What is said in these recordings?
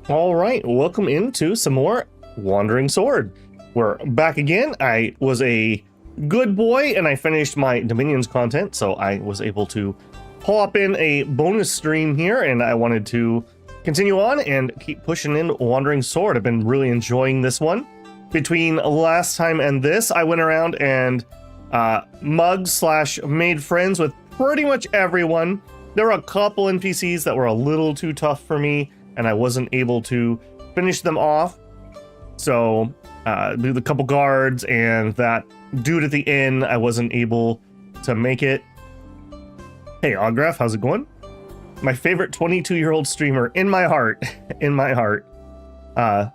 All right, welcome into some more Wandering Sword. We're back again. I was a good boy and I finished my Dominions content, so I was able to pop in a bonus stream here, and I wanted to continue on and keep pushing in Wandering Sword. I've been really enjoying this one. Between last time and this, I went around and made friends with pretty much everyone. There were a couple NPCs that were a little too tough for me, and I wasn't able to finish them off. So, the couple guards and that dude at the inn, I wasn't able to make it. Hey, Ograf, how's it going? My favorite 22-year-old streamer in my heart, in my heart. I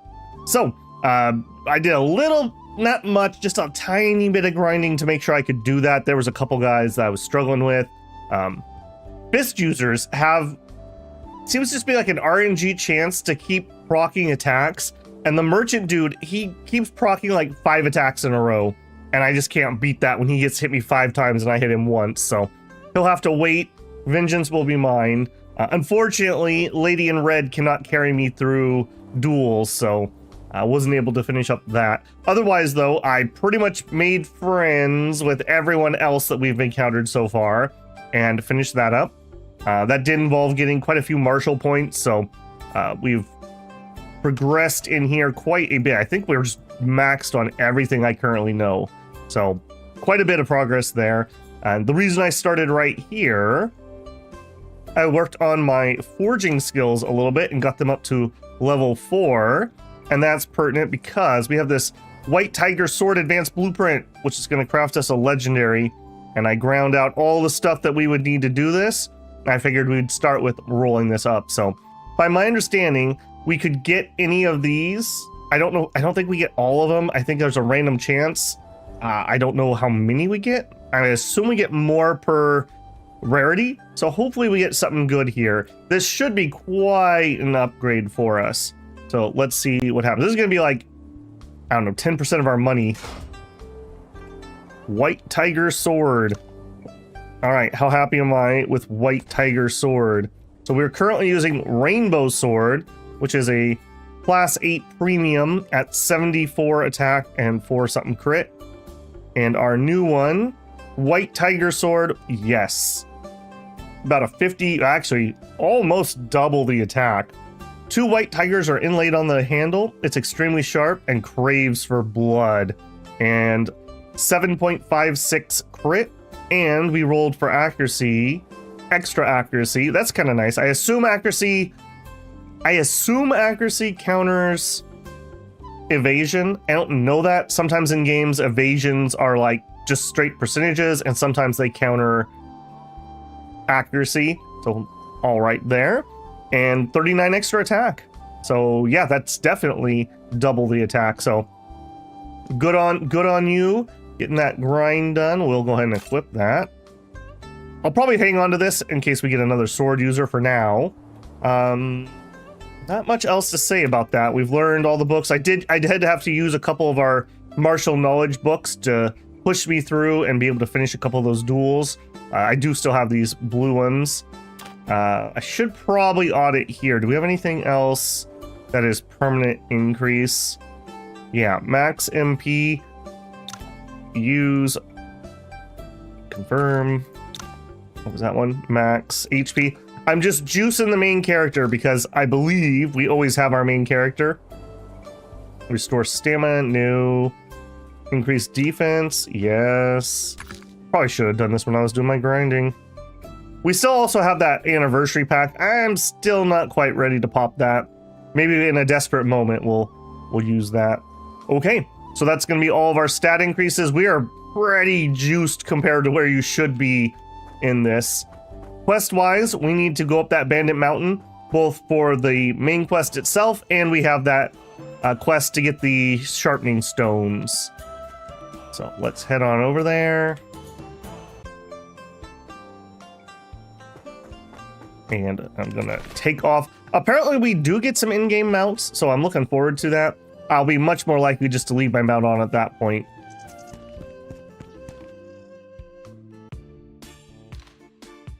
did a little, not much, just a tiny bit of grinding to make sure I could do that. There was a couple guys that I was struggling with. Fist users seems to just be like an RNG chance to keep proccing attacks, and the merchant dude, he keeps proccing like 5 attacks in a row, and I just can't beat that when he gets hit me 5 times and I hit him once, so he'll have to wait. Vengeance will be mine. Unfortunately, Lady in Red cannot carry me through duels, so I wasn't able to finish up that. Otherwise, though, I pretty much made friends with everyone else that we've encountered so far and finished that up. That did involve getting quite a few martial points, so we've progressed in here quite a bit. I think we're just maxed on everything I currently know, so quite a bit of progress there. And the reason I started right here, I worked on my forging skills a little bit and got them up to level 4, and that's pertinent because we have this White Tiger Sword Advanced Blueprint, which is going to craft us a legendary, and I ground out all the stuff that we would need to do this. I figured we'd start with rolling this up. So by my understanding, we could get any of these. I don't know. I don't think we get all of them. I think there's a random chance. I don't know how many we get. I assume we get more per rarity. So hopefully we get something good here. This should be quite an upgrade for us. So let's see what happens. This is going to be like, I don't know, 10% of our money. White Tiger Sword. All right, how happy am I with White Tiger Sword? So we're currently using Rainbow Sword, which is a class 8 premium at 74 attack and 4 something crit. And our new one, White Tiger Sword, yes. About a 50, actually almost double the attack. 2 white tigers are inlaid on the handle. It's extremely sharp and craves for blood. And 7.56 crit. And we rolled for accuracy, extra accuracy. That's kind of nice. I assume accuracy counters evasion. I don't know that. Sometimes in games, evasions are like just straight percentages, and sometimes they counter accuracy. So all right there. And 39 extra attack. So yeah, that's definitely double the attack. So good on you. Getting that grind done. We'll go ahead and equip that. I'll probably hang on to this in case we get another sword user for now. Not much else to say about that. We've learned all the books. I did have to use a couple of our martial knowledge books to push me through and be able to finish a couple of those duels. I do still have these blue ones. I should probably audit here. Do we have anything else that is permanent increase? Yeah, max MP. Use, confirm, what was that one? Max HP. I'm just juicing the main character because I believe we always have our main character. Restore stamina, no. Increase defense, yes. Probably should have done this when I was doing my grinding. We still also have that anniversary pack. I'm still not quite ready to pop that. Maybe in a desperate moment we'll use that. Okay. So that's going to be all of our stat increases. We are pretty juiced compared to where you should be in this. Quest-wise, we need to go up that bandit mountain, both for the main quest itself, and we have that quest to get the sharpening stones. So let's head on over there. And I'm going to take off. Apparently we do get some in-game mounts, so I'm looking forward to that. I'll be much more likely just to leave my mount on at that point.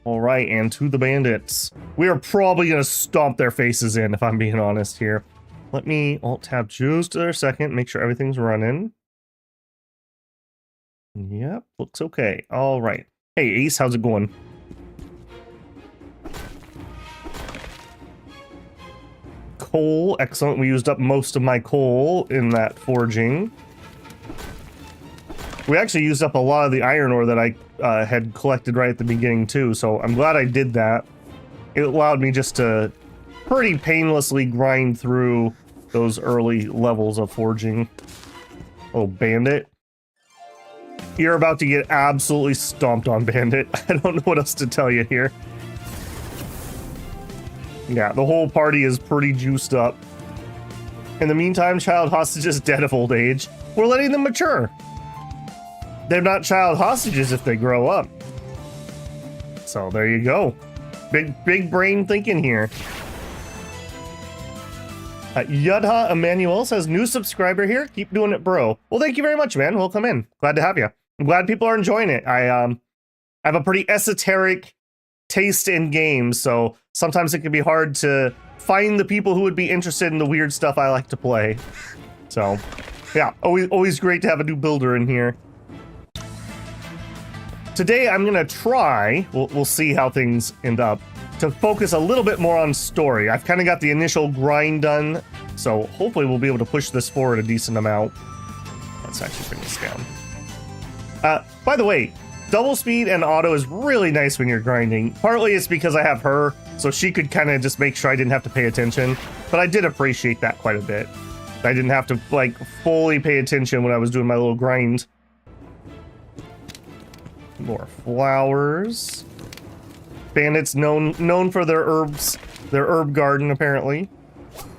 All right, and to the bandits. We are probably going to stomp their faces in, if I'm being honest here. Let me alt-tab just a second, make sure everything's running. Yep, looks okay. All right. Hey, Ace, how's it going? Coal, excellent. We used up most of my coal in that forging. We actually used up a lot of the iron ore that I had collected right at the beginning too, so I'm glad I did that. It allowed me just to pretty painlessly grind through those early levels of forging. Oh, bandit. You're about to get absolutely stomped on, bandit. I don't know what else to tell you here. Yeah, the whole party is pretty juiced up. In the meantime, child hostages dead of old age. We're letting them mature. They're not child hostages if they grow up. So there you go. Big brain thinking here. Yudha Emmanuel says, new subscriber here. Keep doing it, bro. Well, thank you very much, man. Welcome in. Glad to have you. I'm glad people are enjoying it. I have a pretty esoteric taste in games, so sometimes it can be hard to find the people who would be interested in the weird stuff I like to play. So, yeah, always great to have a new builder in here. Today, I'm gonna try, we'll see how things end up, to focus a little bit more on story. I've kind of got the initial grind done, so hopefully we'll be able to push this forward a decent amount. Let's actually bring this down. By the way, double speed and auto is really nice when you're grinding. Partly it's because I have her, so she could kind of just make sure I didn't have to pay attention, but I did appreciate that quite a bit. I didn't have to, like, fully pay attention when I was doing my little grind. More flowers. Bandits known for their herbs, their herb garden, apparently.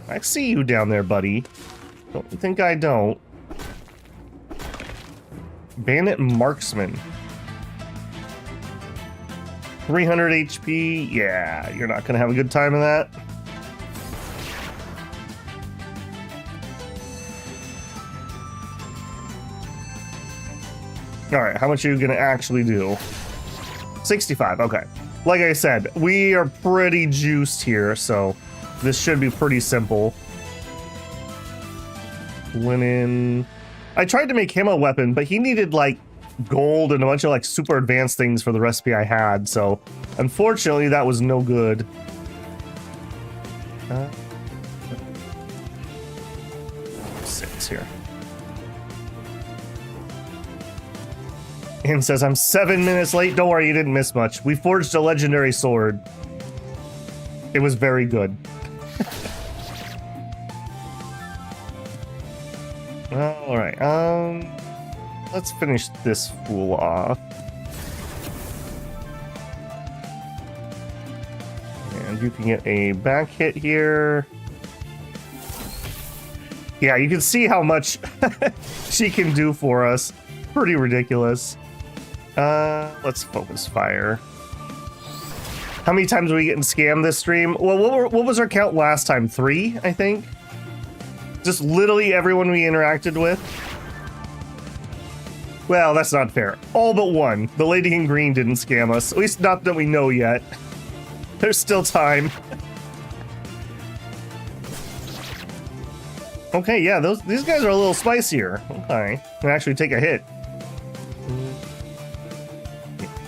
I see you down there, buddy. Don't you think I don't? Bandit marksman. 300 HP. Yeah, you're not gonna have a good time in that. Alright, how much are you gonna actually do? 65, okay. Like I said, we are pretty juiced here, so this should be pretty simple. Linen. I tried to make him a weapon, but he needed, like, gold and a bunch of, like, super advanced things for the recipe I had, so unfortunately that was no good. Six here. And says, I'm 7 minutes late. Don't worry, you didn't miss much. We forged a legendary sword. It was very good. Alright, let's finish this fool off. And you can get a back hit here. Yeah, you can see how much she can do for us. Pretty ridiculous. Let's focus fire. How many times are we getting scammed this stream? Well, what was our count last time? 3, I think? Just literally everyone we interacted with? Well, that's not fair. All but one. The lady in green didn't scam us. At least not that we know yet. There's still time. Okay, yeah, these guys are a little spicier. Okay, can actually take a hit.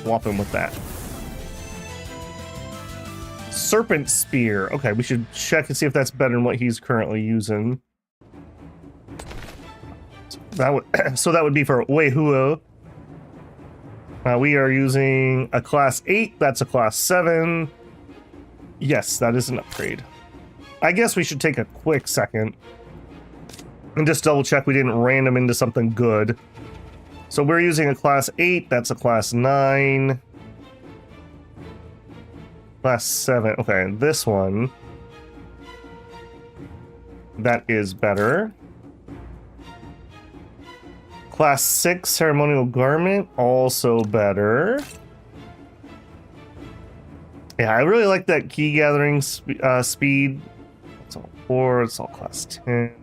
Whop him with that. Serpent Spear. Okay, we should check and see if that's better than what he's currently using. So that would be for Wei Huo. We are using a class 8. That's a class 7. Yes, that is an upgrade. I guess we should take a quick second and just double check we didn't random into something good. So we're using a class 8, that's a class 9. Class 7, okay, this one. That is better. Class 6, Ceremonial Garment, also better. Yeah, I really like that key gathering speed. It's all 4, it's all class 10.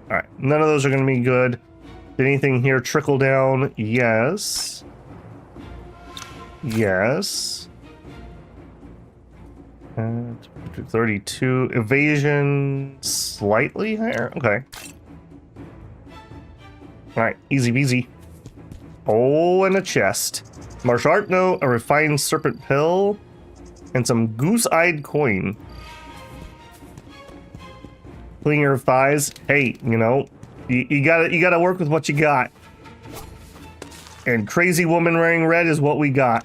Alright, none of those are going to be good. Did anything here trickle down? Yes. Yes. 32. Evasion slightly higher. Okay. All right, easy peasy. Oh, and a chest. Martial art note, a refined serpent pill, and some goose-eyed coin. Clinger of thighs. Hey, you know, you gotta work with what you got. And crazy woman wearing red is what we got.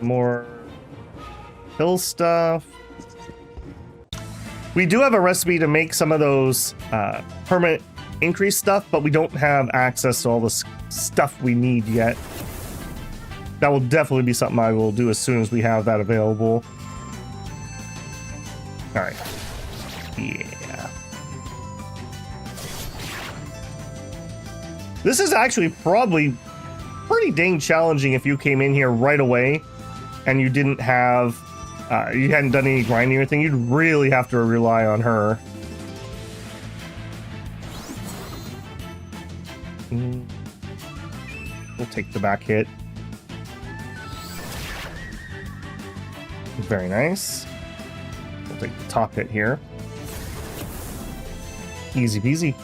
More pill stuff. We do have a recipe to make some of those permanent increase stuff, but we don't have access to all the stuff we need yet. That will definitely be something I will do as soon as we have that available. All right. Yeah. This is actually probably pretty dang challenging if you came in here right away and you didn't have, you hadn't done any grinding or anything. You'd really have to rely on her. We'll take the back hit. Very nice. We'll take the top hit here. Easy peasy.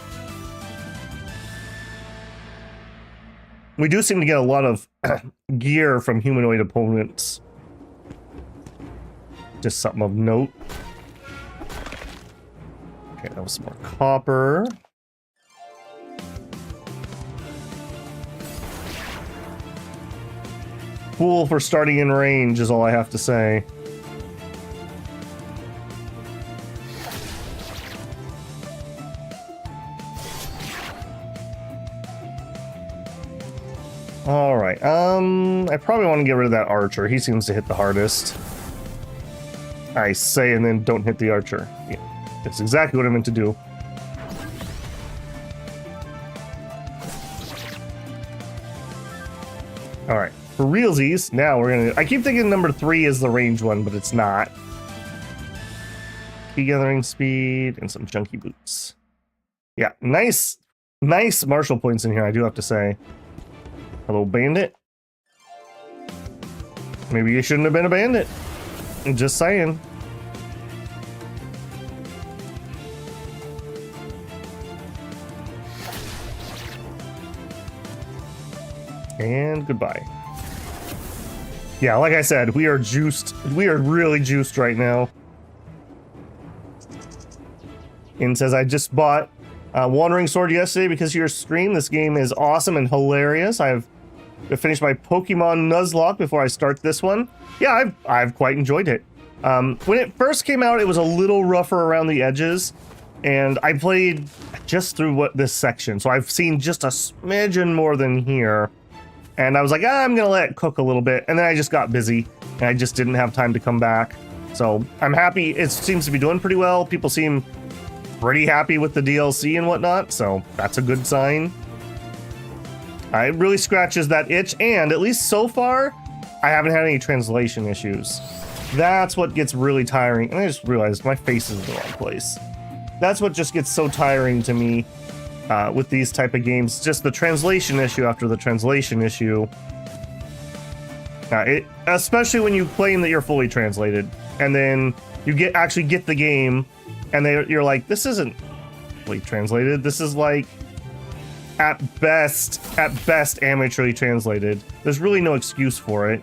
We do seem to get a lot of gear from humanoid opponents. Just something of note. Okay, that was some more copper. Cool for starting in range is all I have to say. All right, I probably want to get rid of that archer. He seems to hit the hardest. I say and then don't hit the archer. Yeah, that's exactly what I meant to do. All right, for realsies, now we're gonna, I keep thinking number 3 is the range one, but it's not. Key gathering speed and some chunky boots. Yeah, nice martial points in here, I do have to say. Hello, bandit. Maybe you shouldn't have been a bandit. I'm just saying. And goodbye. Yeah, like I said, we are juiced. We are really juiced right now. And says, I just bought Wandering Sword yesterday because of your stream. This game is awesome and hilarious. I've finished my Pokemon Nuzlocke before I start this one. Yeah, I've quite enjoyed it. When it first came out, it was a little rougher around the edges, and I played just through this section, so I've seen just a smidgen more than here. And I was like, I'm gonna let it cook a little bit, and then I just got busy, and I just didn't have time to come back. So I'm happy. It seems to be doing pretty well. People seem pretty happy with the DLC and whatnot, so that's a good sign. It really scratches that itch, and at least so far, I haven't had any translation issues. That's what gets really tiring, and I just realized my face is in the wrong place. That's what just gets so tiring to me with these type of games, just the translation issue after the translation issue. Especially when you claim that you're fully translated, and then you actually get the game, and you're like, this isn't fully translated, this is like, at best, amateurly translated. There's really no excuse for it.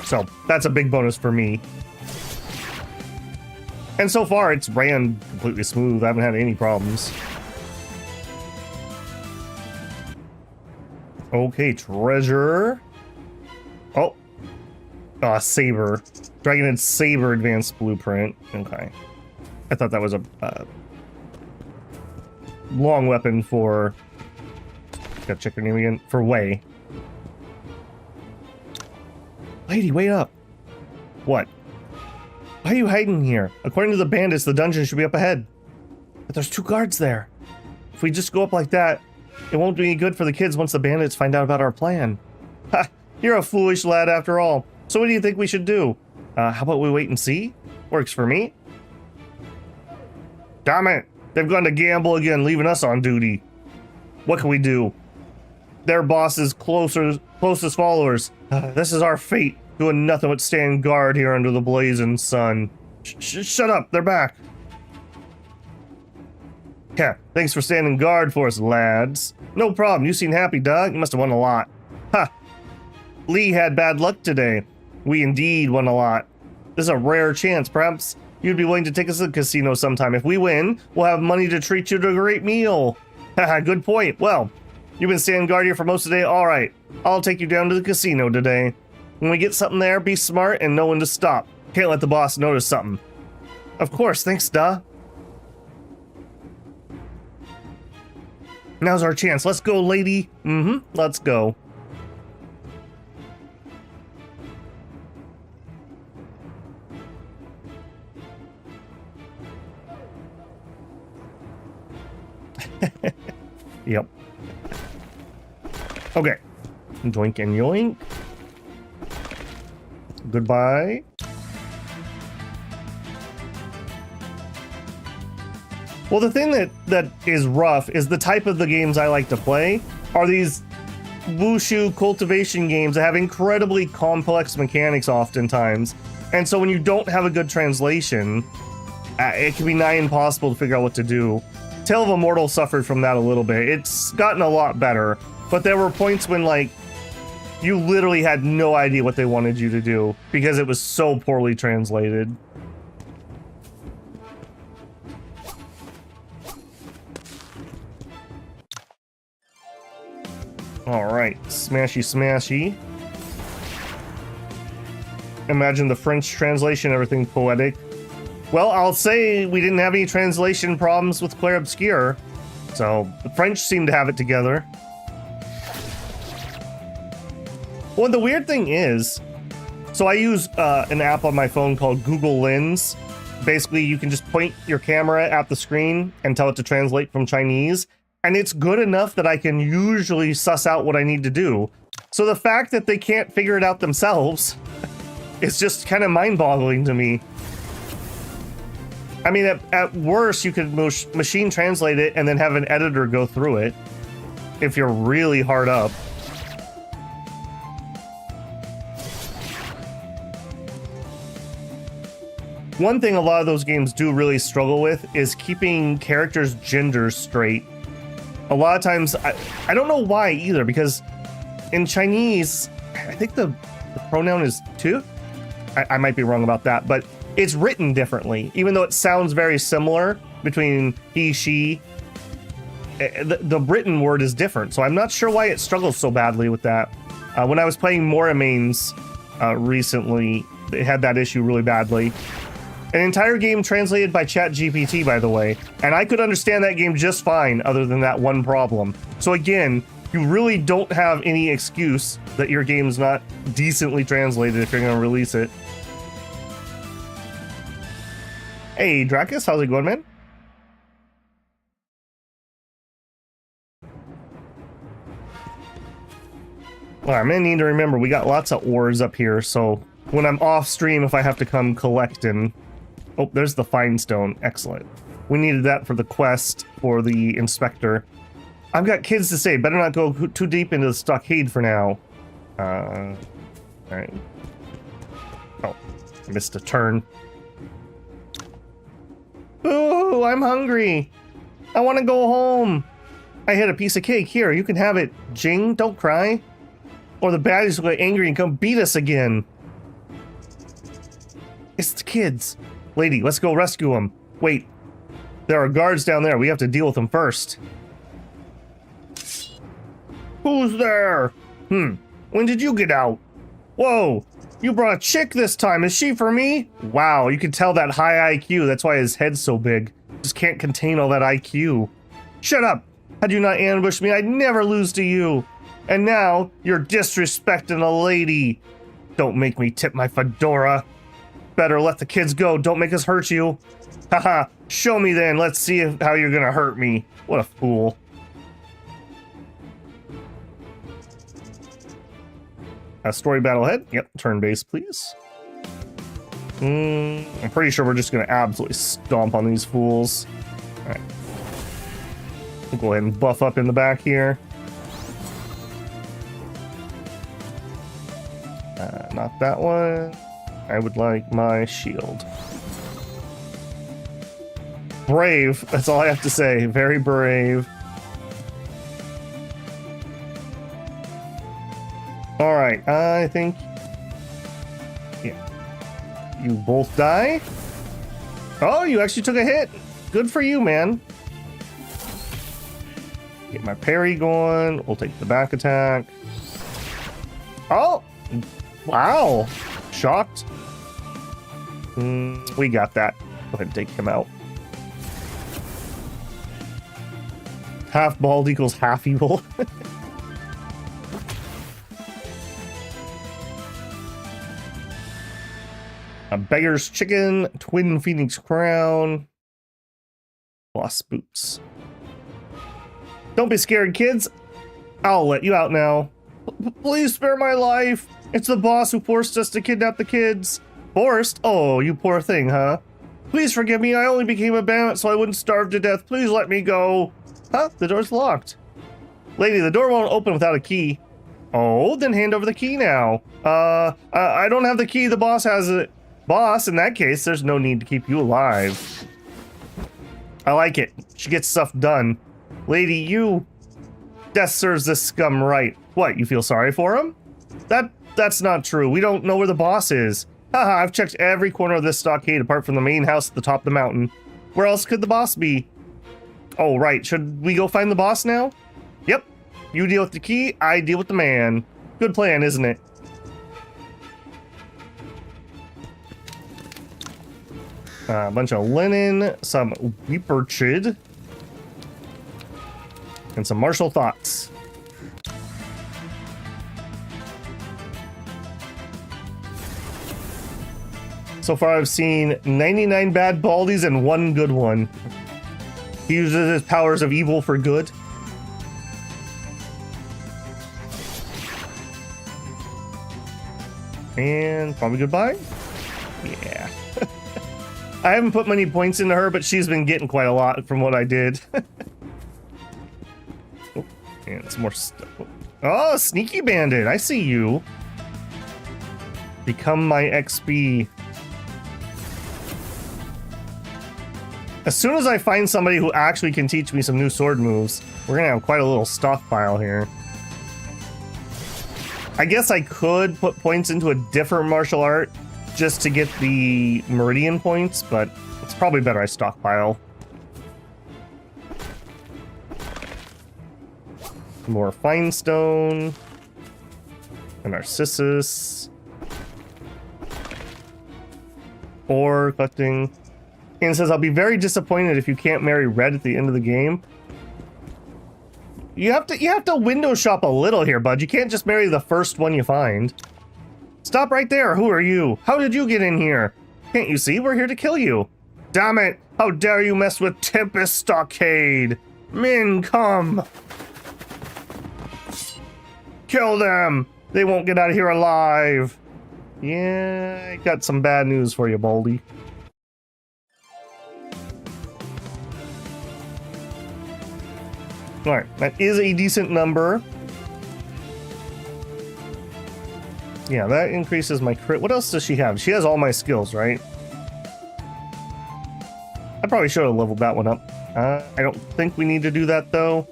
So, that's a big bonus for me. And so far, it's ran completely smooth. I haven't had any problems. Okay, treasure. Oh. Saber. Dragonhead Saber Advanced Blueprint. Okay. I thought that was a long weapon for... Gotta check her name again. For Wei. Lady, wait up. What? Why are you hiding here? According to the bandits, the dungeon should be up ahead. But there's 2 guards there. If we just go up like that, it won't be any good for the kids once the bandits find out about our plan. Ha! You're a foolish lad after all. So what do you think we should do? How about we wait and see? Works for me. Damn it! They've gone to gamble again, leaving us on duty. What can we do? Their boss's closest followers. This is our fate. Doing nothing but stand guard here under the blazing sun. Shut up, they're back. Yeah, thanks for standing guard for us, lads. No problem, you seem happy, Doug. You must have won a lot. Ha! Lee had bad luck today. We indeed won a lot. This is a rare chance. Perhaps you'd be willing to take us to the casino sometime. If we win, we'll have money to treat you to a great meal. Haha, good point. Well, you've been standing guard here for most of the day. All right, I'll take you down to the casino today. When we get something there, be smart and know when to stop. Can't let the boss notice something. Of course, thanks, duh. Now's our chance. Let's go, lady. Let's go. Yep. Okay. Doink and yoink. Goodbye. Well, the thing that is rough is the type of the games I like to play are these Wushu cultivation games that have incredibly complex mechanics oftentimes. And so when you don't have a good translation, it can be nigh impossible to figure out what to do. Tale of Immortal suffered from that a little bit. It's gotten a lot better, but there were points when, like, you literally had no idea what they wanted you to do because it was so poorly translated. All right, smashy smashy. Imagine the French translation, everything poetic. Well, I'll say we didn't have any translation problems with Clair Obscure, so the French seem to have it together. Well, the weird thing is, so I use an app on my phone called Google Lens. Basically, you can just point your camera at the screen and tell it to translate from Chinese, and it's good enough that I can usually suss out what I need to do. So the fact that they can't figure it out themselves is just kind of mind-boggling to me. I mean, at worst, you could machine translate it and then have an editor go through it if you're really hard up. One thing a lot of those games do really struggle with is keeping characters' genders straight. A lot of times, I don't know why either, because in Chinese, I think the pronoun is tu. I might be wrong about that, but it's written differently, even though it sounds very similar between he, she. The written word is different, so I'm not sure why it struggles so badly with that. When I was playing Moramains recently, it had that issue really badly. An entire game translated by ChatGPT, by the way, and I could understand that game just fine other than that one problem. So again, you really don't have any excuse that your game's not decently translated if you're going to release it. Hey, Dracus, how's it going, man? Well, I'm gonna need to remember, we got lots of ores up here, so when I'm off stream, if I have to come collecting... Oh, there's the Fine Stone. Excellent. We needed that for the quest for the inspector. I've got kids to say, better not go too deep into the stockade for now. Alright. Oh, I missed a turn. Ooh, I'm hungry. I want to go home. I hit a piece of cake. Here, you can have it. Jing, don't cry. Or the baddies will get angry and come beat us again. It's the kids. Lady, let's go rescue them. Wait, there are guards down there. We have to deal with them first. Who's there? When did you get out? Whoa, you brought a chick this time. Is she for me? Wow, you can tell that high IQ. That's why his head's so big. Just can't contain all that IQ. Shut up. Had you not ambushed me, I'd never lose to you. And now, you're disrespecting a lady. Don't make me tip my fedora. Better let the kids go. Don't make us hurt you. Haha, show me then. Let's see how you're gonna hurt me. What a fool. Story battle ahead. Yep, turn base, please. I'm pretty sure we're just gonna absolutely stomp on these fools. Alright. We'll go ahead and buff up in the back here. not that one. I would like my shield. Brave, that's all I have to say. Very brave. Alright, I think... yeah. You both die? Oh, you actually took a hit. Good for you, man. Get my parry going. We'll take the back attack. Oh! Wow! Shocked. We got that. Go ahead and take him out. Half bald equals half evil. A beggar's chicken, twin phoenix crown, boss boots. Don't be scared, kids. I'll let you out now. Please spare my life. It's the boss who forced us to kidnap the kids. Forced? Oh, you poor thing, huh? Please forgive me. I only became a bandit so I wouldn't starve to death. Please let me go. Huh? The door's locked. Lady, the door won't open without a key. Oh, then hand over the key now. I don't have the key. The boss has it. Boss, in that case, there's no need to keep you alive. I like it. She gets stuff done. Lady, you... death serves this scum right. What, you feel sorry for him? That's not true. We don't know where the boss is. Haha, I've checked every corner of this stockade apart from the main house at the top of the mountain. Where else could the boss be? Oh, right. Should we go find the boss now? Yep. You deal with the key, I deal with the man. Good plan, isn't it? A bunch of linen, some weeperchid, and some martial thoughts. So far I've seen 99 bad baldies and 1 good one. He uses his powers of evil for good. And probably goodbye? Yeah. I haven't put many points into her, but she's been getting quite a lot from what I did. Oh, and some more stuff. Oh, sneaky bandit. I see you. Become my XP. As soon as I find somebody who actually can teach me some new sword moves, we're gonna have quite a little stockpile here. I guess I could put points into a different martial art just to get the meridian points, but it's probably better I stockpile. More finestone. A narcissus. Ore collecting. And it says, I'll be very disappointed if you can't marry Red at the end of the game. You have to window shop a little here, bud. You can't just marry the first one you find. Stop right there. Who are you? How did you get in here? Can't you see? We're here to kill you. Damn it. How dare you mess with Tempest Stockade? Men, come. Kill them. They won't get out of here alive. Yeah, I got some bad news for you, Baldy. Alright, that is a decent number. Yeah, that increases my crit. What else does she have? She has all my skills, right? I probably should have leveled that one up. I don't think we need to do that, though.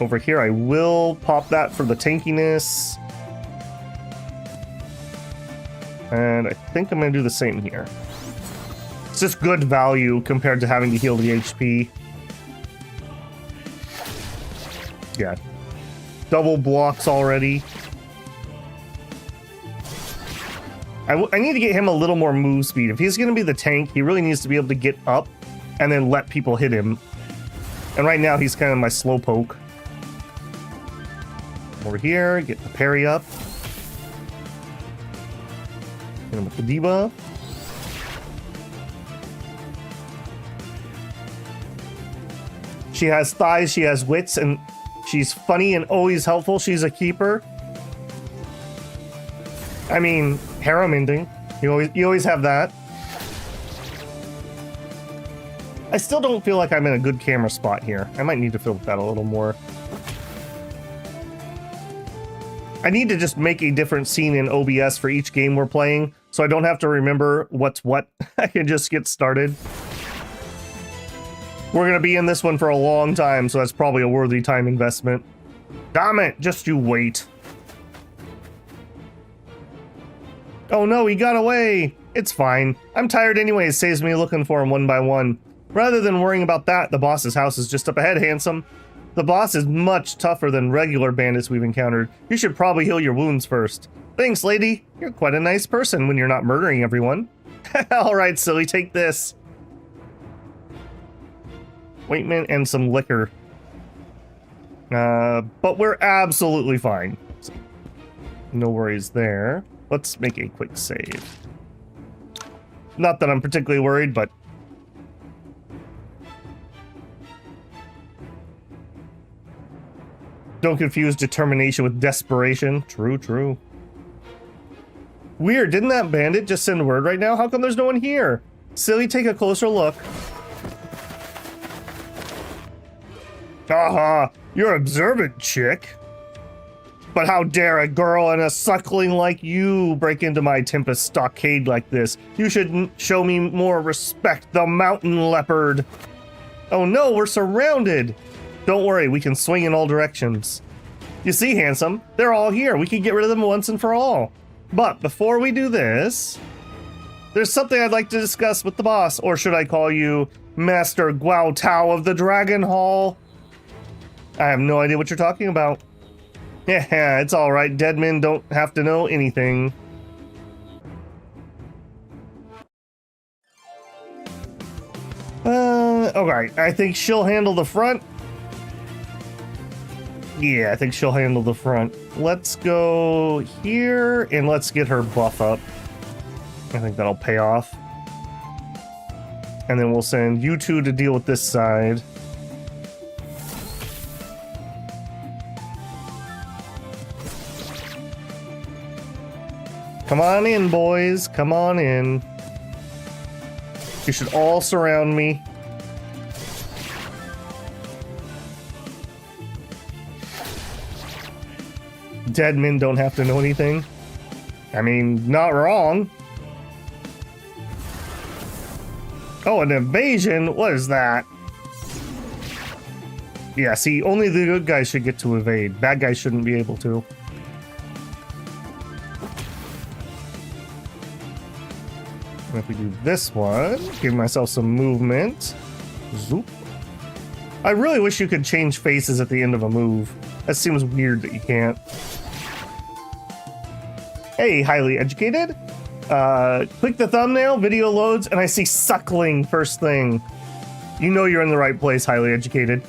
Over here, I will pop that for the tankiness. And I think I'm going to do the same here. It's just good value compared to having to heal the HP. Yeah. Double blocks already. I need to get him a little more move speed. If he's going to be the tank, he really needs to be able to get up and then let people hit him. And right now, he's kind of my slowpoke. Over here, get the parry up. Hit him with the debuff. She has thighs, she has wits, and she's funny and always helpful. She's a keeper. I mean, harem ending. You always have that. I still don't feel like I'm in a good camera spot here. I might need to fill that a little more. I need to just make a different scene in OBS for each game we're playing, so I don't have to remember what's what. I can just get started. We're gonna be in this one for a long time, so that's probably a worthy time investment. Damn it, just you wait. Oh no, he got away. It's fine. I'm tired anyway, it saves me looking for him one by one. Rather than worrying about that, the boss's house is just up ahead, handsome. The boss is much tougher than regular bandits we've encountered. You should probably heal your wounds first. Thanks, lady. You're quite a nice person when you're not murdering everyone. Alright, silly, take this. Ointment and some liquor. But we're absolutely fine. No worries there. Let's make a quick save. Not that I'm particularly worried, but... Don't confuse determination with desperation. True, true. Weird, didn't that bandit just send word right now? How come there's no one here? Silly, take a closer look. Aha, you're observant, chick. But how dare a girl and a suckling like you break into my Tempest stockade like this? You should show me more respect, the mountain leopard. Oh no, we're surrounded. Don't worry, we can swing in all directions. You see, handsome, they're all here. We can get rid of them once and for all. But before we do this, there's something I'd like to discuss with the boss, or should I call you Master Guao Tao of the Dragon Hall? I have no idea what you're talking about. Yeah, it's all right. Dead men don't have to know anything. Okay, I think she'll handle the front. Yeah, I think she'll handle the front. Let's go here and let's get her buff up. I think that'll pay off. And then we'll send you two to deal with this side. Come on in, boys. Come on in. You should all surround me. Dead men don't have to know anything. I mean, not wrong. Oh, an evasion? What is that? Yeah, see, only the good guys should get to evade. Bad guys shouldn't be able to. If we do this one, give myself some movement. Zoop. I really wish you could change faces at the end of a move. That seems weird that you can't. Hey, highly educated. Click the thumbnail, video loads, and I see suckling first thing. You know you're in the right place, highly educated.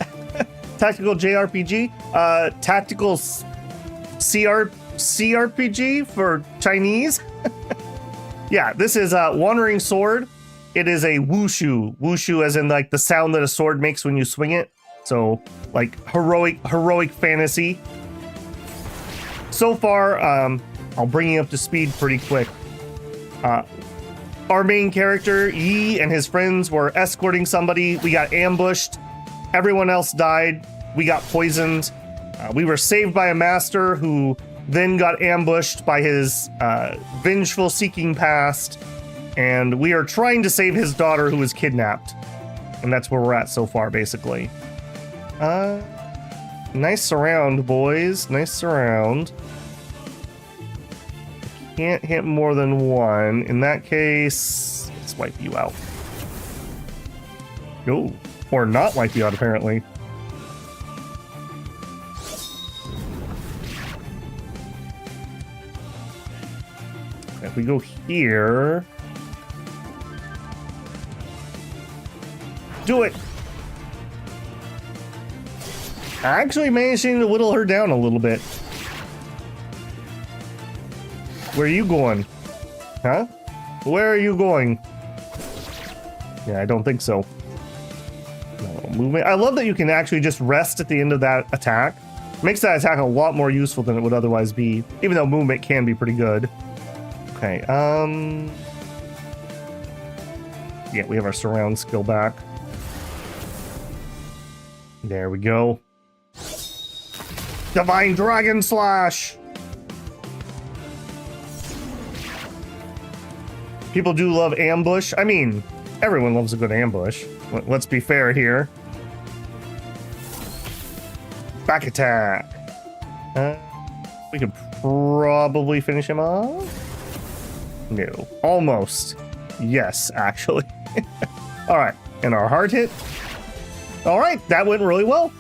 Tactical JRPG? Tactical CRPG for Chinese? Yeah, this is a Wandering Sword. It is a wushu. Wushu as in like the sound that a sword makes when you swing it. So like heroic fantasy. So far, I'll bring you up to speed pretty quick. Our main character, Yi, and his friends were escorting somebody. We got ambushed. Everyone else died. We got poisoned. We were saved by a master who then got ambushed by his vengeful seeking past. And we are trying to save his daughter who was kidnapped. And that's where we're at so far, basically. Nice surround, boys. Nice surround. Can't hit more than one. In that case, let's wipe you out. No, or not wipe you out, apparently. If we go here... Do it! Actually managing to whittle her down a little bit. Where are you going? Huh? Where are you going? Yeah, I don't think so. No movement. I love that you can actually just rest at the end of that attack. Makes that attack a lot more useful than it would otherwise be, even though movement can be pretty good. Okay, yeah, we have our surround skill back. There we go. Divine Dragon Slash! People do love ambush. I mean, everyone loves a good ambush. Let's be fair here. Back attack. We could probably finish him off. No, almost. Yes, actually. All right, and our hard hit. All right, that went really well.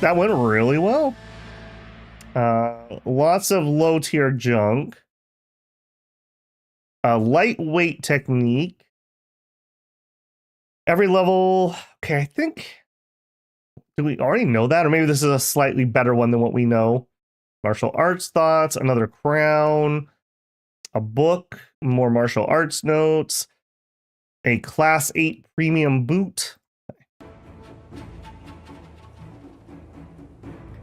That went really well. Lots of low tier junk. Lightweight technique. Every level. Okay, I think. Do we already know that? Or maybe this is a slightly better one than what we know. Martial arts thoughts, another crown, a book, more martial arts notes, a class 8 premium boot.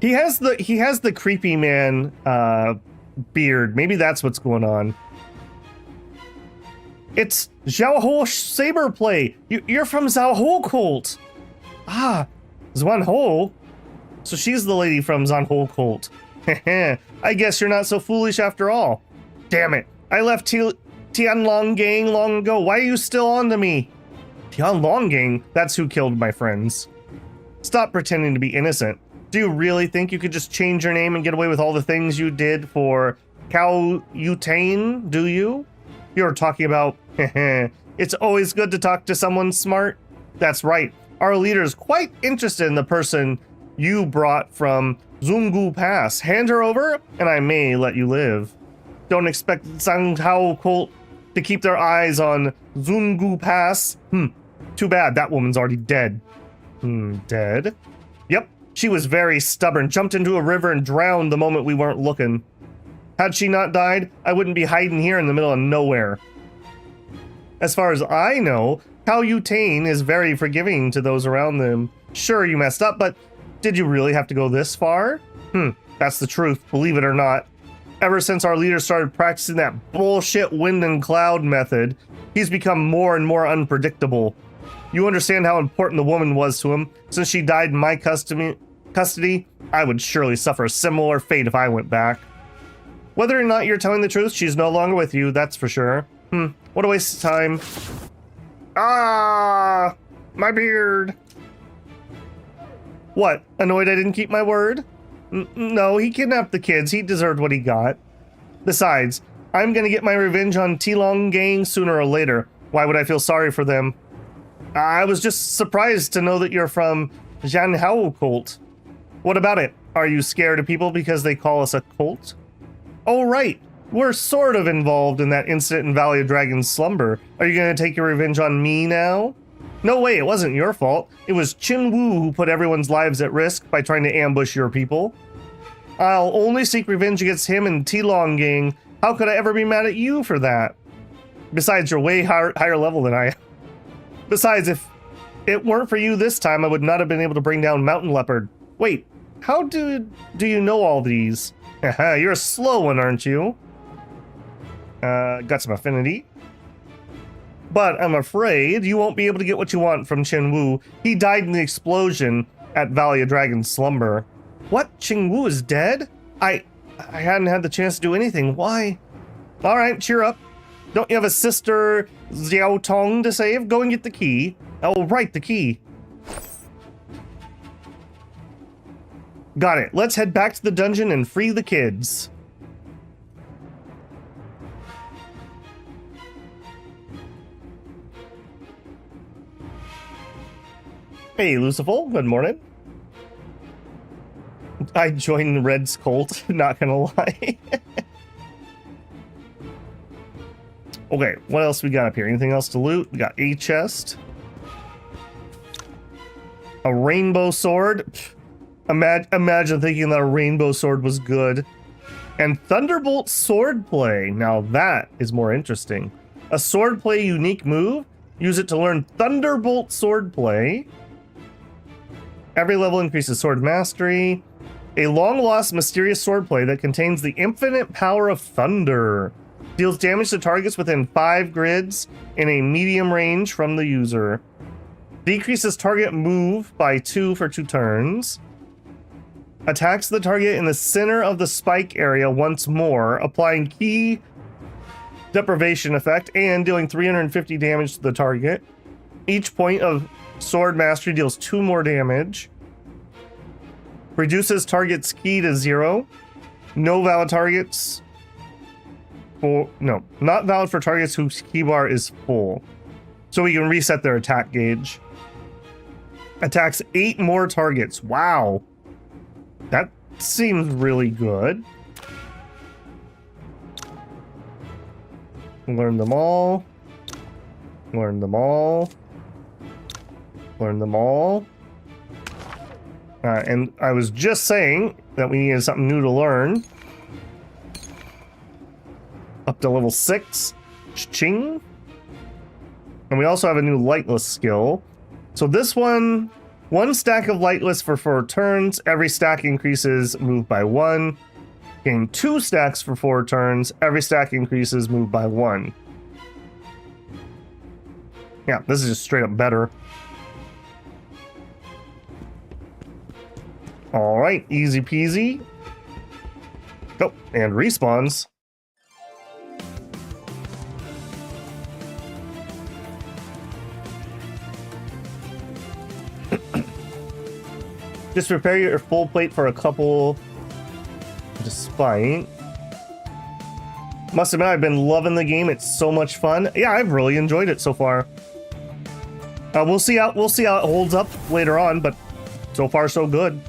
He has the creepy man beard. Maybe that's what's going on. It's Xiaoho Saber Play. You're from Xiaoho Cult. Ah, Zhuanho. So she's the lady from Zhuanho Cult. I guess you're not so foolish after all. Damn it. I left Tianlong Gang long ago. Why are you still on to me? Tianlong Gang? That's who killed my friends. Stop pretending to be innocent. Do you really think you could just change your name and get away with all the things you did for Cao Yutain, do you? You're talking about, it's always good to talk to someone smart. That's right. Our leader's quite interested in the person you brought from Zungu Pass. Hand her over, and I may let you live. Don't expect Zhanghao Cult to keep their eyes on Zungu Pass. Too bad, that woman's already dead. Dead? Yep. She was very stubborn, jumped into a river and drowned the moment we weren't looking. Had she not died, I wouldn't be hiding here in the middle of nowhere. As far as I know, Cao Yutain is very forgiving to those around them. Sure, you messed up, but did you really have to go this far? That's the truth, believe it or not. Ever since our leader started practicing that bullshit wind and cloud method, he's become more and more unpredictable. You understand how important the woman was to him. Since she died in my custody, I would surely suffer a similar fate if I went back. Whether or not you're telling the truth, she's no longer with you, that's for sure. What a waste of time. Ah, my beard. What, annoyed I didn't keep my word? No, he kidnapped the kids. He deserved what he got. Besides, I'm gonna get my revenge on Tilong Gang sooner or later. Why would I feel sorry for them? I was just surprised to know that you're from Zhanghao Cult. What about it? Are you scared of people because they call us a cult? Oh, right. We're sort of involved in that incident in Valley of Dragon's Slumber. Are you going to take your revenge on me now? No way, it wasn't your fault. It was Qin Wu who put everyone's lives at risk by trying to ambush your people. I'll only seek revenge against him and Tilong Gang. How could I ever be mad at you for that? Besides, you're way higher level than I am. Besides, if it weren't for you this time, I would not have been able to bring down Mountain Leopard. Wait, how do you know all these? You're a slow one, aren't you? Got some affinity. But I'm afraid you won't be able to get what you want from Qin Wu. He died in the explosion at Valley of Dragon's Slumber. What? Qin Wu is dead? I hadn't had the chance to do anything. Why? All right, cheer up. Don't you have a sister Xiao Tong to save? Go and get the key. Oh, right, the key. Got it. Let's head back to the dungeon and free the kids. Hey, Lucifer. Good morning. I joined Red's cult, not gonna lie. Okay, what else we got up here? Anything else to loot? We got a chest. A rainbow sword. Imagine thinking that a rainbow sword was good. And Thunderbolt swordplay. Now that is more interesting. A swordplay unique move. Use it to learn Thunderbolt swordplay. Every level increases sword mastery. A long-lost mysterious swordplay that contains the infinite power of thunder. Deals damage to targets within 5 grids in a medium range from the user. Decreases target move by 2 for 2 turns. Attacks the target in the center of the spike area once more, applying key deprivation effect and dealing 350 damage to the target. Each point of sword mastery deals 2 more damage. Reduces target's ki to 0. No valid targets. Not valid for targets whose ki bar is full. So we can reset their attack gauge. Attacks 8 more targets. Wow. That seems really good. Learn them all. Learn them all. Learn them all. And I was just saying that we needed something new to learn. Up to level 6. Ching. And we also have a new lightless skill. So this one stack of lightless for 4 turns. Every stack increases move by 1. Gain 2 stacks for 4 turns. Every stack increases move by 1. Yeah, this is just straight up better. Alright, easy peasy. Oh, and respawns. Just prepare your full plate for a couple. Despite, must admit, I've been loving the game. It's so much fun. Yeah, I've really enjoyed it so far. We'll see how it holds up later on, but so far so good.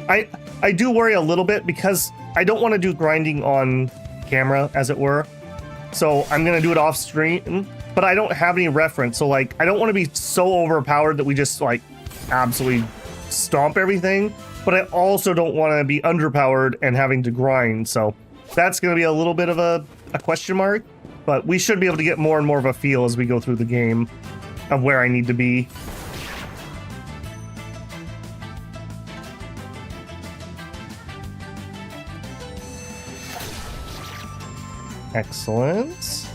I do worry a little bit because I don't want to do grinding on camera, as it were. So I'm gonna do it off stream, but I don't have any reference. So like, I don't want to be so overpowered that we just like absolutely stomp everything. But I also don't want to be underpowered and having to grind, so that's going to be a little bit of a question mark. But we should be able to get more and more of a feel as we go through the game of where I need to be. Excellent.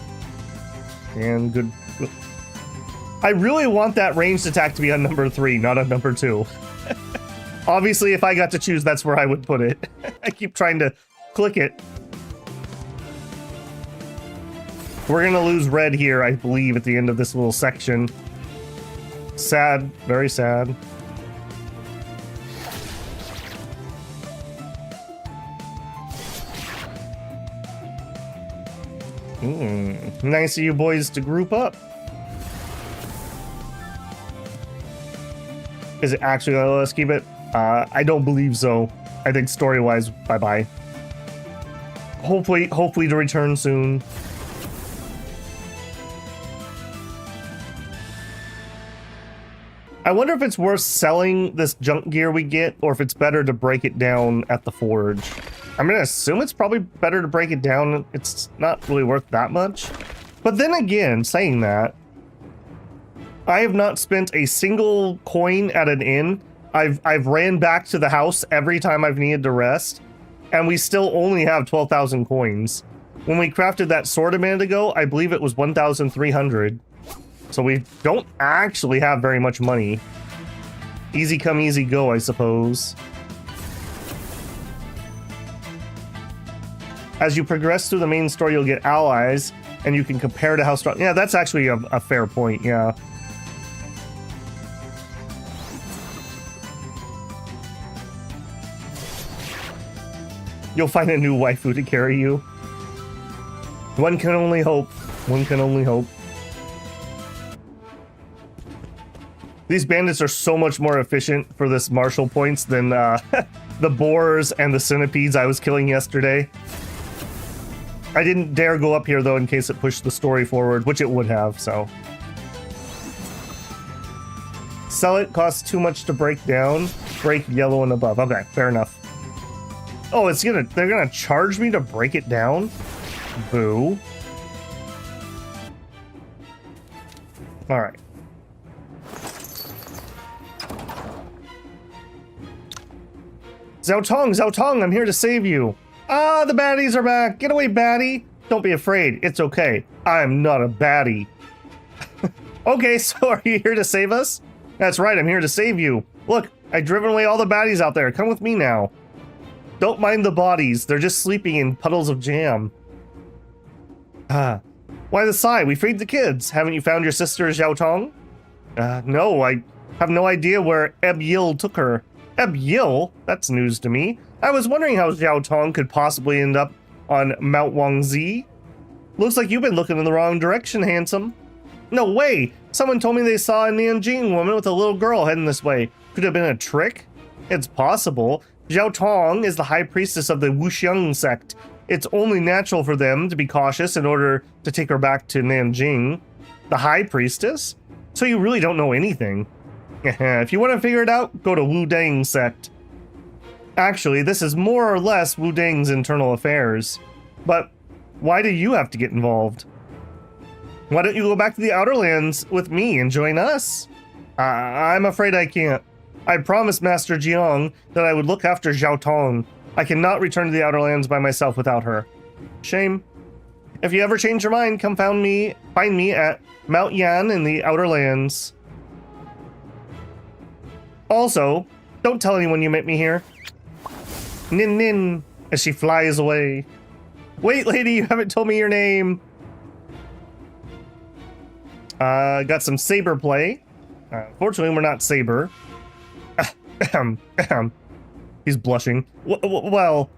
And good. I really want that ranged attack to be on number 3, not on number 2. Obviously, if I got to choose, that's where I would put it. I keep trying to click it. We're gonna lose red here, I believe, at the end of this little section. Sad, very sad. Nice of you boys to group up. Is it actually gonna let us keep it? I don't believe so. I think story-wise, bye-bye. Hopefully to return soon. I wonder if it's worth selling this junk gear we get, or if it's better to break it down at the forge. I'm gonna assume it's probably better to break it down. It's not really worth that much. But then again, saying that, I have not spent a single coin at an inn. I've ran back to the house every time I've needed to rest, and we still only have 12,000 coins. When we crafted that sword a minute ago, I believe it was 1,300. So we don't actually have very much money. Easy come, easy go, I suppose. As you progress through the main story, you'll get allies, and you can compare to how strong... Yeah, that's actually a fair point, yeah. You'll find a new waifu to carry you. One can only hope. One can only hope. These bandits are so much more efficient for this martial points than the boars and the centipedes I was killing yesterday. I didn't dare go up here though in case it pushed the story forward, which it would have, so. Sell it, costs too much to break down. Break yellow and above. Okay, fair enough. Oh, they're gonna charge me to break it down? Boo. Alright. Zhaotong, I'm here to save you. Ah, the baddies are back. Get away, baddie. Don't be afraid. It's okay. I'm not a baddie. Okay, so are you here to save us? That's right, I'm here to save you. Look, I've driven away all the baddies out there. Come with me now. Don't mind the bodies. They're just sleeping in puddles of jam. Ah, Why the sigh? We freed the kids. Haven't you found your sister, Xiao Tong? No, I have no idea where Eb Yil took her. Eb Yil? That's news to me. I was wondering how Xiao Tong could possibly end up on Mount Wangzi. Looks like you've been looking in the wrong direction, handsome. No way! Someone told me they saw a Nanjing woman with a little girl heading this way. Could it have been a trick? It's possible. Xiao Tong is the high priestess of the Wushu sect. It's only natural for them to be cautious in order to take her back to Nanjing. The high priestess? So you really don't know anything. If you want to figure it out, go to Wu Dang sect. Actually, this is more or less Wu Dang's internal affairs. But why do you have to get involved? Why don't you go back to the Outer Lands with me and join us? I'm afraid I can't. I promised Master Jiang that I would look after Xiao Tong. I cannot return to the Outer Lands by myself without her. Shame. If you ever change your mind, come find me at Mount Yan in the Outer Lands. Also, don't tell anyone you met me here. Nin Nin, as she flies away. Wait, lady, you haven't told me your name. Got some saber play. Fortunately, we're not saber. He's blushing. Well,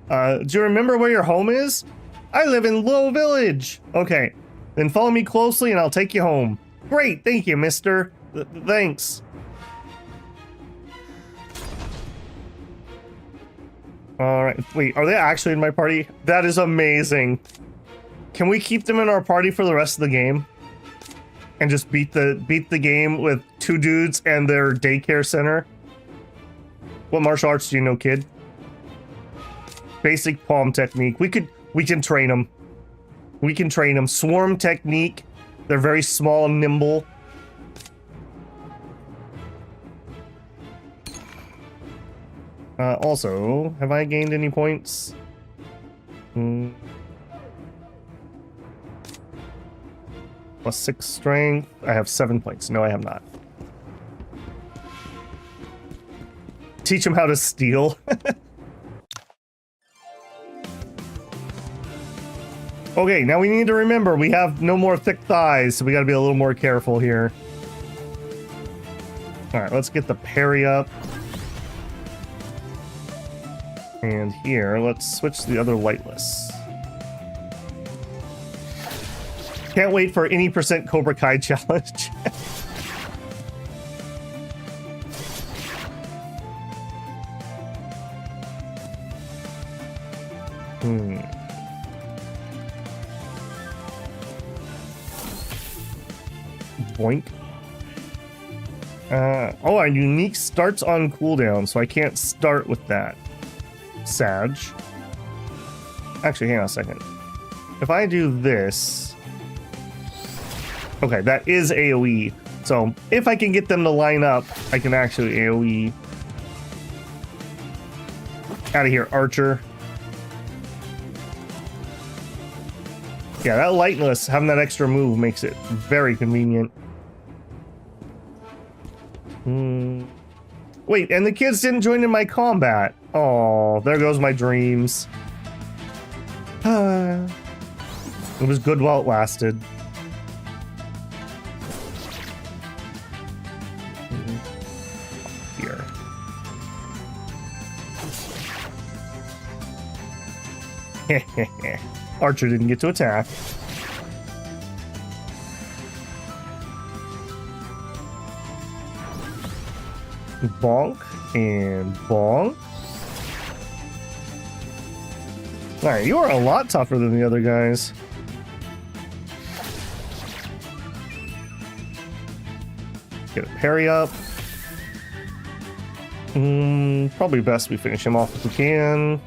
do you remember where your home is? I live in Low Village. Okay, then follow me closely and I'll take you home. Great, thank you, mister. Thanks. All right, wait, are they actually in my party? That is amazing. Can we keep them in our party for the rest of the game? And just beat the game with 2 dudes and their daycare center? What martial arts do you know, kid? Basic palm technique. We can train them. We can train them. Swarm technique. They're very small and nimble. Also, have I gained any points? Plus 6 strength. I have 7 points. No, I have not. Teach him how to steal. Okay, now we need to remember we have no more thick thighs, so we gotta be a little more careful here. Alright, let's get the parry up. And here, let's switch to the other lightless. Can't wait for any % Cobra Kai challenge. Boink. Oh, our unique starts on cooldown, so I can't start with that. Sag. Actually, hang on a second. If I do this... Okay, that is AoE. So, if I can get them to line up, I can actually AoE. Out of here, Archer. Yeah, that lightness, having that extra move makes it very convenient. Wait, and the kids didn't join in my combat. Oh, there goes my dreams. It was good while it lasted. Here. Archer didn't get to attack. Bonk and bonk. Alright, you are a lot tougher than the other guys. Get a parry up. Probably best we finish him off if we can.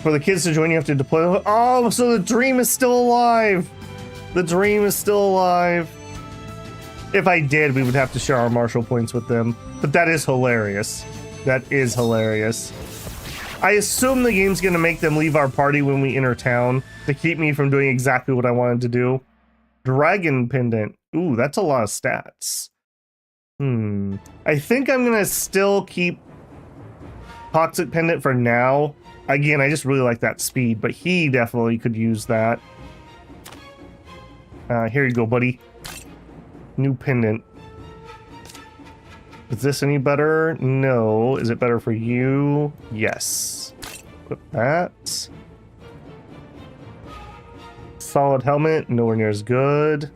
For the kids to join, you have to deploy. Oh, so the dream is still alive. The dream is still alive. If I did, we would have to share our martial points with them. But that is hilarious. That is hilarious. I assume the game's gonna make them leave our party when we enter town to keep me from doing exactly what I wanted to do. Dragon Pendant. Ooh, that's a lot of stats. I think I'm gonna still keep Toxic Pendant for now, Again, I just really like that speed, but he definitely could use that. Here you go, buddy. New pendant. Is this any better? No. Is it better for you? Yes. Put that. Solid helmet, nowhere near as good.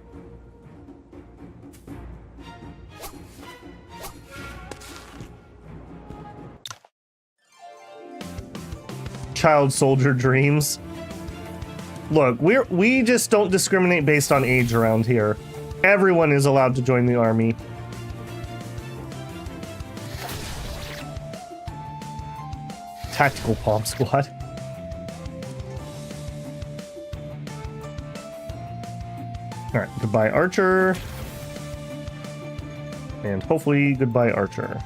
Child soldier dreams. Look, we just don't discriminate based on age around here. Everyone is allowed to join the army. Tactical Palm Squad. Alright, goodbye Archer. And hopefully goodbye Archer.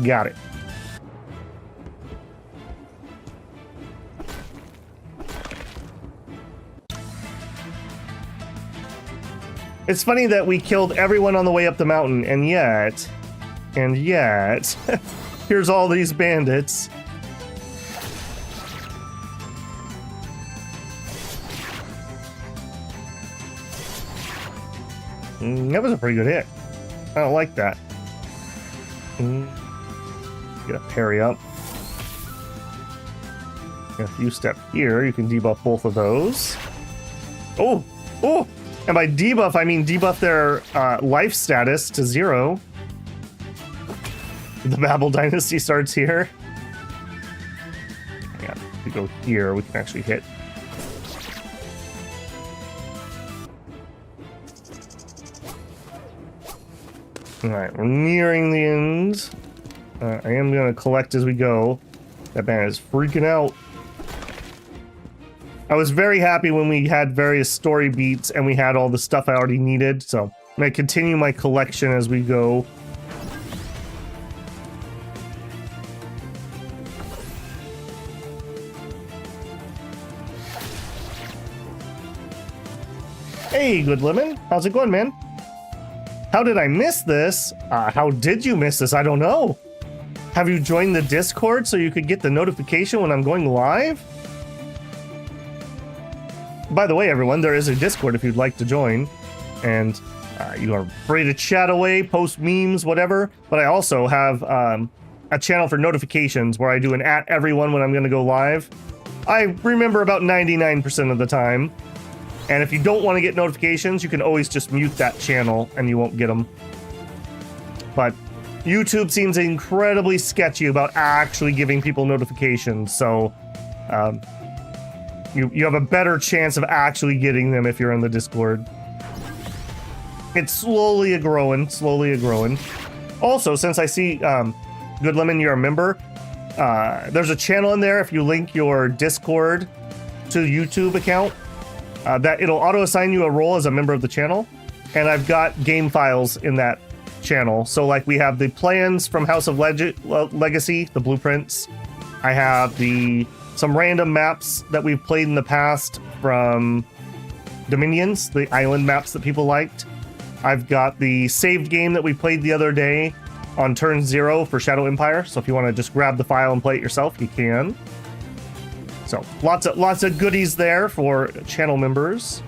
Got it. It's funny that we killed everyone on the way up the mountain, and yet, here's all these bandits. That was a pretty good hit. I don't like that. Get a parry up. If you step here, you can debuff both of those. Oh! Oh! And by debuff, I mean debuff their life status to 0. The Babel Dynasty starts here. Yeah, if we go here, we can actually hit. Alright, we're nearing the end. I am going to collect as we go. That man is freaking out. I was very happy when we had various story beats and we had all the stuff I already needed, so I'm going to continue my collection as we go. Hey, Good Lemon. How's it going, man? How did I miss this? How did you miss this? I don't know. Have you joined the Discord so you could get the notification when I'm going live? By the way, everyone, there is a Discord if you'd like to join, and you are free to chat away, post memes, whatever. But I also have a channel for notifications where I do an @everyone when I'm going to go live. I remember about 99% of the time. And if you don't want to get notifications, you can always just mute that channel and you won't get them. But YouTube seems incredibly sketchy about actually giving people notifications, so you have a better chance of actually getting them if you're in the Discord. It's slowly a-growing, slowly a-growing. Also, since I see Good Lemon, you're a member, there's a channel in there if you link your Discord to the YouTube account. That it'll auto-assign you a role as a member of the channel, and I've got game files in that channel. So like we have the plans from House of Legacy, the blueprints. I have some random maps that we've played in the past from Dominions, the island maps that people liked. I've got the saved game that we played the other day on turn 0 for Shadow Empire. So if you want to just grab the file and play it yourself, you can. So lots of goodies there for channel members.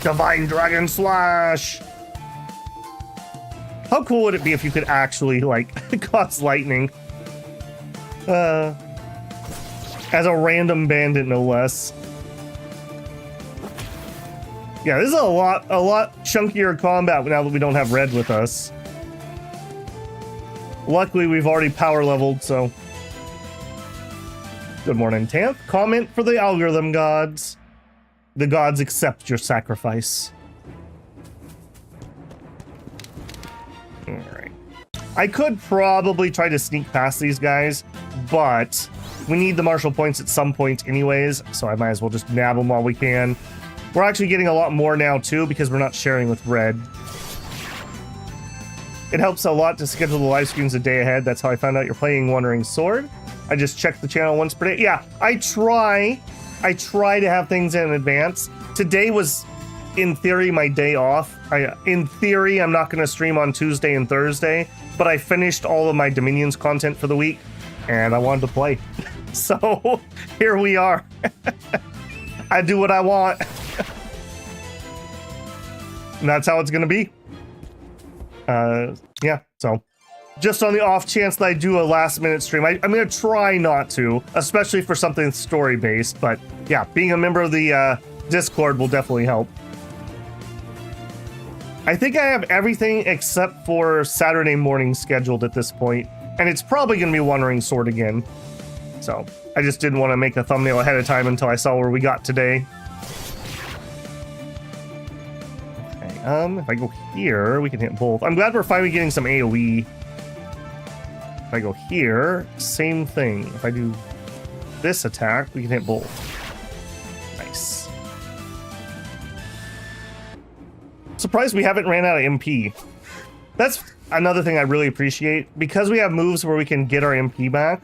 Divine Dragon Slash. How cool would it be if you could actually like cause lightning? As a random bandit, no less. Yeah, this is a lot chunkier combat now that we don't have Red with us. Luckily, we've already power leveled, so. Good morning, Tanth. Comment for the algorithm gods. The gods accept your sacrifice. Alright. I could probably try to sneak past these guys, but we need the martial points at some point anyways, so I might as well just nab them while we can. We're actually getting a lot more now too because we're not sharing with Red. It helps a lot to schedule the live streams a day ahead. That's how I found out you're playing Wandering Sword. I just check the channel once per day. Yeah, I try to have things in advance. Today was, in theory, my day off. In theory, I'm not going to stream on Tuesday and Thursday but I finished all of my Dominions content for the week, and I wanted to play. So here we are. I do what I want. And that's how it's gonna be. Yeah, so just on the off chance that I do a last minute stream, I'm gonna try not to, especially for something story based, but yeah, being a member of the Discord will definitely help. I think I have everything except for Saturday morning scheduled at this point, and it's probably gonna be Wandering Sword again. So I just didn't want to make a thumbnail ahead of time until I saw where we got today. Okay, if I go here, we can hit both. I'm glad we're finally getting some AoE. If I go here, same thing. If I do this attack, we can hit both. Nice. Surprised we haven't ran out of MP. That's another thing I really appreciate. Because we have moves where we can get our MP back.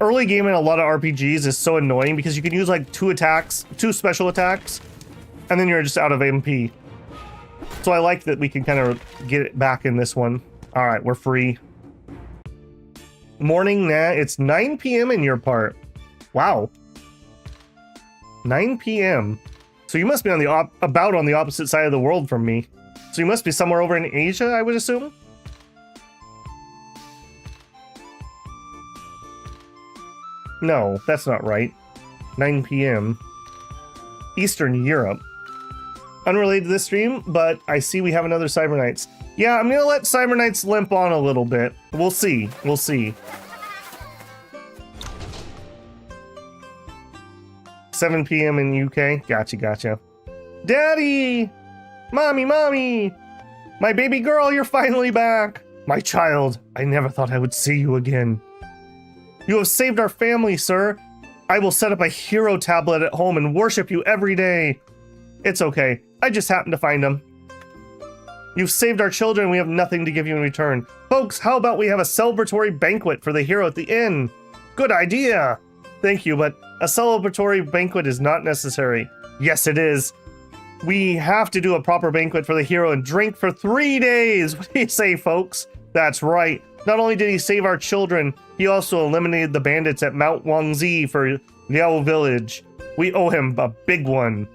Early game in a lot of RPGs is so annoying because you can use like two special attacks, and then you're just out of MP. So I like that we can kind of get it back in this one. All right, we're free. Morning, nah, it's 9 p.m. in your part. Wow. 9 p.m. So you must be on the about on the opposite side of the world from me. So you must be somewhere over in Asia, I would assume. No, that's not right. 9 p.m. Eastern Europe. Unrelated to this stream, but I see we have another Cyber Knights. Yeah, I'm gonna let Cyber Knights limp on a little bit. We'll see. We'll see. 7 p.m. in UK. Gotcha, gotcha. Daddy! Mommy, mommy! My baby girl, you're finally back! My child, I never thought I would see you again. You have saved our family, sir. I will set up a hero tablet at home and worship you every day. It's okay. I just happened to find them. You've saved our children. We have nothing to give you in return. Folks, how about we have a celebratory banquet for the hero at the inn? Good idea. Thank you, but a celebratory banquet is not necessary. Yes, it is. We have to do a proper banquet for the hero and drink for 3 days. What do you say, folks? That's right. Not only did he save our children, he also eliminated the bandits at Mount Wangzi for Liao Village. We owe him a big one.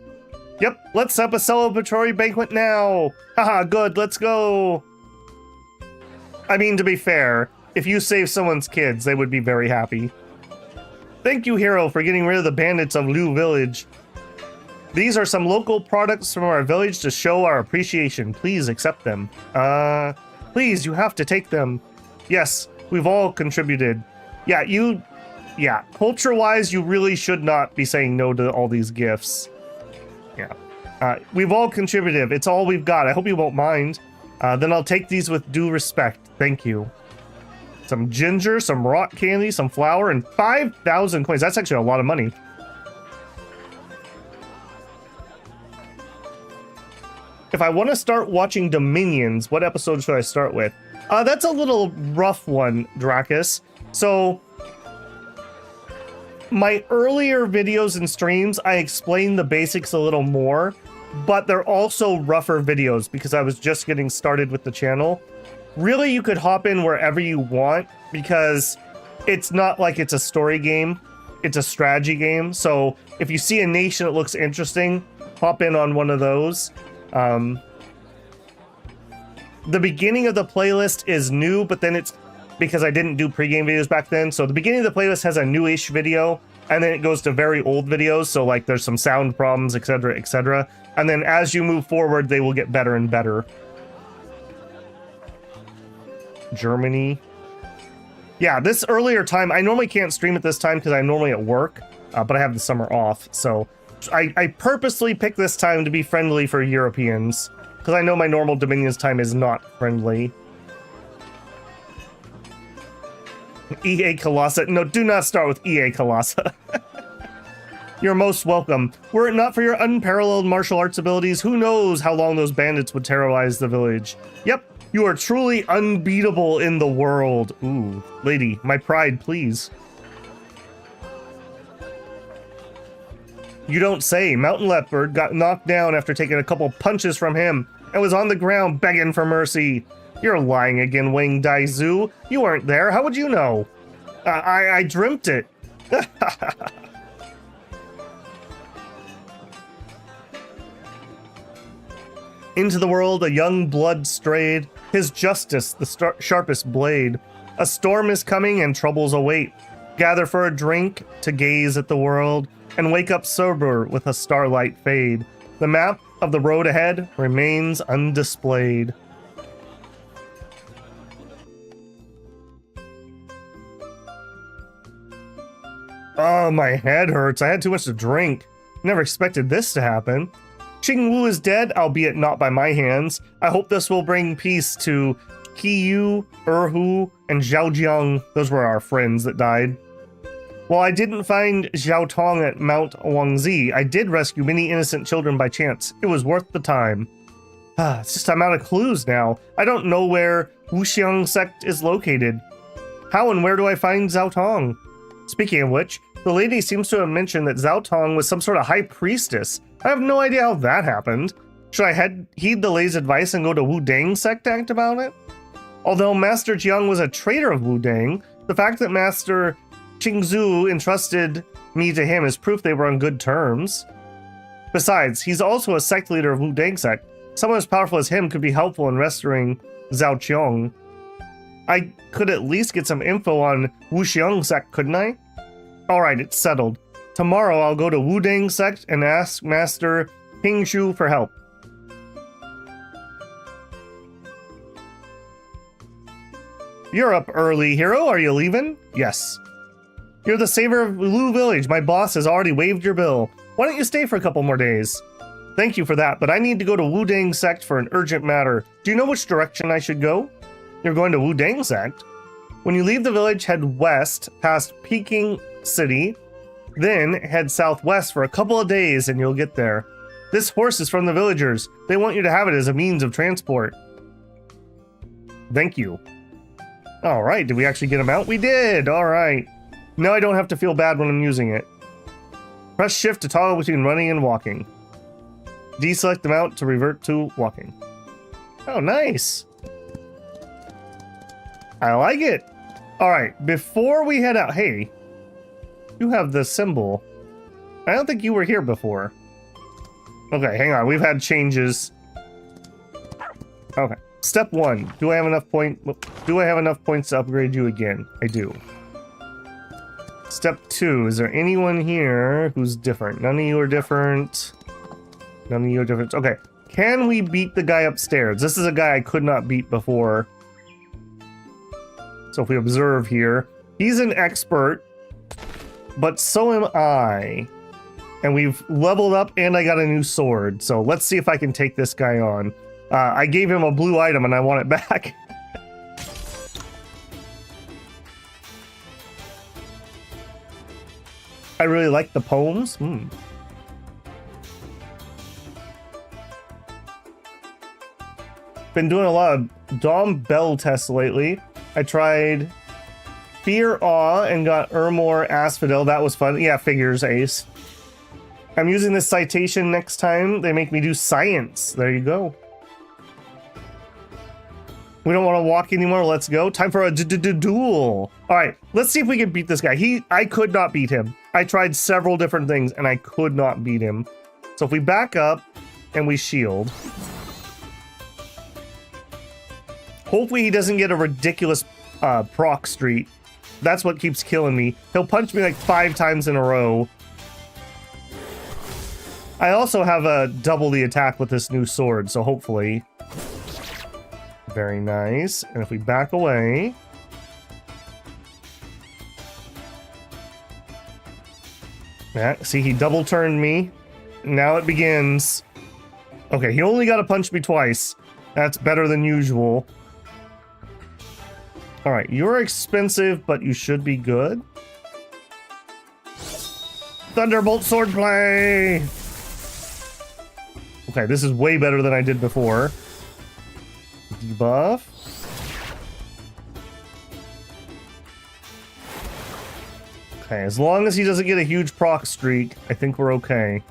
Yep, let's set up a celebratory banquet now. Haha, good, let's go. I mean, to be fair, if you save someone's kids, they would be very happy. Thank you, hero, for getting rid of the bandits of Liu Village. These are some local products from our village to show our appreciation. Please accept them. Please, you have to take them. Yes, we've all contributed. Yeah, culture-wise, you really should not be saying no to all these gifts. Yeah. We've all contributed. It's all we've got. I hope you won't mind. Then I'll take these with due respect. Thank you. Some ginger, some rock candy, some flour, and 5,000 coins. That's actually a lot of money. If I want to start watching Dominions, what episode should I start with? That's a little rough one, Dracus. So, my earlier videos and streams, I explained the basics a little more, but they're also rougher videos because I was just getting started with the channel. Really, you could hop in wherever you want because it's not like it's a story game. It's a strategy game. So if you see a nation that looks interesting, hop in on one of those. The beginning of the playlist is new, but then it's because I didn't do pregame videos back then. So the beginning of the playlist has a newish video, and then it goes to very old videos. So like there's some sound problems, etc., etc. And then as you move forward, they will get better and better. Germany. Yeah, this earlier time, I normally can't stream at this time because I'm normally at work, but I have the summer off. So I purposely picked this time to be friendly for Europeans because I know my normal Dominions time is not friendly. EA Colossa. No, do not start with EA Colossa. You're most welcome. Were it not for your unparalleled martial arts abilities, who knows how long those bandits would terrorize the village. Yep, you are truly unbeatable in the world. Ooh, lady, my pride, please. You don't say. Mountain Leopard got knocked down after taking a couple punches from him and was on the ground begging for mercy. You're lying again, Wang Daizu. You weren't there. How would you know? I dreamt it. Into the world a young blood strayed, his justice the sharpest blade. A storm is coming and troubles await. Gather for a drink to gaze at the world, and wake up sober with a starlight fade. The map of the road ahead remains undisplayed. Oh, my head hurts. I had too much to drink. Never expected this to happen. Qing Wu is dead, albeit not by my hands. I hope this will bring peace to Qiyu, Erhu, and Zhaojiang. Those were our friends that died. While I didn't find Zhao Tong at Mount Wangzi, I did rescue many innocent children by chance. It was worth the time. It's just I'm out of clues now. I don't know where Wuxiang sect is located. How and where do I find Zhao Tong? Speaking of which, the lady seems to have mentioned that Zhao Tong was some sort of high priestess. I have no idea how that happened. Should I heed the lady's advice and go to Wu Dang sect act about it? Although Master Jiang was a traitor of Wu Dang, the fact that Master Qingzu entrusted me to him is proof they were on good terms. Besides, he's also a sect leader of Wu Dang sect. Someone as powerful as him could be helpful in restoring Zhao Qiong. I could at least get some info on Wuxiang sect, couldn't I? Alright, it's settled. Tomorrow I'll go to Wu Dang sect and ask Master Pingshu for help. You're up early, hero. Are you leaving? Yes. You're the savior of Lu Village. My boss has already waived your bill. Why don't you stay for a couple more days? Thank you for that, but I need to go to Wu Dang sect for an urgent matter. Do you know which direction I should go? You're going to Wu Dang sect? When you leave the village, head west past Peking City, then head southwest for a couple of days and you'll get there. This horse is from the villagers. They want you to have it as a means of transport. Thank you. Alright, did we actually get him out? We did! Alright. Now I don't have to feel bad when I'm using it. Press shift to toggle between running and walking. Deselect the mount to revert to walking. Oh, nice! I like it! Alright, before we head out... Hey, you have the symbol. I don't think you were here before. Okay, hang on. We've had changes. Okay. Step 1. Do I have enough points to upgrade you again? I do. Step 2. Is there anyone here who's different? None of you are different. None of you are different. Okay. Can we beat the guy upstairs? This is a guy I could not beat before. So if we observe here, he's an expert, but so am I. And we've leveled up and I got a new sword. So let's see if I can take this guy on. I gave him a blue item and I want it back. I really like the poems. Been doing a lot of Dom Bell tests lately. I tried Fear Awe and got Ermor Asphodel. That was fun. Yeah, figures, ace. I'm using this citation next time. They make me do science. There you go. We don't want to walk anymore. Let's go. Time for a duel. All right, let's see if we can beat this guy. I could not beat him. I tried several different things and I could not beat him. So if we back up and we shield, hopefully he doesn't get a ridiculous proc streak. That's what keeps killing me. He'll punch me like 5 times in a row. I also have a double the attack with this new sword, so hopefully. Very nice. And if we back away. Yeah, see, he double turned me. Now it begins. Okay, he only got to punch me twice. That's better than usual. Alright, you're expensive, but you should be good. Thunderbolt sword play! Okay, this is way better than I did before. Debuff. Okay, as long as he doesn't get a huge proc streak, I think we're okay.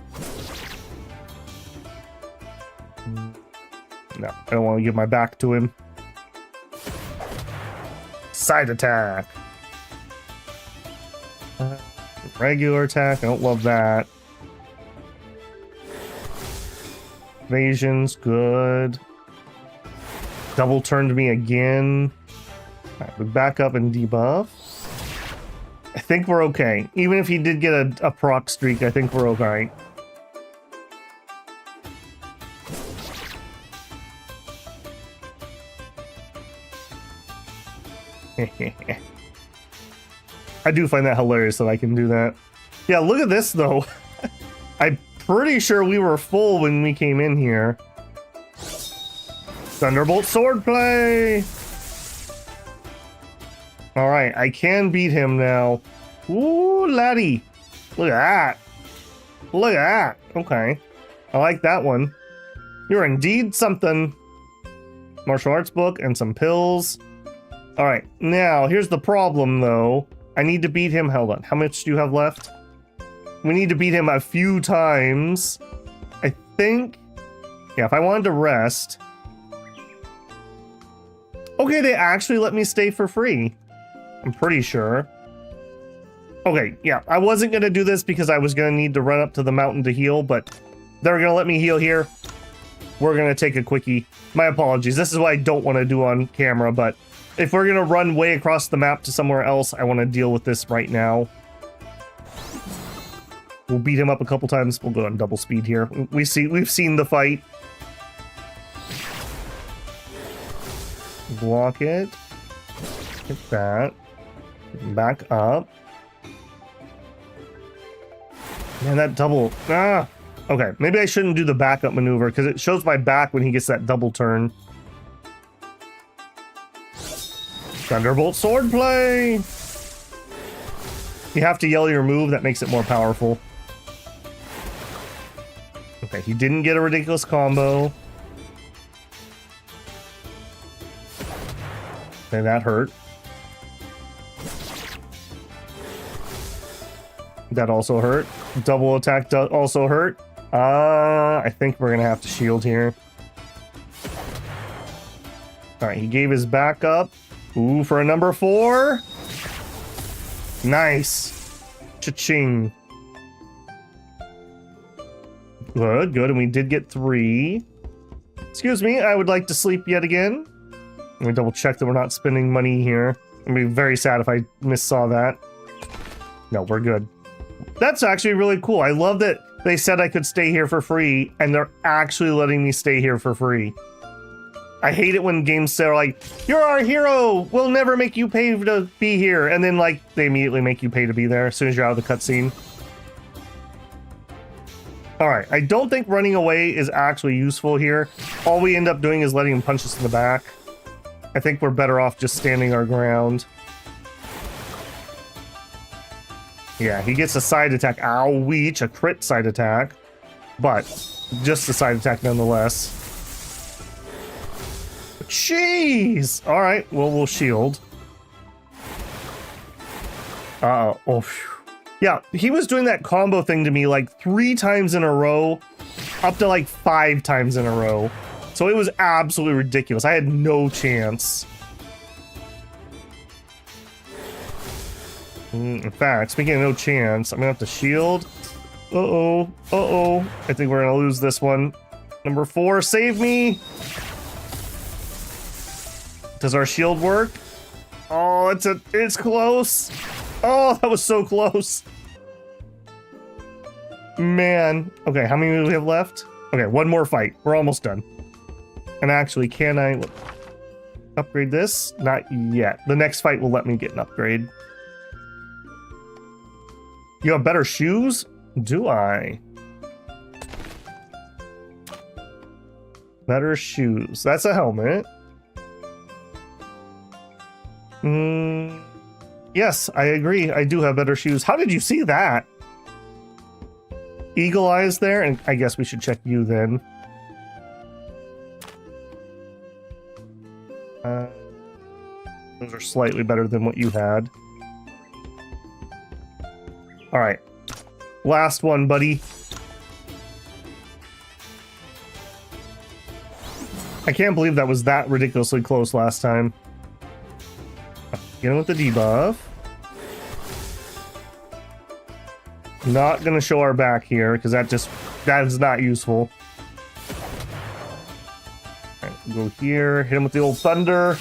No, I don't want to give my back to him. Side attack. Regular attack. I don't love that. Evasion's good. Double turned me again. Alright, we back up and debuff. I think we're okay. Even if he did get a proc streak, I think we're okay. I do find that hilarious that I can do that. Yeah, look at this though. I'm pretty sure we were full when we came in here. Thunderbolt swordplay! Alright, I can beat him now. Ooh, laddie. Look at that. Look at that. Okay. I like that one. You're indeed something. Martial arts book and some pills. Alright, now here's the problem though. I need to beat him. Hold on. How much do you have left? We need to beat him a few times. I think. Yeah, if I wanted to rest. Okay, they actually let me stay for free. I'm pretty sure. Okay, yeah, I wasn't going to do this because I was going to need to run up to the mountain to heal, but they're going to let me heal here. We're going to take a quickie. My apologies. This is what I don't want to do on camera, but if we're going to run way across the map to somewhere else, I want to deal with this right now. We'll beat him up a couple times. We'll go on double speed here. We've seen the fight. Block it. Hit that. Back up. Man, that double. Ah! Okay, maybe I shouldn't do the backup maneuver because it shows my back when he gets that double turn. Thunderbolt swordplay! You have to yell your move, that makes it more powerful. Okay, he didn't get a ridiculous combo. Okay, that hurt. That also hurt. Double attack also hurt. I think we're gonna have to shield here. Alright, he gave his back up. Ooh, for a number 4. Nice. Cha-ching. Good, good, and we did get 3. Excuse me, I would like to sleep yet again. Let me double check that we're not spending money here. I'd be very sad if I missaw that. No, we're good. That's actually really cool. I love that they said I could stay here for free, and they're actually letting me stay here for free. I hate it when games say like, "You're our hero! We'll never make you pay to be here," and then like they immediately make you pay to be there as soon as you're out of the cutscene. Alright, I don't think running away is actually useful here. All we end up doing is letting him punch us in the back. I think we're better off just standing our ground. Yeah, he gets a side attack. Ouch, a crit side attack. But just a side attack nonetheless. Jeez! Alright, well, we'll shield. Uh-oh. Oh, phew. Yeah, he was doing that combo thing to me like 3 times in a row, up to like 5 times in a row. So it was absolutely ridiculous. I had no chance. In fact, speaking of no chance, I'm gonna have to shield. Uh-oh, uh-oh. I think we're gonna lose this one. Number 4, save me! Does our shield work? Oh, it's close. Oh, that was so close. Man. Okay, how many do we have left? Okay, one more fight. We're almost done. And actually, can I upgrade this? Not yet. The next fight will let me get an upgrade. You have better shoes? Do I? Better shoes. That's a helmet. Yes, I agree. I do have better shoes. How did you see that? Eagle eyes there, and I guess we should check you then. Those are slightly better than what you had. Alright. Last one, buddy. I can't believe that was that ridiculously close last time. Get him with the debuff. Not gonna show our back here because that is not useful. Alright, go here, hit him with the old thunder.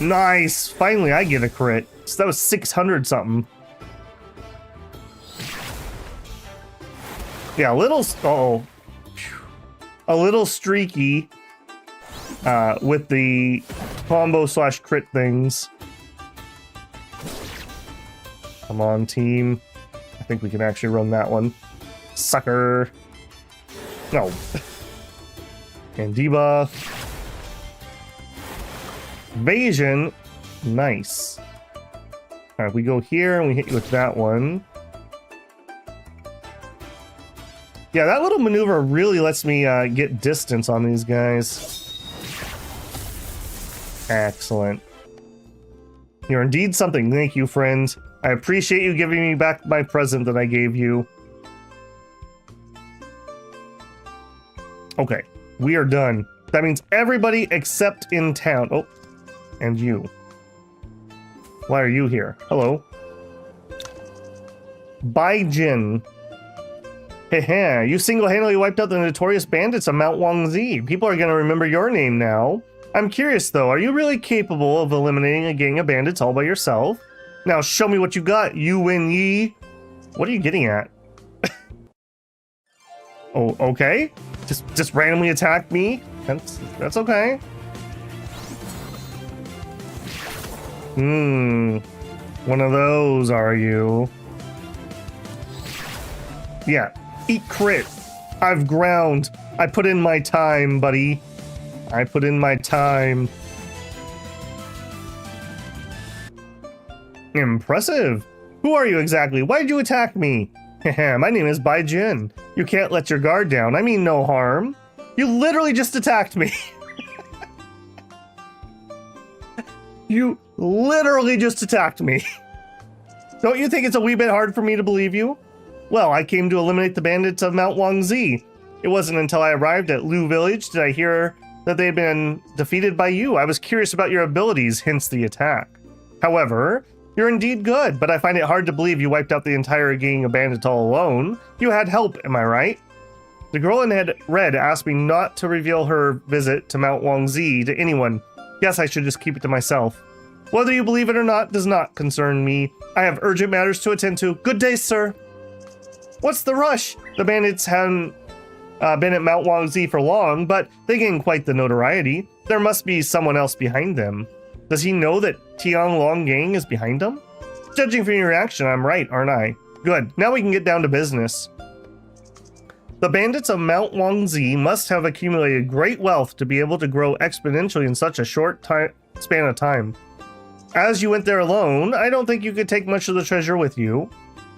Nice! Finally I get a crit. So that was 600 something. Yeah, a little streaky with the combo / crit things. Come on, team. I think we can actually run that one. Sucker. No. And debuff. Evasion. Nice. Alright, we go here and we hit you with that one. Yeah, that little maneuver really lets me get distance on these guys. Excellent. You're indeed something. Thank you, friend. I appreciate you giving me back my present that I gave you. Okay, we are done. That means everybody except in town. Oh, and you. Why are you here? Hello. Bai Jin. Heh, you single-handedly wiped out the notorious bandits of Mount Wangzi. People are gonna remember your name now. I'm curious though, are you really capable of eliminating a gang of bandits all by yourself? Now show me what you got, you Wen Yi. What are you getting at? Oh, okay. Just randomly attack me? That's okay. One of those, are you? Yeah. Eat crit. I've ground. I put in my time, buddy. I put in my time. Impressive. Who are you exactly? Why did you attack me? My name is Bai Jin. You can't let your guard down. I mean no harm. You literally just attacked me. You literally just attacked me. Don't you think it's a wee bit hard for me to believe you? Well, I came to eliminate the bandits of Mount Wangzi. It wasn't until I arrived at Lu Village did I hear that they'd been defeated by you. I was curious about your abilities, hence the attack. However, you're indeed good, but I find it hard to believe you wiped out the entire gang of bandits all alone. You had help, am I right? The girl in red asked me not to reveal her visit to Mount Wangzi to anyone. Yes, I should just keep it to myself. Whether you believe it or not does not concern me. I have urgent matters to attend to. Good day, sir. What's the rush? The bandits hadn't been at Mount Wangzi for long, but they gained quite the notoriety. There must be someone else behind them. Does he know that Tianglong Gang is behind him? Judging from your reaction, I'm right, aren't I? Good. Now we can get down to business. The bandits of Mount Wangzi must have accumulated great wealth to be able to grow exponentially in such a short span of time. As you went there alone, I don't think you could take much of the treasure with you.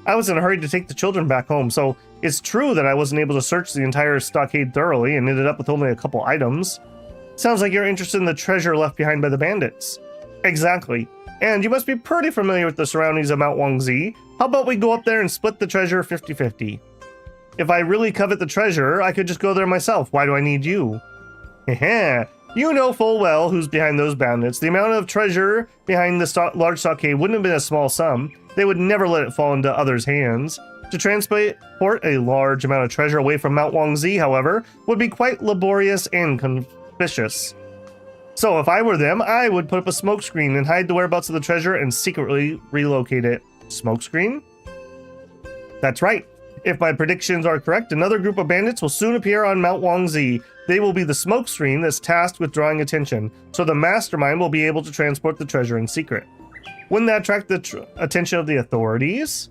I was in a hurry to take the children back home, so it's true that I wasn't able to search the entire stockade thoroughly and ended up with only a couple items. Sounds like you're interested in the treasure left behind by the bandits. Exactly. And you must be pretty familiar with the surroundings of Mount Wangzi. How about we go up there and split the treasure 50-50? If I really covet the treasure, I could just go there myself. Why do I need you? Heh. You know full well who's behind those bandits. The amount of treasure behind the large stockade wouldn't have been a small sum. They would never let it fall into others' hands. To transport a large amount of treasure away from Mount Wangzi, however, would be quite laborious and conspicuous. So if I were them, I would put up a smokescreen and hide the whereabouts of the treasure and secretly relocate it. Smokescreen? That's right. If my predictions are correct, another group of bandits will soon appear on Mount Wangzi. They will be the smokescreen that's tasked with drawing attention, so the mastermind will be able to transport the treasure in secret. Wouldn't that attract the attention of the authorities?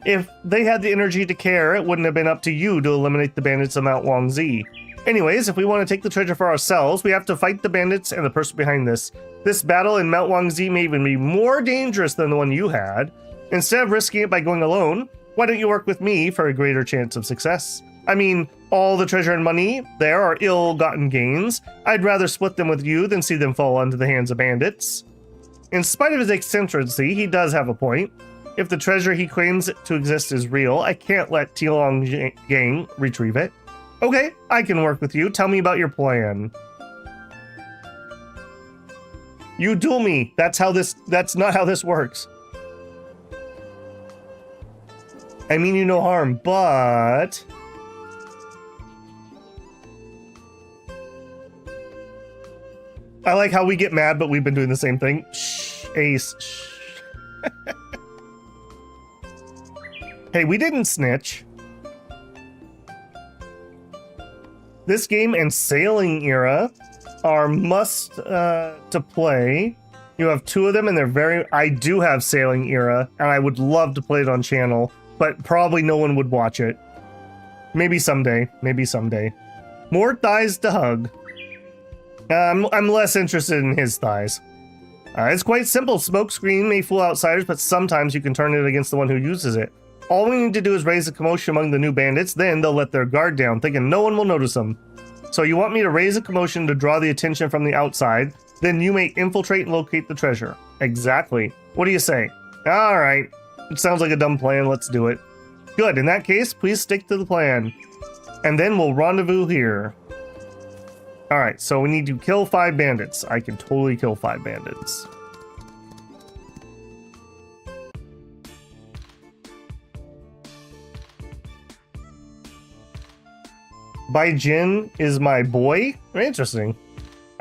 If they had the energy to care, it wouldn't have been up to you to eliminate the bandits of Mount Wangzi. Anyways, if we want to take the treasure for ourselves, we have to fight the bandits and the person behind this. This battle in Mount Wangzi may even be more dangerous than the one you had. Instead of risking it by going alone, why don't you work with me for a greater chance of success? I mean, all the treasure and money there are ill-gotten gains. I'd rather split them with you than see them fall into the hands of bandits. In spite of his eccentricity, he does have a point. If the treasure he claims to exist is real, I can't let Tianglong Gang retrieve it. Okay, I can work with you. Tell me about your plan. You duel me. That's not how this works. I mean you no harm, but... I like how we get mad, but we've been doing the same thing. Shh, Ace. Shh. Hey, we didn't snitch. This game and Sailing Era are must to play. You have two of them, and they're very... I do have Sailing Era, and I would love to play it on channel, but probably no one would watch it. Maybe someday. Maybe someday. More thighs to hug. I'm less interested in his thighs. It's quite simple. Smokescreen may fool outsiders, but sometimes you can turn it against the one who uses it. All we need to do is raise a commotion among the new bandits, then they'll let their guard down, thinking no one will notice them. So you want me to raise a commotion to draw the attention from the outside, then you may infiltrate and locate the treasure. Exactly. What do you say? Alright. It sounds like a dumb plan, let's do it. Good, in that case, please stick to the plan. And then we'll rendezvous here. Alright, so we need to kill 5 bandits. I can totally kill 5 bandits. Bai Jin is my boy? Interesting.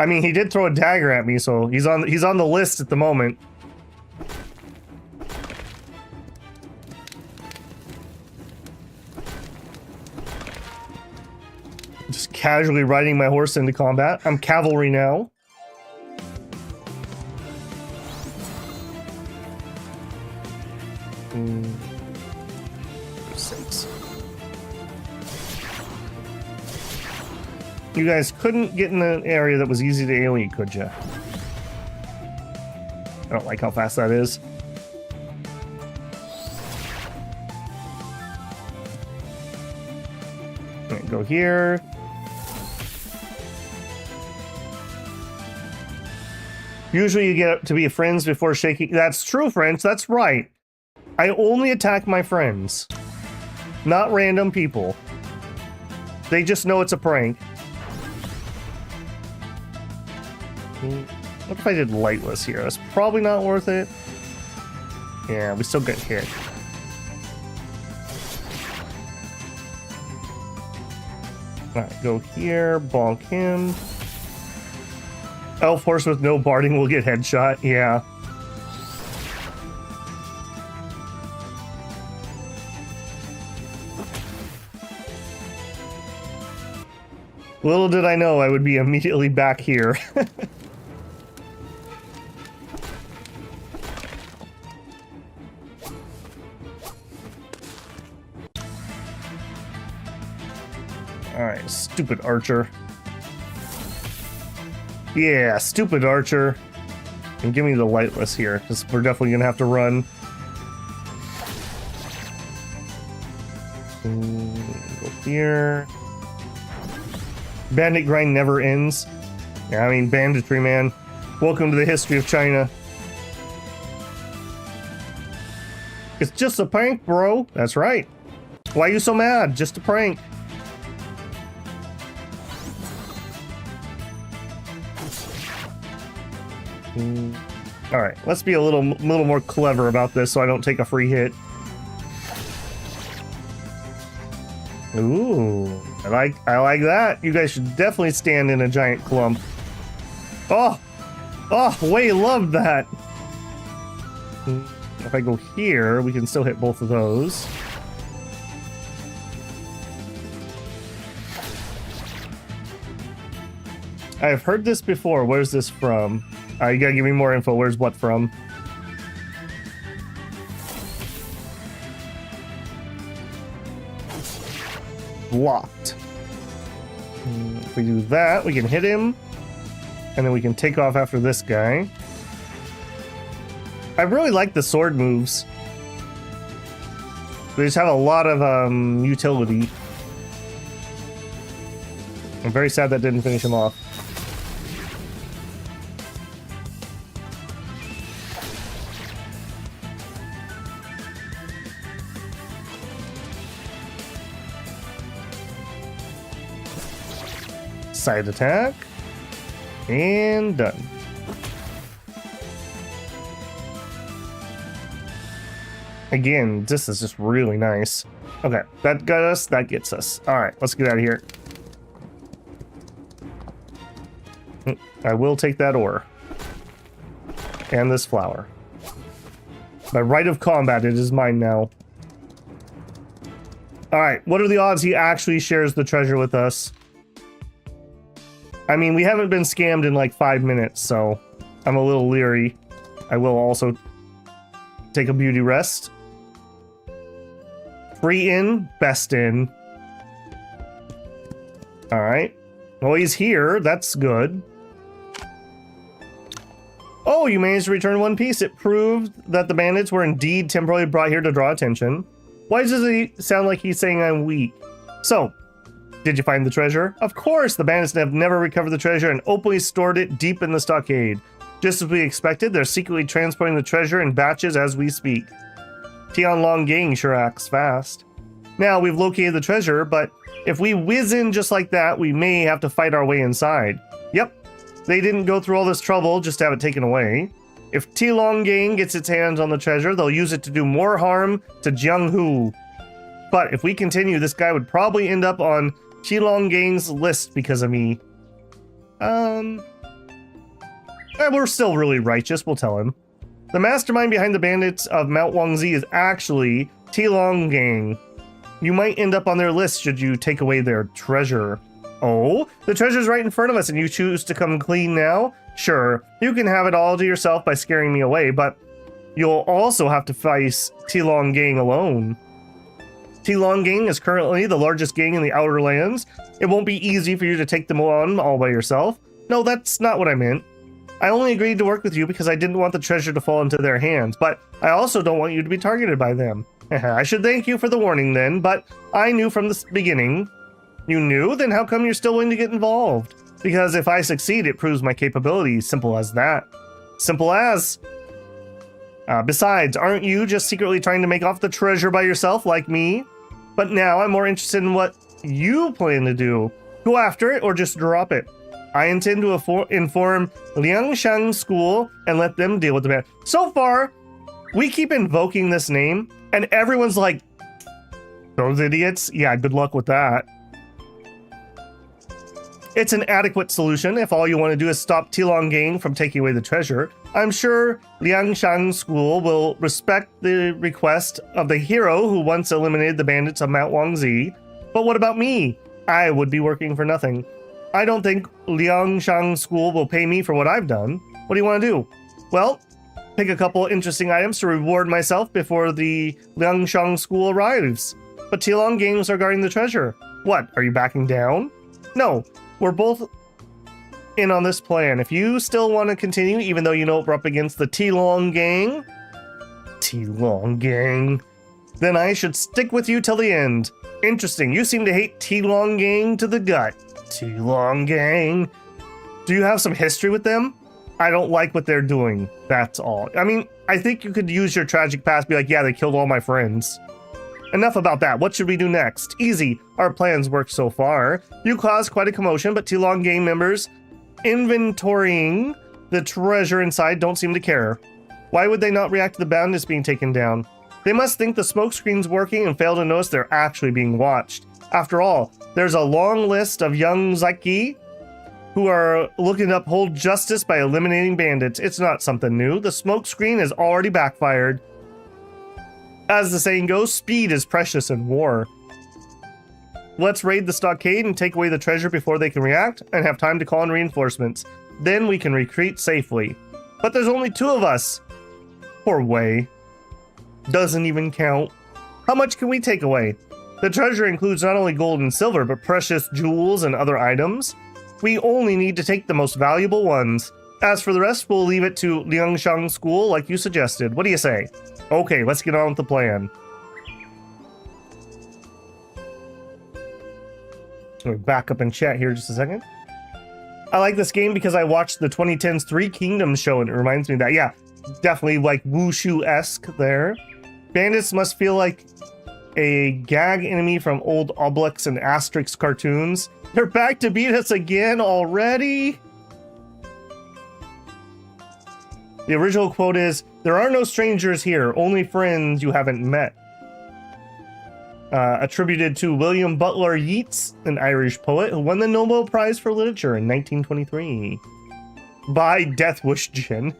I mean, he did throw a dagger at me, so he's on the list at the moment. Just casually riding my horse into combat. I'm cavalry now. Six. You guys couldn't get in an area that was easy to AoE, could you? I don't like how fast that is. Go here. Usually you get to be friends before shaking. That's true, friends. That's right. I only attack my friends, not random people. They just know it's a prank. What if I did lightless here? That's probably not worth it. Yeah, we still get hit. Alright, go here, bonk him. Elf horse with no barding will get headshot, yeah. Little did I know I would be immediately back here. Alright, stupid archer. Yeah, stupid archer. And give me the lightless here, because we're definitely gonna have to run. Go here. Bandit grind never ends. Yeah, I mean, banditry, man. Welcome to the history of China. It's just a prank, bro. That's right. Why are you so mad? Just a prank. Alright, let's be a little more clever about this so I don't take a free hit. Ooh, I like that. You guys should definitely stand in a giant clump. Oh, Wei loved that. If I go here, we can still hit both of those. I've heard this before. Where's this from? You gotta give me more info. Where's what from? Blocked. If we do that, we can hit him. And then we can take off after this guy. I really like the sword moves. They just have a lot of utility. I'm very sad that didn't finish him off. Side attack. And done. Again, this is just really nice. Okay, that got us, that gets us. All right, let's get out of here. I will take that ore. And this flower. By right of combat, it is mine now. Alright, what are the odds he actually shares the treasure with us? I mean, we haven't been scammed in like 5 minutes, so I'm a little leery. I will also take a beauty rest. Free in, best in. Alright. Well, he's here. That's good. Oh, you managed to return one piece. It proved that the bandits were indeed temporarily brought here to draw attention. Why does he sound like he's saying I'm weak? So, did you find the treasure? Of course, the bandits have never recovered the treasure and openly stored it deep in the stockade. Just as we expected, they're secretly transporting the treasure in batches as we speak. Tianlong Gang sure acts fast. Now, we've located the treasure, but if we whiz in just like that, we may have to fight our way inside. Yep. They didn't go through all this trouble just to have it taken away. If Tianlong Gang gets its hands on the treasure, they'll use it to do more harm to Jianghu. But if we continue, this guy would probably end up on Tianlong Gang's list because of me. We're still really righteous, we'll tell him. The mastermind behind the bandits of Mount Wangzi is actually Tianlong Gang. You might end up on their list should you take away their treasure. Oh, the treasure's right in front of us and you choose to come clean now? Sure, you can have it all to yourself by scaring me away, but you'll also have to face Tianlong Gang alone. Tianlong Gang is currently the largest gang in the Outer Lands. It won't be easy for you to take them on all by yourself. No, that's not what I meant. I only agreed to work with you because I didn't want the treasure to fall into their hands, but I also don't want you to be targeted by them. I should thank you for the warning then, but I knew from the beginning. You knew? Then how come you're still willing to get involved? Because if I succeed, it proves my capabilities. Simple as that. Simple as. Besides, aren't you just secretly trying to make off the treasure by yourself like me? But now I'm more interested in what you plan to do. Go after it or just drop it. I intend to inform Liangshan School and let them deal with the man. So far, we keep invoking this name, and everyone's like, those idiots? Yeah, good luck with that. It's an adequate solution if all you want to do is stop Tianlong Gang from taking away the treasure. I'm sure Liangshan School will respect the request of the hero who once eliminated the bandits of Mount Wangzi. But what about me? I would be working for nothing. I don't think Liangshan School will pay me for what I've done. What do you want to do? Well, pick a couple interesting items to reward myself before the Liangshan School arrives. But Tianlong Gangs are guarding the treasure. What, are you backing down? No. We're both in on this plan. If you still want to continue, even though you know we're up against the Tianlong Gang, then I should stick with you till the end. Interesting, you seem to hate Tianlong Gang to the gut. Tianlong Gang. Do you have some history with them? I don't like what they're doing, that's all. I mean, I think you could use your tragic past, be like, yeah, they killed all my friends. Enough about that. What should we do next? Easy. Our plans work so far. You caused quite a commotion, but Tianlong Gang members inventorying the treasure inside don't seem to care. Why would they not react to the bandits being taken down? They must think the smokescreen's working and fail to notice they're actually being watched. After all, there's a long list of young Zaki who are looking to uphold justice by eliminating bandits. It's not something new. The smokescreen has already backfired. As the saying goes, speed is precious in war. Let's raid the stockade and take away the treasure before they can react and have time to call in reinforcements. Then we can retreat safely. But there's only 2 of us. Poor Wei. Doesn't even count. How much can we take away? The treasure includes not only gold and silver, but precious jewels and other items. We only need to take the most valuable ones. As for the rest, we'll leave it to Liangshan School like you suggested. What do you say? Okay, let's get on with the plan. Let me back up and chat here just a second. I like this game because I watched the 2010s Three Kingdoms show and it reminds me of that. Yeah, definitely like Wushu-esque there. Bandits must feel like a gag enemy from old Obelix and Asterix cartoons. They're back to beat us again already? The original quote is, "There are no strangers here, only friends you haven't met." Attributed to William Butler Yeats, an Irish poet who won the Nobel Prize for Literature in 1923. By Deathwish Gin.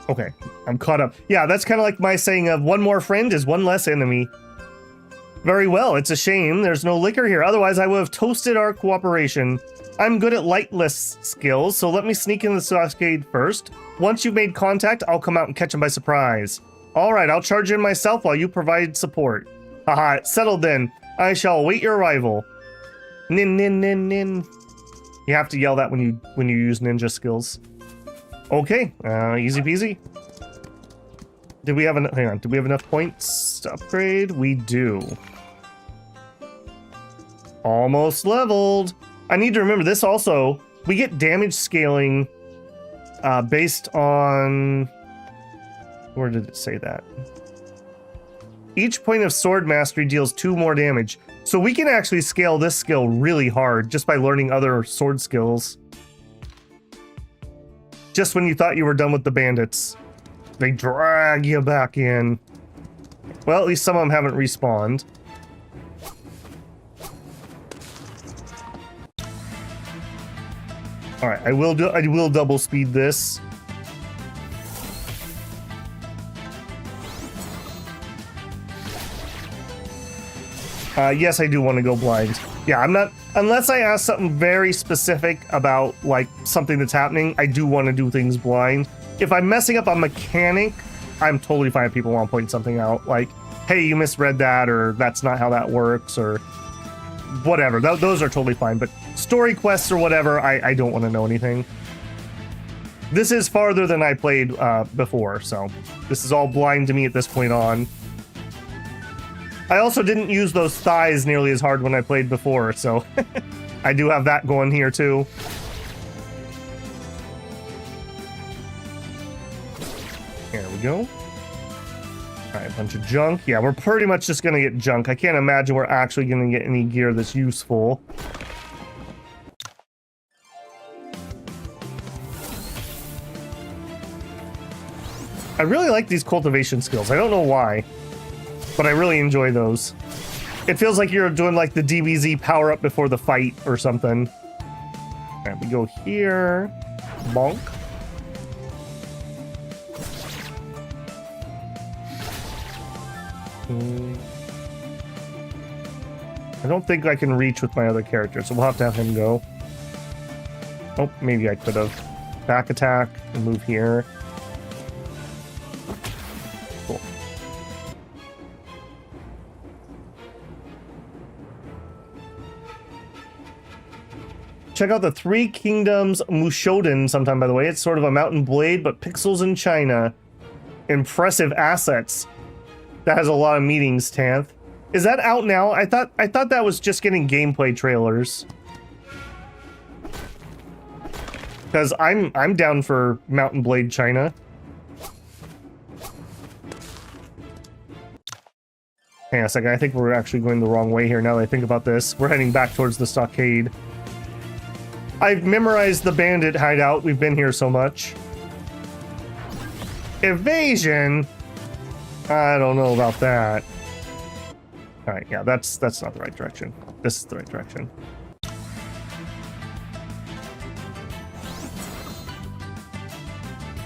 Okay, I'm caught up. Yeah, that's kind of like my saying of one more friend is one less enemy. Very well, it's a shame there's no liquor here, otherwise I would have toasted our cooperation. I'm good at lightless skills, so let me sneak in the stockade first. Once you've made contact, I'll come out and catch him by surprise. Alright, I'll charge in myself while you provide support. Haha, it's settled then. I shall await your arrival. Nin nin nin nin. You have to yell that when you use ninja skills. Okay, easy peasy. Did we have enough? Hang on. Do we have enough points to upgrade? We do. Almost leveled. I need to remember this also. We get damage scaling based on. Where did it say that? Each point of sword mastery deals 2 more damage. So we can actually scale this skill really hard just by learning other sword skills. Just when you thought you were done with the bandits, they drag you back in. Well, at least some of them haven't respawned. All right, I will double speed this. Yes, I do want to go blind. Yeah, I'm not, unless I ask something very specific about like something that's happening, I do want to do things blind. If I'm messing up a mechanic, I'm totally fine if people want to point something out, like, hey, you misread that, or that's not how that works, or whatever. Those are totally fine, but story quests or whatever, I don't want to know anything. This is farther than I played before, so this is all blind to me at this point on. I also didn't use those thighs nearly as hard when I played before, so I do have that going here too. There we go. Alright, a bunch of junk. Yeah, we're pretty much just gonna get junk. I can't imagine we're actually gonna get any gear that's useful. I really like these cultivation skills. I don't know why, but I really enjoy those. It feels like you're doing like the DBZ power up before the fight or something. Alright, we go here. Bonk. I don't think I can reach with my other character, so we'll have to have him go. Oh, maybe I could have. Back attack and move here. Cool. Check out the Three Kingdoms Mushoden sometime, by the way. It's sort of a mountain blade, but pixels in China. Impressive assets. That has a lot of meetings, Tanth. Is that out now? I thought that was just getting gameplay trailers. Because I'm down for Mountain Blade China. Hang on a second, I think we're actually going the wrong way here now that I think about this. We're heading back towards the stockade. I've memorized the bandit hideout. We've been here so much. Evasion? I don't know about that. Alright, yeah, that's not the right direction. This is the right direction.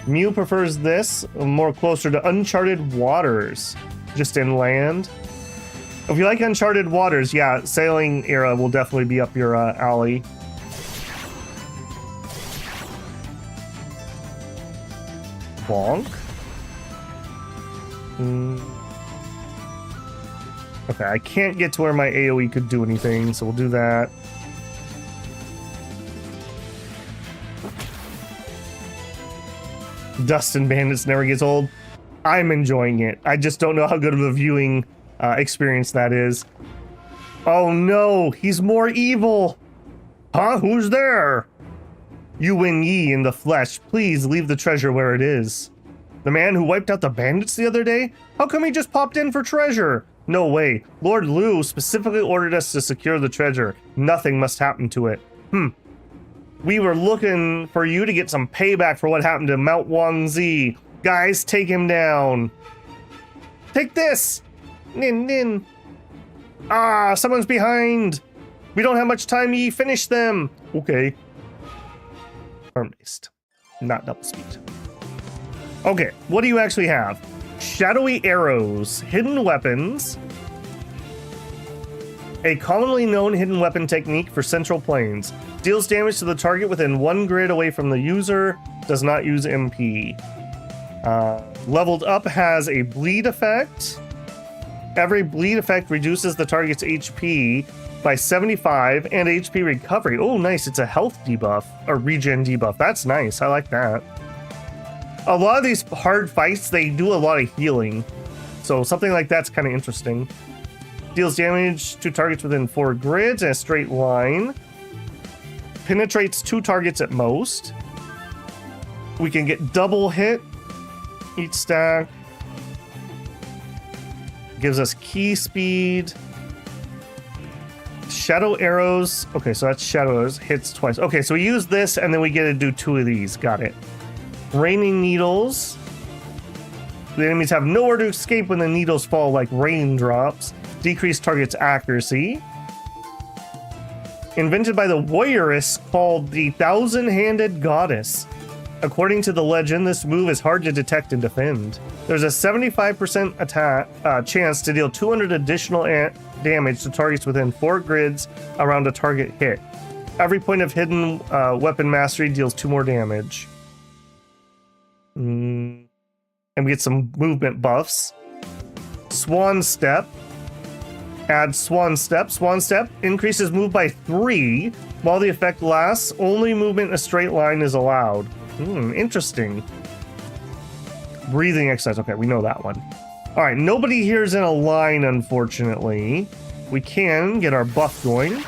Mew prefers this, more closer to uncharted waters, just inland. If you like uncharted waters, yeah, sailing era will definitely be up your alley. Bonk. Okay, I can't get to where my AoE could do anything, so we'll do that. Dust and Bandits never gets old. I'm enjoying it. I just don't know how good of a viewing experience that is. Oh no, he's more evil! Huh? Who's there? Yu Wen Yi in the flesh. Please leave the treasure where it is. The man who wiped out the bandits the other day? How come he just popped in for treasure? No way. Lord Liu specifically ordered us to secure the treasure. Nothing must happen to it. We were looking for you to get some payback for what happened to Mount Wangzi. Guys, take him down. Take this! Nin nin. Ah, someone's behind. We don't have much time, ye. Finish them. Okay. Turn-based. Not double speed. Okay, what do you actually have? Shadowy arrows, hidden weapons, a commonly known hidden weapon technique for central planes. Deals damage to the target within 1 grid away from the user. Does not use MP. Leveled up has a bleed effect. Every bleed effect reduces the target's HP by 75 and HP recovery. Oh, nice. It's a health debuff, or regen debuff. That's nice. I like that. A lot of these hard fights, they do a lot of healing. So something like that's kind of interesting. Deals damage to targets within 4 grids in a straight line. Penetrates 2 targets at most. We can get double hit each stack. Gives us key speed. Shadow arrows. Okay, so that's shadow arrows. Hits twice. Okay, so we use this and then we get to do 2 of these. Got it. Raining needles. The enemies have nowhere to escape when the needles fall like raindrops. Decrease target's accuracy. Invented by the warrioress called the Thousand-Handed Goddess. According to the legend, this move is hard to detect and defend. There's a 75% attack chance to deal 200 additional damage to targets within 4 grids around a target hit. Every point of hidden weapon mastery deals 2 more damage. And we get some movement buffs. Swan Step. Add Swan Step. Swan Step increases move by 3. While the effect lasts, only movement in a straight line is allowed. Interesting. Breathing exercise. Okay, we know that one. All right, nobody here is in a line, unfortunately. We can get our buff going.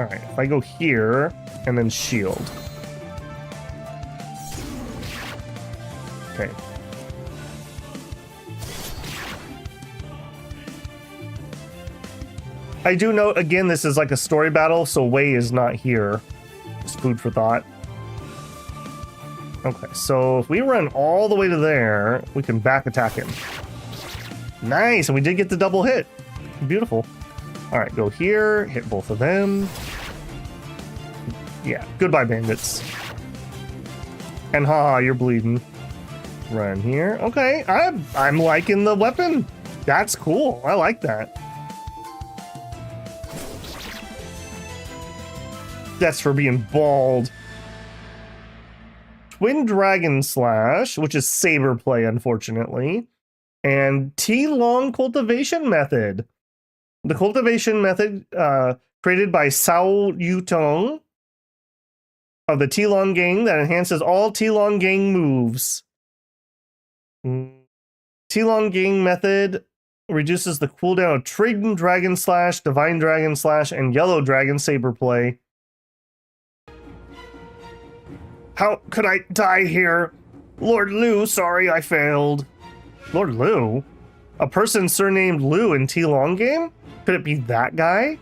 All right, if I go here and then shield. Okay. I do note, again, this is like a story battle, so Wei is not here. Just food for thought. Okay, so if we run all the way to there, we can back attack him. Nice, and we did get the double hit. Beautiful. All right, go here, hit both of them. Yeah, goodbye, bandits. And haha, you're bleeding. Run here. Okay, I'm liking the weapon. That's cool. I like that. That's for being bald. Twin Dragon Slash, which is saber play, unfortunately. And T-Long Cultivation Method. The cultivation method created by Sao Yutong of the T-Long gang that enhances all T-Long gang moves. T-Long gang method reduces the cooldown of Twin Dragon Slash, Divine Dragon Slash, and Yellow Dragon Saber play. How could I die here? Lord Liu, sorry I failed. Lord Liu? A person surnamed Liu in T-Long game? Could it be that guy?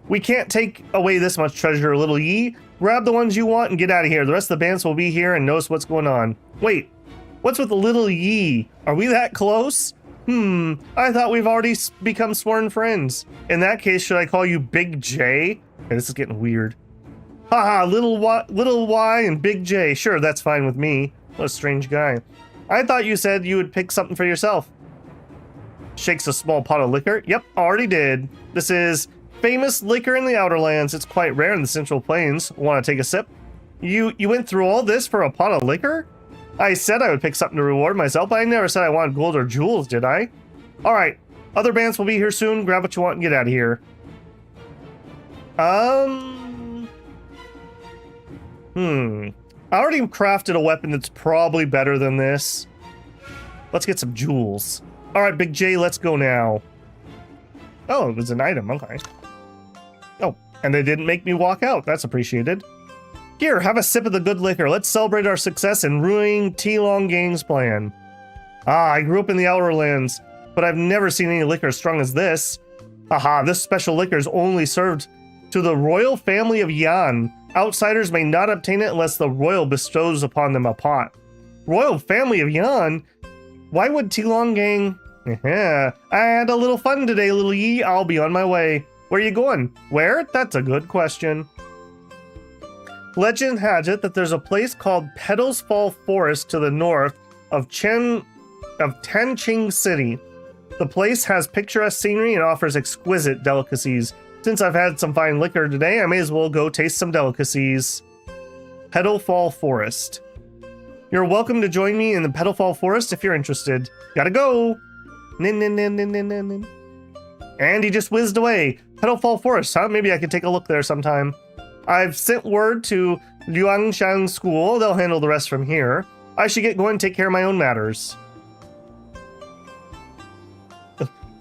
We can't take away this much treasure, little Yi. Grab the ones you want and get out of here. The rest of the bandits will be here and notice what's going on. Wait, what's with the little Yi? Are we that close? I thought we've already become sworn friends. In that case, should I call you Big J? Okay, this is getting weird. Haha, little Y and Big J. Sure, that's fine with me. What a strange guy. I thought you said you would pick something for yourself. Shakes a small pot of liquor. Yep, already did. This is famous liquor in the Outer Lands. It's quite rare in the Central Plains. Want to take a sip? You went through all this for a pot of liquor? I said I would pick something to reward myself, but I never said I wanted gold or jewels, did I? All right, other bands will be here soon. Grab what you want and get out of here. I already crafted a weapon that's probably better than this. Let's get some jewels. All right, Big J, let's go now. Oh, it was an item. Okay. Oh, And they didn't make me walk out. That's appreciated. Here, have a sip of the good liquor. Let's celebrate our success in ruining T-Long Gang's plan. Ah, I grew up in the Outer Lands, but I've never seen any liquor as strong as this. Aha, this special liquor is only served to the royal family of Yan. Outsiders may not obtain it unless the royal bestows upon them a pot. Royal family of Yan? Why would T-Long Gang? Yeah, I had a little fun today, little Yi. I'll be on my way. Where are you going? Where? That's a good question. Legend has it that there's a place called Petals Fall Forest to the north of Tanqing City. The place has picturesque scenery and offers exquisite delicacies. Since I've had some fine liquor today, I may as well go taste some delicacies. Petal Fall Forest. You're welcome to join me in the Petal Fall Forest if you're interested. Gotta go! And he just whizzed away. Petal Fall Forest, huh? Maybe I could take a look there sometime. I've sent word to Liangshan School. They'll handle the rest from here. I should get going and take care of my own matters.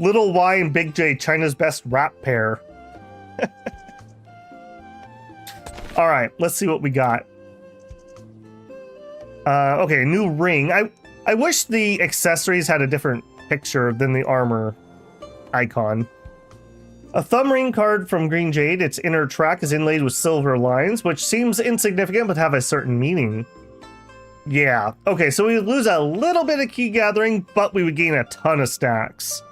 Little Y and Big J, China's best rap pair. All right, let's see what we got. Okay, new ring. I wish the accessories had a different picture than the armor icon. A thumb ring card from Green Jade. Its inner track is inlaid with silver lines, which seems insignificant but have a certain meaning. Yeah, okay, so we would lose a little bit of key gathering, but we would gain a ton of stacks.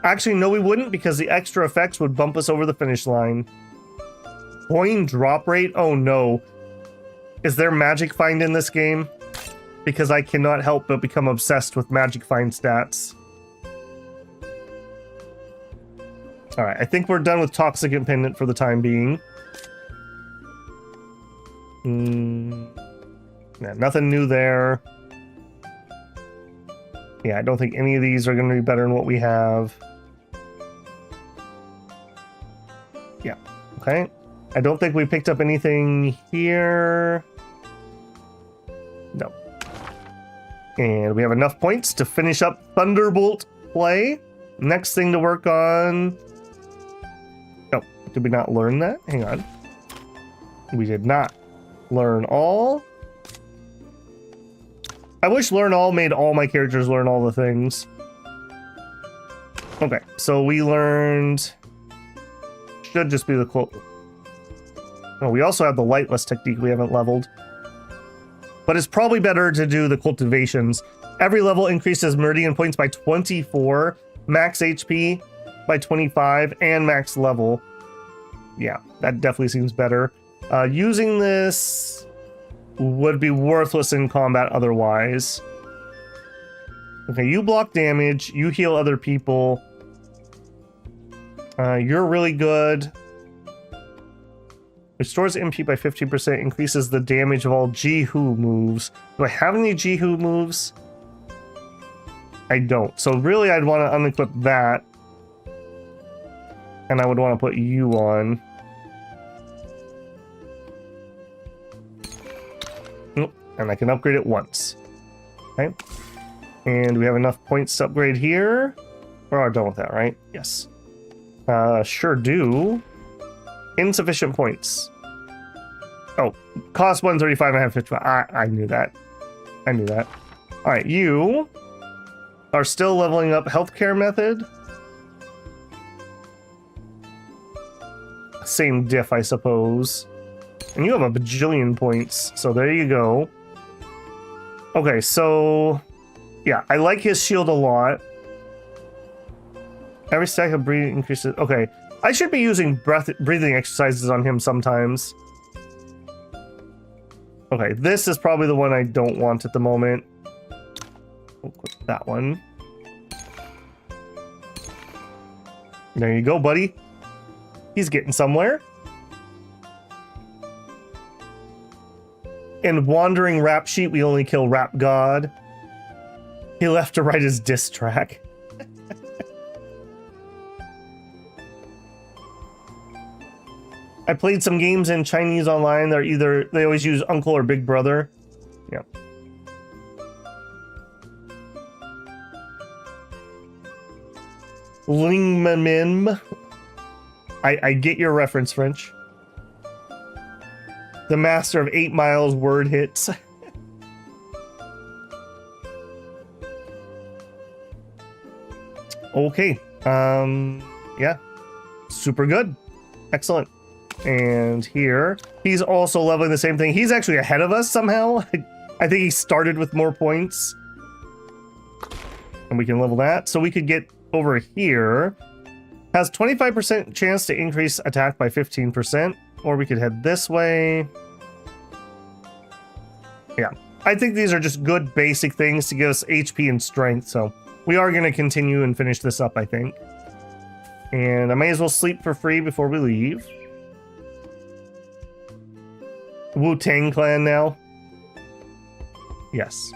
Actually, no, we wouldn't, because the extra effects would bump us over the finish line. Coin drop rate? Oh no. Is there magic find in this game? Because I cannot help but become obsessed with magic find stats. Alright, I think we're done with Toxic Pendant for the time being. Yeah, nothing new there. Yeah, I don't think any of these are going to be better than what we have. Yeah, okay. I don't think we picked up anything here. No. And we have enough points to finish up Thunderbolt play. Next thing to work on... Oh, did we not learn that? Hang on. We did not learn all. I wish Learn All made all my characters learn all the things. Okay, so we learned... Should just be the quote. Oh, we also have the Lightless technique we haven't leveled. But it's probably better to do the cultivations. Every level increases Meridian points by 24, max HP by 25, and max level. Yeah, that definitely seems better. Using this would be worthless in combat otherwise. Okay, you block damage, you heal other people. You're really good. Restores MP by 15%, increases the damage of all Jihu moves. Do I have any Jihu moves? I don't. So really I'd want to unequip that. And I would want to put you on. And I can upgrade it once. Okay. And we have enough points to upgrade here. We're done with that, right? Yes. Sure do. Insufficient points. Oh, cost 135 and I have 55. I knew that. I knew that. Alright, you are still leveling up healthcare method. Same diff, I suppose. And you have a bajillion points, so there you go. Okay, so... yeah, I like his shield a lot. Every stack of breathing increases... okay, I should be using breathing exercises on him sometimes. Okay, this is probably the one I don't want at the moment. We'll equip that one. There you go, buddy. He's getting somewhere. In Wandering Rap Sheet, we only kill Rap God. He left to write his diss track. I played some games in Chinese online. They always use uncle or big brother. Yeah. Ling Mim. I get your reference, French. The master of 8 miles word hits. Okay. Yeah. Super good. Excellent. And here, he's also leveling the same thing. He's actually ahead of us somehow. I think he started with more points. And we can level that. So we could get over here. Has 25% chance to increase attack by 15%. Or we could head this way. Yeah. I think these are just good basic things to give us HP and strength. So we are going to continue and finish this up, I think. And I may as well sleep for free before we leave. Wu-Tang Clan now. Yes.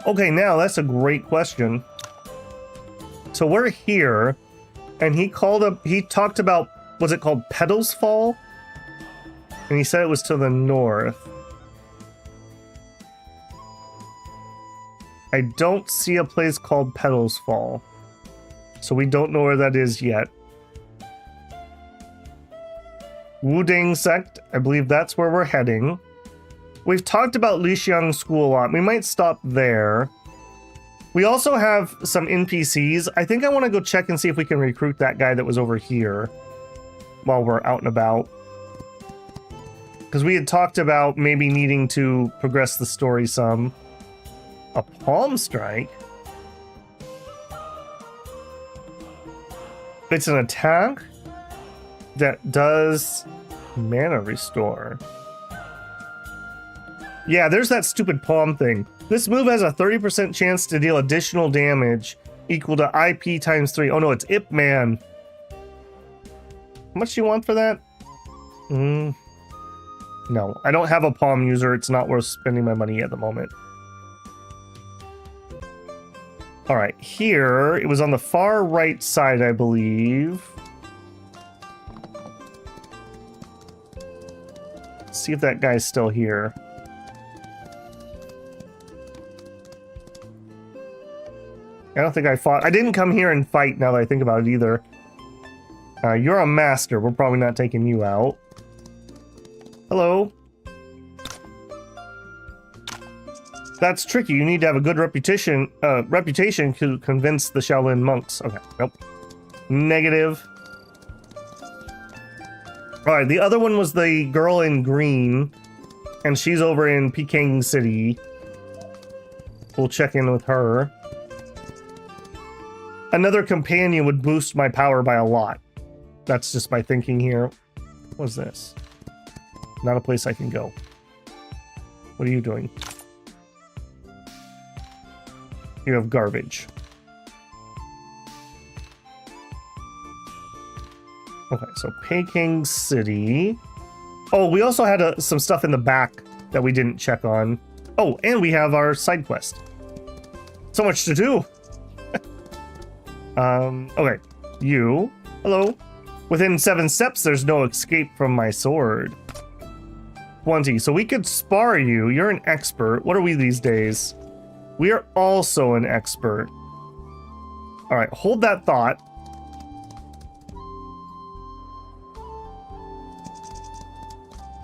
Okay, now that's a great question. So we're here, and he talked about, was it called Petals Fall? And he said it was to the north. I don't see a place called Petals Fall. So we don't know where that is yet. Wuding Sect, I believe that's where we're heading. We've talked about Lixiang School a lot. We might stop there. We also have some NPCs. I think I want to go check and see if we can recruit that guy that was over here while we're out and about. Because we had talked about maybe needing to progress the story some. A palm strike? It's an attack that does mana restore. Yeah, there's that stupid palm thing. This move has a 30% chance to deal additional damage equal to IP times 3. Oh no, it's Ip Man. How much do you want for that? No, I don't have a palm user. It's not worth spending my money at the moment. All right, here, it was on the far right side, I believe. Let's see if that guy's still here. I don't think I fought. I didn't come here and fight now that I think about it either. You're a master. We're probably not taking you out. Hello. That's tricky. You need to have a good reputation to convince the Shaolin monks. Okay, nope. Negative. All right, the other one was the girl in green, and she's over in Peking City. We'll check in with her. Another companion would boost my power by a lot. That's just my thinking here. What's this? Not a place I can go. What are you doing? You have garbage. Okay, so Peking City. Oh, we also had some stuff in the back that we didn't check on. Oh, and we have our side quest. So much to do. Okay. You. Hello. Within 7 steps, there's no escape from my sword. 20. So we could spar you. You're an expert. What are we these days? We are also an expert. All right, hold that thought.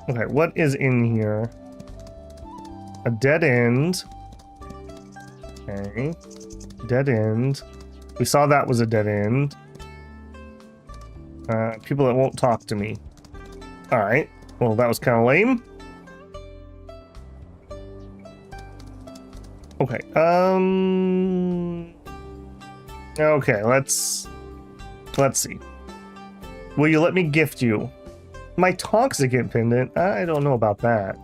Okay, what is in here? A dead end. Okay. Dead end. We saw that was a dead end. People that won't talk to me. All right. Well, that was kind of lame. Okay. Okay, let's see. Will you let me gift you my toxicant pendant? I don't know about that.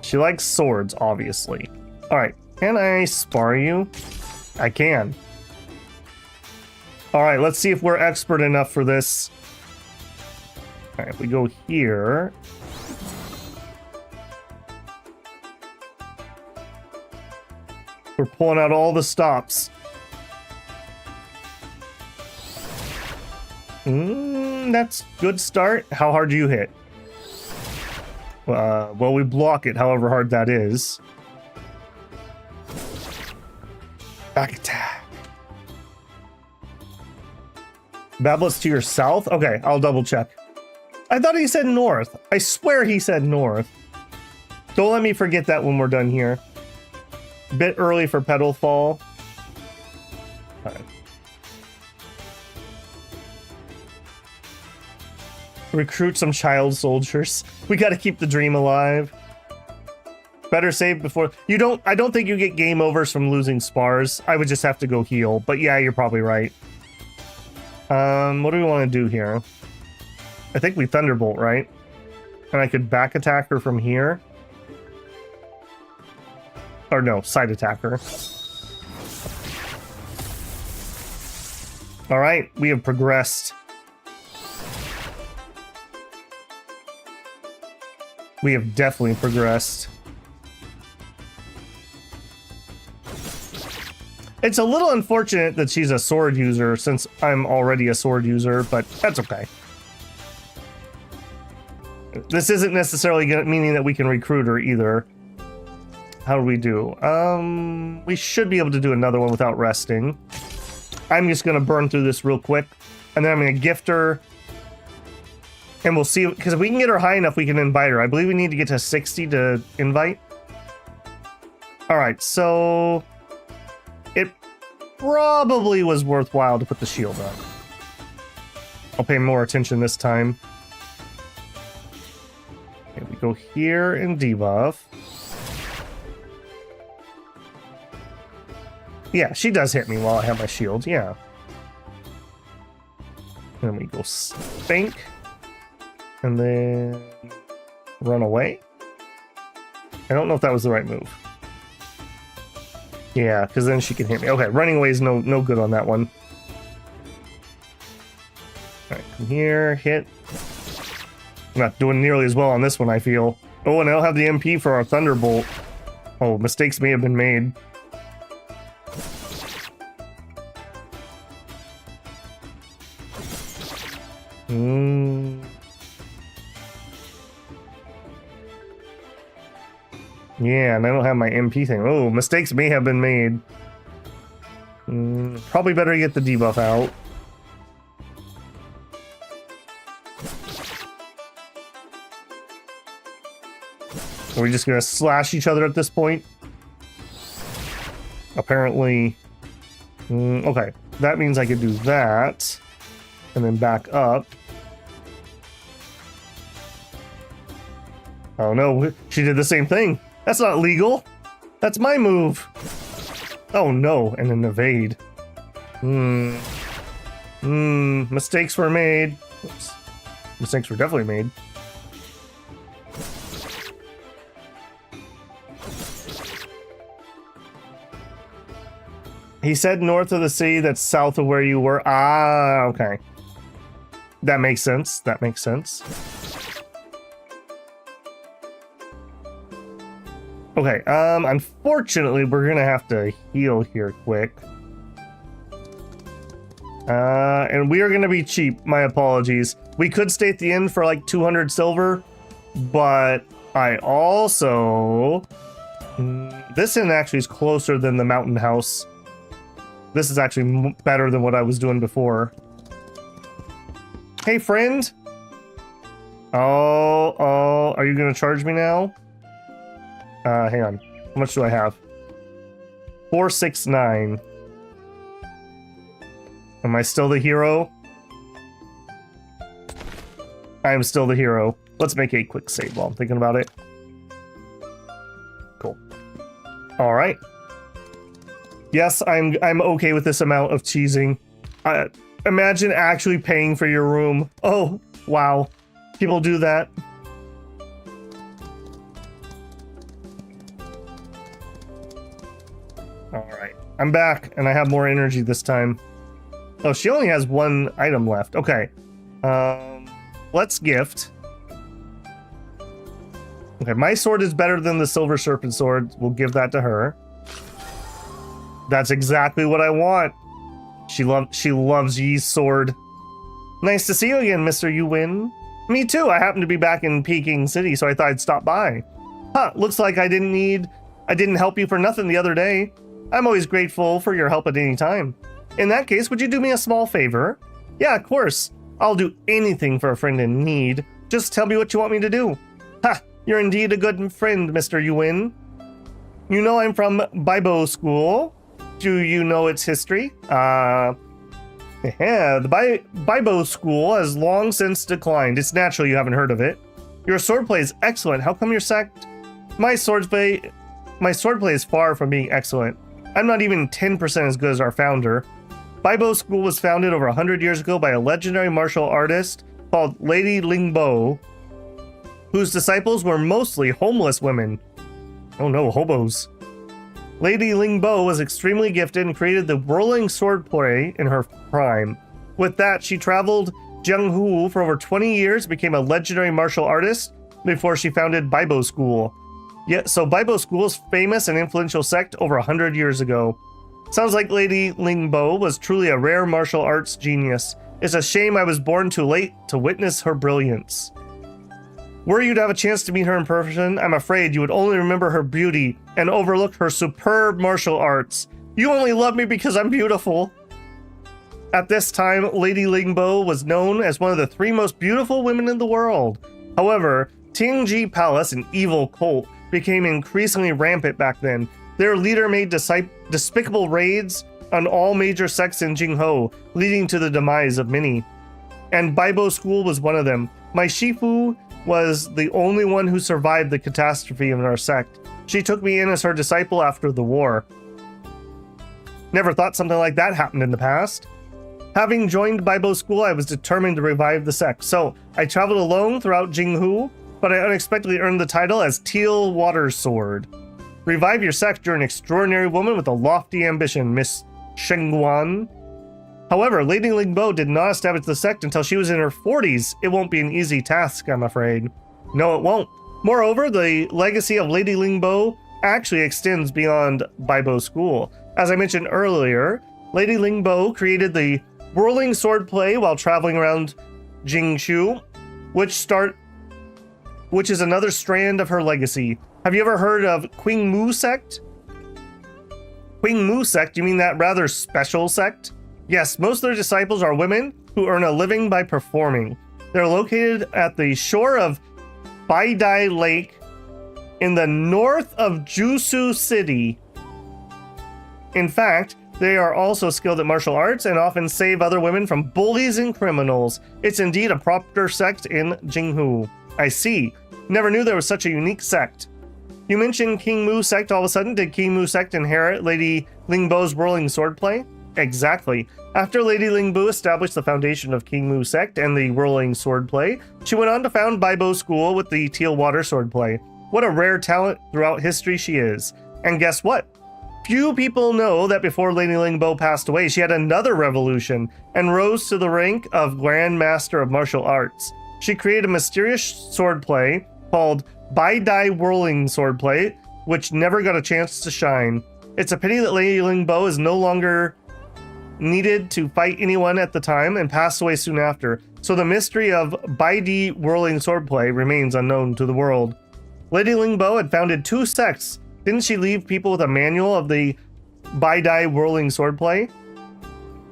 She likes swords, obviously. All right, can I spar you? I can. All right, let's see if we're expert enough for this. All right, if we go here. We're pulling out all the stops. That's good start. How hard do you hit? Well, we block it, however hard that is. Back attack. Bablet's to your south? Okay, I'll double check. I thought he said north. I swear he said north. Don't let me forget that when we're done here. Bit early for Petal Fall. All right. Recruit some child soldiers. We got to keep the dream alive. Better save before I don't think you get game overs from losing spars. I would just have to go heal. But yeah, you're probably right. What do we want to do here? I think we Thunderbolt, right? And I could back attack her from here. Or no, side attack her. All right, we have progressed. We have definitely progressed. It's a little unfortunate that she's a sword user since I'm already a sword user, but that's okay. This isn't necessarily meaning that we can recruit her either. How do we do? We should be able to do another one without resting. I'm just going to burn through this real quick, and then I'm going to gift her. And we'll see, because if we can get her high enough, we can invite her. I believe we need to get to 60 to invite. All right, so it probably was worthwhile to put the shield on. I'll pay more attention this time. Okay, we go here and debuff. Yeah, she does hit me while I have my shield, yeah. Then we go stink. And then run away. I don't know if that was the right move. Yeah, because then she can hit me. Okay, running away is no good on that one. Alright, come here, hit. I'm not doing nearly as well on this one, I feel. Oh, and I don't have the MP for our Thunderbolt. Oh, mistakes may have been made. Yeah, and I don't have my MP thing. Oh, mistakes may have been made. Probably better get the debuff out. Are we just gonna slash each other at this point? Apparently. Okay, that means I could do that. And then back up. Oh no, she did the same thing. That's not legal. That's my move. Oh no, and an evade. Mistakes were made. Oops. Mistakes were definitely made. He said north of the city, that's south of where you were. Ah, okay. That makes sense. That makes sense. Okay, unfortunately, we're gonna have to heal here quick. And we are gonna be cheap, my apologies. We could stay at the inn for like 200 silver, but I also... this inn actually is closer than the mountain house. This is actually better than what I was doing before. Hey, friend! Oh, are you gonna charge me now? Hang on. How much do I have? 469. Am I still the hero? I am still the hero. Let's make a quick save while I'm thinking about it. Cool. All right. Yes, I'm okay with this amount of cheesing. Imagine actually paying for your room. Oh, wow. People do that. Alright, I'm back, and I have more energy this time. Oh, she only has one item left. Okay. Let's gift. Okay, my sword is better than the Silver Serpent sword. We'll give that to her. That's exactly what I want. She loves Yi's sword. Nice to see you again, Mr. You Win. Me too. I happen to be back in Peking City, so I thought I'd stop by. Huh, looks like I didn't help you for nothing the other day. I'm always grateful for your help at any time. In that case, would you do me a small favor? Yeah, of course. I'll do anything for a friend in need. Just tell me what you want me to do. Ha! You're indeed a good friend, Mr. Yuin. You know I'm from Bibo School. Do you know its history? Yeah, the Bibo School has long since declined. It's natural you haven't heard of it. Your swordplay is excellent. How come your sect? My swordplay is far from being excellent. I'm not even 10% as good as our founder. Bibo School was founded over 100 years ago by a legendary martial artist called Lady Lingbo, whose disciples were mostly homeless women. Oh no, hobos. Lady Lingbo was extremely gifted and created the whirling swordplay in her prime. With that, she traveled Jianghu for over 20 years, became a legendary martial artist before she founded Bibo School. So Bibo School is famous and influential sect over 100 years ago. Sounds like Lady Lingbo was truly a rare martial arts genius. It's a shame I was born too late to witness her brilliance. Were you to have a chance to meet her in person, I'm afraid you would only remember her beauty and overlook her superb martial arts. You only love me because I'm beautiful. At this time, Lady Lingbo was known as one of the 3 most beautiful women in the world. However, Tingji Palace, an evil cult, became increasingly rampant back then. Their leader made despicable raids on all major sects in Jingho, leading to the demise of many. And Bibo School was one of them. My Shifu was the only one who survived the catastrophe in our sect. She took me in as her disciple after the war. Never thought something like that happened in the past. Having joined Bibo School, I was determined to revive the sect. So I traveled alone throughout Jinghu, but I unexpectedly earned the title as Teal Water Sword. Revive your sect, you're an extraordinary woman with a lofty ambition, Miss Shengguan. However, Lady Lingbo did not establish the sect until she was in her 40s. It won't be an easy task, I'm afraid. No, it won't. Moreover, the legacy of Lady Lingbo actually extends beyond Bibo School. As I mentioned earlier, Lady Lingbo created the whirling swordplay while traveling around Jingshu, which is another strand of her legacy. Have you ever heard of Qingmu sect? Qingmu sect, you mean that rather special sect? Yes, most of their disciples are women who earn a living by performing. They're located at the shore of Baidai Lake in the north of Jusu City. In fact, they are also skilled at martial arts and often save other women from bullies and criminals. It's indeed a proper sect in Jinghu. I see. Never knew there was such a unique sect. You mentioned Qingmu sect all of a sudden. Did Qingmu sect inherit Lady Lingbo's whirling swordplay? Exactly. After Lady Lingbo established the foundation of Qingmu sect and the whirling swordplay, she went on to found Bibo School with the teal water swordplay. What a rare talent throughout history she is. And guess what? Few people know that before Lady Lingbo passed away, she had another revolution and rose to the rank of Grand Master of Martial Arts. She created a mysterious swordplay called Baidai Whirling Swordplay, which never got a chance to shine. It's a pity that Lady Lingbo is no longer needed to fight anyone at the time and passed away soon after, so the mystery of Baidai Whirling Swordplay remains unknown to the world. Lady Lingbo had founded 2 sects. Didn't she leave people with a manual of the Baidai Whirling Swordplay?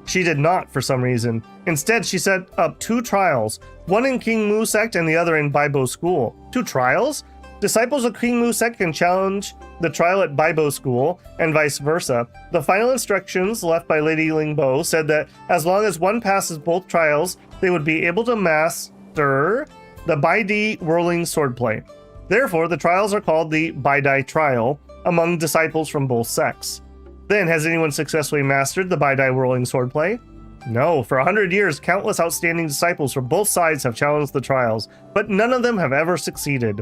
She did not, for some reason. Instead, she set up 2 trials, one in Qingmu sect and the other in Bibo School. 2 trials? Disciples of Qingmu sect can challenge the trial at Bibo School, and vice versa. The final instructions left by Lady Lingbo said that as long as one passes both trials, they would be able to master the Baidai Whirling Swordplay. Therefore, the trials are called the Baidai Trial among disciples from both sects. Then, has anyone successfully mastered the Baidai Whirling Swordplay? No, for 100 years, countless outstanding disciples from both sides have challenged the trials, but none of them have ever succeeded.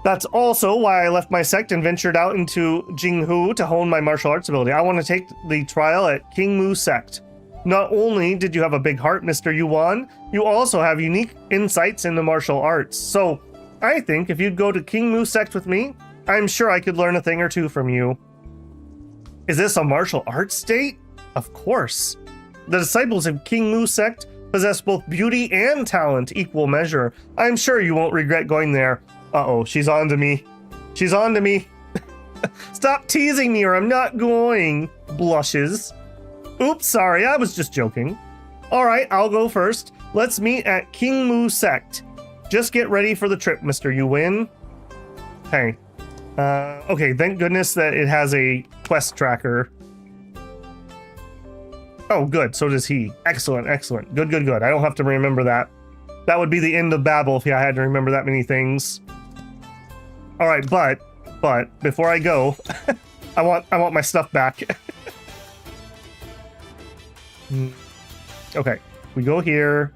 That's also why I left my sect and ventured out into Jinghu to hone my martial arts ability. I want to take the trial at Qingmu sect. Not only did you have a big heart, Mr. Yuan, you also have unique insights into martial arts. So, I think if you'd go to Qingmu sect with me, I'm sure I could learn a thing or two from you. Is this a martial arts state? Of course. The disciples of Qingmu sect possess both beauty and talent equal measure. I'm sure you won't regret going there. Uh-oh, she's on to me. She's on to me. Stop teasing me or I'm not going. Blushes. Oops, sorry, I was just joking. All right, I'll go first. Let's meet at King Mu Sect. Just get ready for the trip, Mr. You win. Hey. Okay, thank goodness that it has a quest tracker. Oh, good, so does he. Excellent, excellent. Good, good, good. I don't have to remember that. That would be the end of Babel if I had to remember that many things. All right, but before I go, I want my stuff back. Okay, we go here.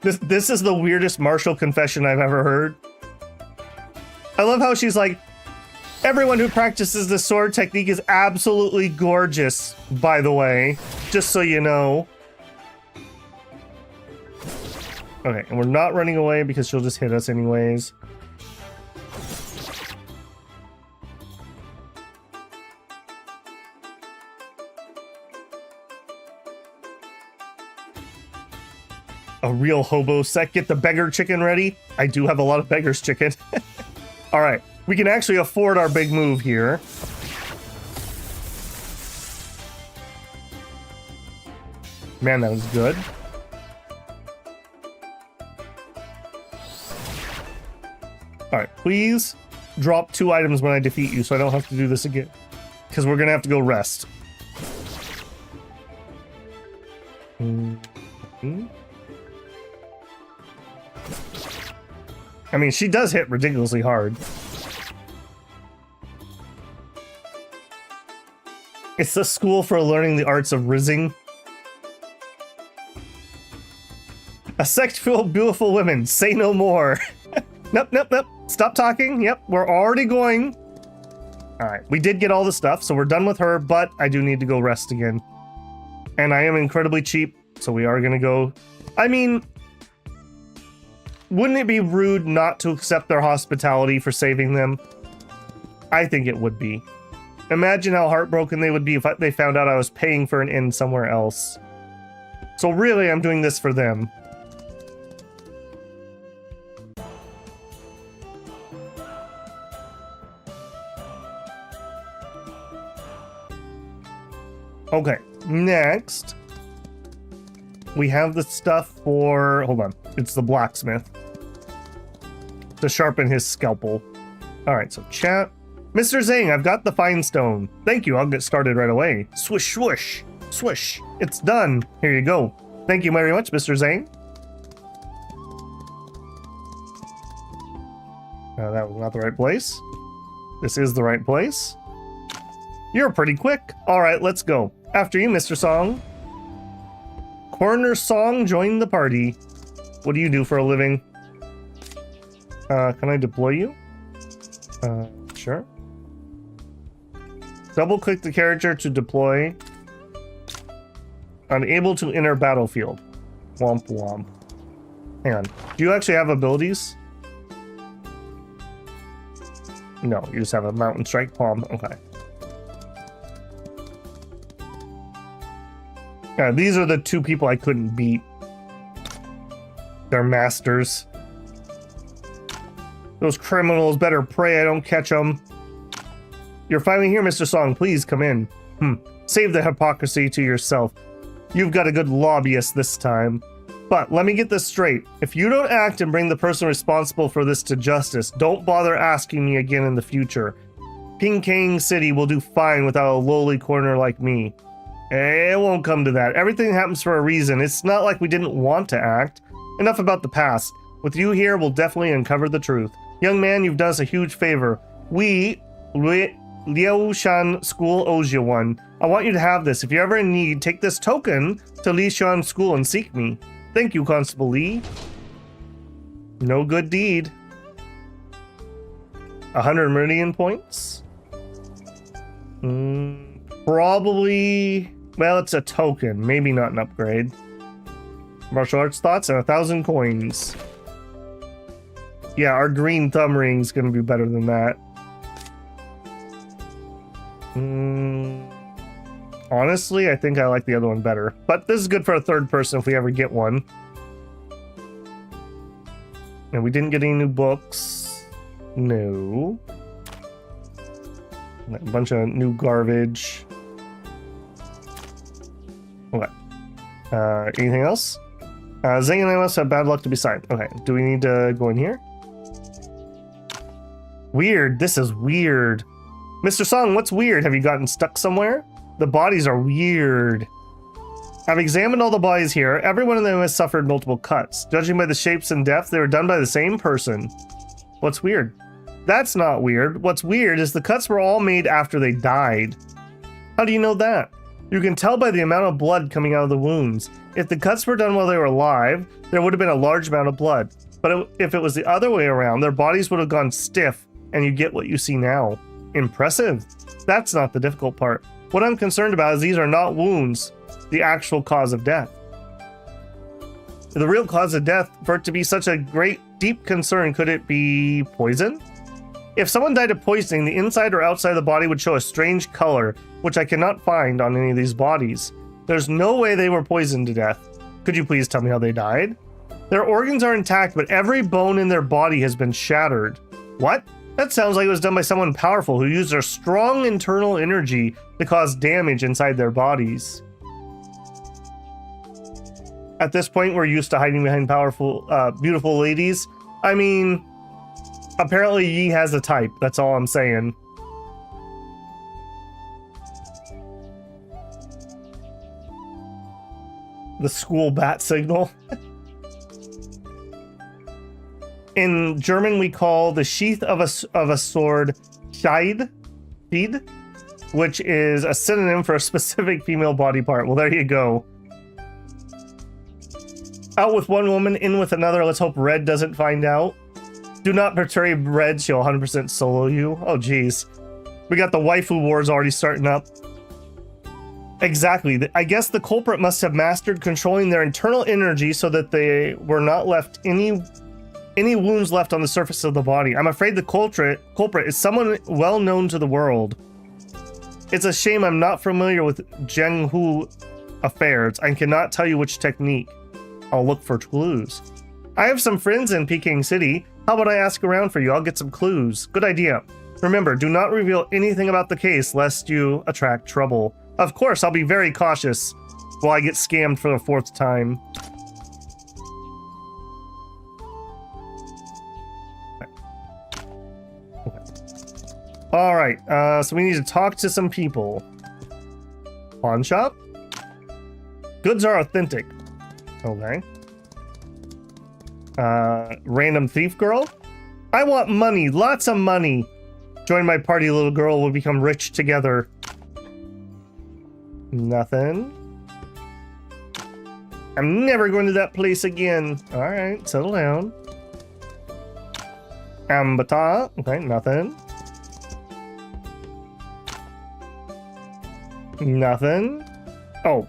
This is the weirdest martial confession I've ever heard. I love how she's like, everyone who practices this sword technique is absolutely gorgeous, by the way, just so you know. Okay, and we're not running away because she'll just hit us anyways. A real hobo sect. Get the beggar chicken ready. I do have a lot of beggar's chicken. All right, we can actually afford our big move here. Man, that was good. All right, please drop 2 items when I defeat you so I don't have to do this again. Because we're going to have to go rest. I mean, she does hit ridiculously hard. It's the school for learning the arts of rizzing. A sect full of beautiful women. Say no more. Nope, nope, nope. Stop talking. Yep, we're already going. All right, we did get all the stuff, so we're done with her, but I do need to go rest again. And I am incredibly cheap, so we are going to go. I mean, wouldn't it be rude not to accept their hospitality for saving them? I think it would be. Imagine how heartbroken they would be if they found out I was paying for an inn somewhere else. So really, I'm doing this for them. Okay, next, we have the stuff for, hold on, it's the blacksmith to sharpen his scalpel. All right, so chat. Mr. Zhang, I've got the fine stone. Thank you, I'll get started right away. Swish, swoosh, swish, it's done. Here you go. Thank you very much, Mr. Zhang. That was not the right place. This is the right place. You're pretty quick. All right, let's go. After you, Mr. Song. Corner Song, join the party. What do you do for a living? Can I deploy you? Sure. Double click the character to deploy. Unable to enter battlefield. Womp womp. Hang on. Do you actually have abilities? No, you just have a mountain strike palm. Okay. Yeah, these are the 2 people I couldn't beat. They're masters. Those criminals better pray I don't catch them. You're finally here, Mr. Song. Please come in. Save the hypocrisy to yourself. You've got a good lobbyist this time. But let me get this straight. If you don't act and bring the person responsible for this to justice, don't bother asking me again in the future. Pingkang City will do fine without a lowly corner like me. It won't come to that. Everything happens for a reason. It's not like we didn't want to act. Enough about the past. With you here, we'll definitely uncover the truth. Young man, you've done us a huge favor. We, Liaoshan School owes you one. I want you to have this. If you're ever in need, take this token to Liaoshan School and seek me. Thank you, Constable Lee. No good deed. 100 meridian points? Probably... Well, it's a token. Maybe not an upgrade. Martial arts thoughts and 1,000 coins. Yeah, our green thumb ring's gonna be better than that. Honestly, I think I like the other one better. But this is good for a 3rd person if we ever get one. And we didn't get any new books. No. A bunch of new garbage. Okay. Anything else? Zing and I must have bad luck to be signed. Okay, do we need to go in here? Weird, this is weird. Mr. Song, what's weird? Have you gotten stuck somewhere? The bodies are weird. I've examined all the bodies here. Every one of them has suffered multiple cuts. Judging by the shapes and depth, they were done by the same person. What's weird? That's not weird. What's weird is the cuts were all made after they died. How do you know that? You can tell by the amount of blood coming out of the wounds. If the cuts were done while they were alive, there would have been a large amount of blood. But if it was the other way around, their bodies would have gone stiff, and you get what you see now. Impressive. That's not the difficult part. What I'm concerned about is these are not wounds, the actual cause of death. The real cause of death, for it to be such a great, deep concern, could it be poison? If someone died of poisoning, the inside or outside of the body would show a strange color, which I cannot find on any of these bodies. There's no way they were poisoned to death. Could you please tell me how they died? Their organs are intact, but every bone in their body has been shattered. What? That sounds like it was done by someone powerful who used their strong internal energy to cause damage inside their bodies. At this point, we're used to hiding behind powerful, beautiful ladies. I mean, apparently Yi has a type, that's all I'm saying. The school bat signal. In German, we call the sheath of a sword Scheid, which is a synonym for a specific female body part. Well, there you go. Out with one woman, in with another. Let's hope Red doesn't find out. Do not perturb Red. She'll 100% solo you. Oh, geez. We got the waifu wars already starting up. Exactly. I guess the culprit must have mastered controlling their internal energy so that they were not left any wounds left on the surface of the body. I'm afraid the culprit is someone well known to the world. It's a shame I'm not familiar with Zhenghu affairs. I cannot tell you which technique. I'll look for clues. I have some friends in Peking City. How about I ask around for you? I'll get some clues. Good idea. Remember, do not reveal anything about the case lest you attract trouble. Of course, I'll be very cautious while I get scammed for the 4th time. All right, so we need to talk to some people. Pawn shop? Goods are authentic. Okay. Random thief girl? I want money, lots of money. Join my party, little girl. We'll become rich together. Nothing. I'm never going to that place again. All right, settle down. Ambata. Okay, nothing. Nothing. Oh.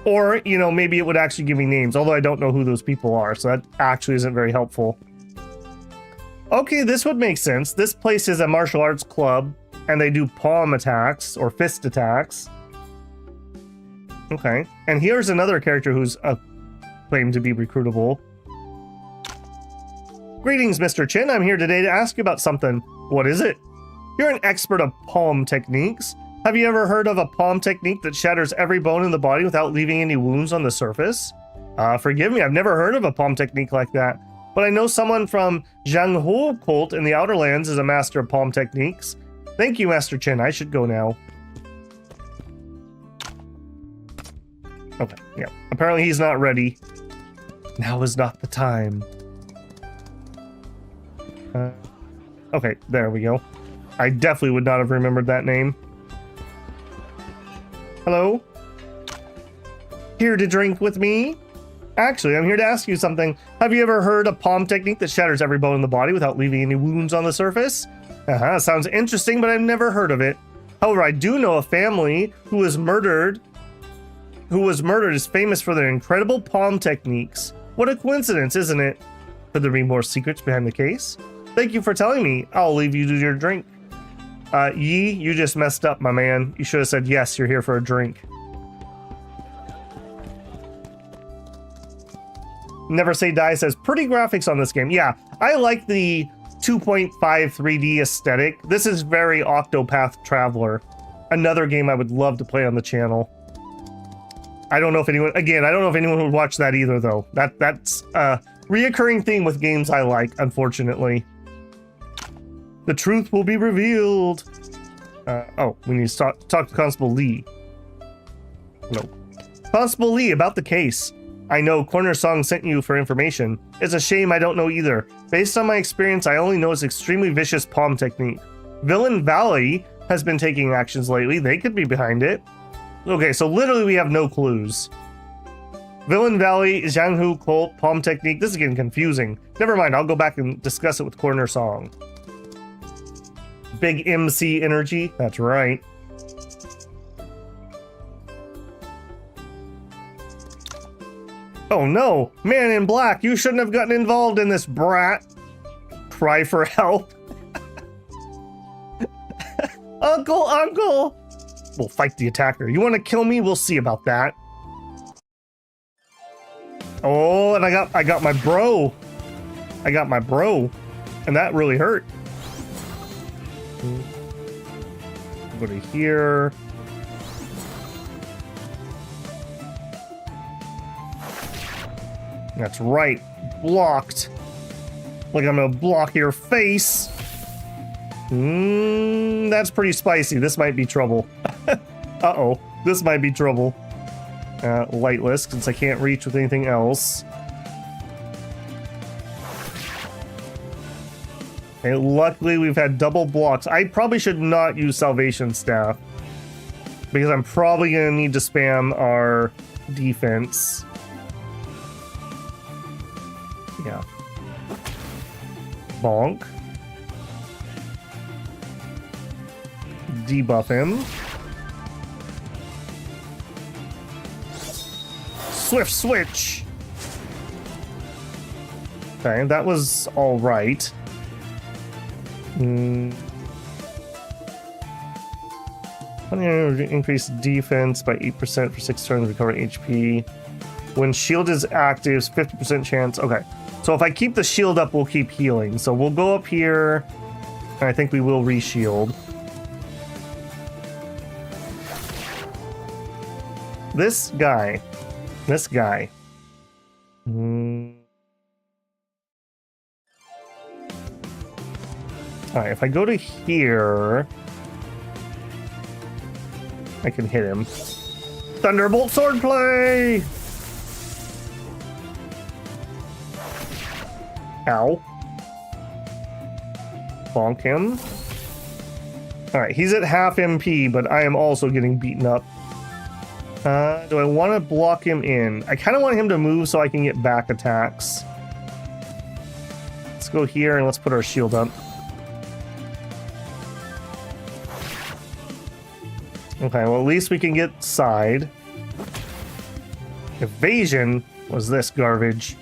Or, you know, maybe it would actually give me names, although I don't know who those people are, so that actually isn't very helpful. Okay, this would make sense. This place is a martial arts club, and they do palm attacks, or fist attacks. Okay, and here's another character who's claimed to be recruitable. Greetings, Mr. Chin. I'm here today to ask you about something. What is it? You're an expert of palm techniques. Have you ever heard of a palm technique that shatters every bone in the body without leaving any wounds on the surface? Forgive me, I've never heard of a palm technique like that. But I know someone from Zhanghu cult in the Outer Lands is a master of palm techniques. Thank you, Master Chen. I should go now. Okay, yeah. Apparently he's not ready. Now is not the time. Okay, there we go. I definitely would not have remembered that name. Hello? Here to drink with me? Actually, I'm here to ask you something. Have you ever heard a palm technique that shatters every bone in the body without leaving any wounds on the surface? Sounds interesting, but I've never heard of it. However, I do know a family who was murdered is famous for their incredible palm techniques. What a coincidence, isn't it? Could there be more secrets behind the case? Thank you for telling me. I'll leave you to your drink. Yi, you just messed up, my man. You should have said, yes, you're here for a drink. Never Say Die says, pretty graphics on this game. Yeah, I like the 2.5 3D aesthetic. This is very Octopath Traveler. Another game I would love to play on the channel. I don't know if anyone, again, I don't know if anyone would watch that either, though. That's a reoccurring theme with games I like, unfortunately. The truth will be revealed. Oh, we need to talk to Constable Lee. No. Constable Lee, about the case. I know Corner Song sent you for information. It's a shame I don't know either. Based on my experience, I only know its extremely vicious palm technique. Villain Valley has been taking actions lately. They could be behind it. Okay, so literally we have no clues. Villain Valley, Jianghu Colt, palm technique. This is getting confusing. Never mind, I'll go back and discuss it with Corner Song. Big MC energy. That's right. Oh no, man in black, you shouldn't have gotten involved in this, brat. Cry for help. Uncle! We'll fight the attacker. You want to kill me? We'll see about that. Oh, and I got my bro. I got my bro. And that really hurt. Go to here. That's right. Blocked. Like I'm gonna block your face. That's pretty spicy. This might be trouble. Uh-oh. This might be trouble. Lightless, since I can't reach with anything else. Okay, luckily we've had double blocks. I probably should not use Salvation Staff, because I'm probably gonna need to spam our defense. Yeah. Bonk. Debuff him. Swift switch. Okay, that was all right. Increase defense by 8% for 6 turns, recover HP. When shield is active, 50% chance. Okay, so if I keep the shield up, we'll keep healing. So we'll go up here, and I think we will re-shield. This guy. Alright, if I go to here, I can hit him. Thunderbolt swordplay! Ow. Bonk him. Alright, he's at half MP, but I am also getting beaten up. Do I want to block him in? I kind of want him to move so I can get back attacks. Let's go here and let's put our shield up. Okay, well at least we can get side. Evasion was this garbage.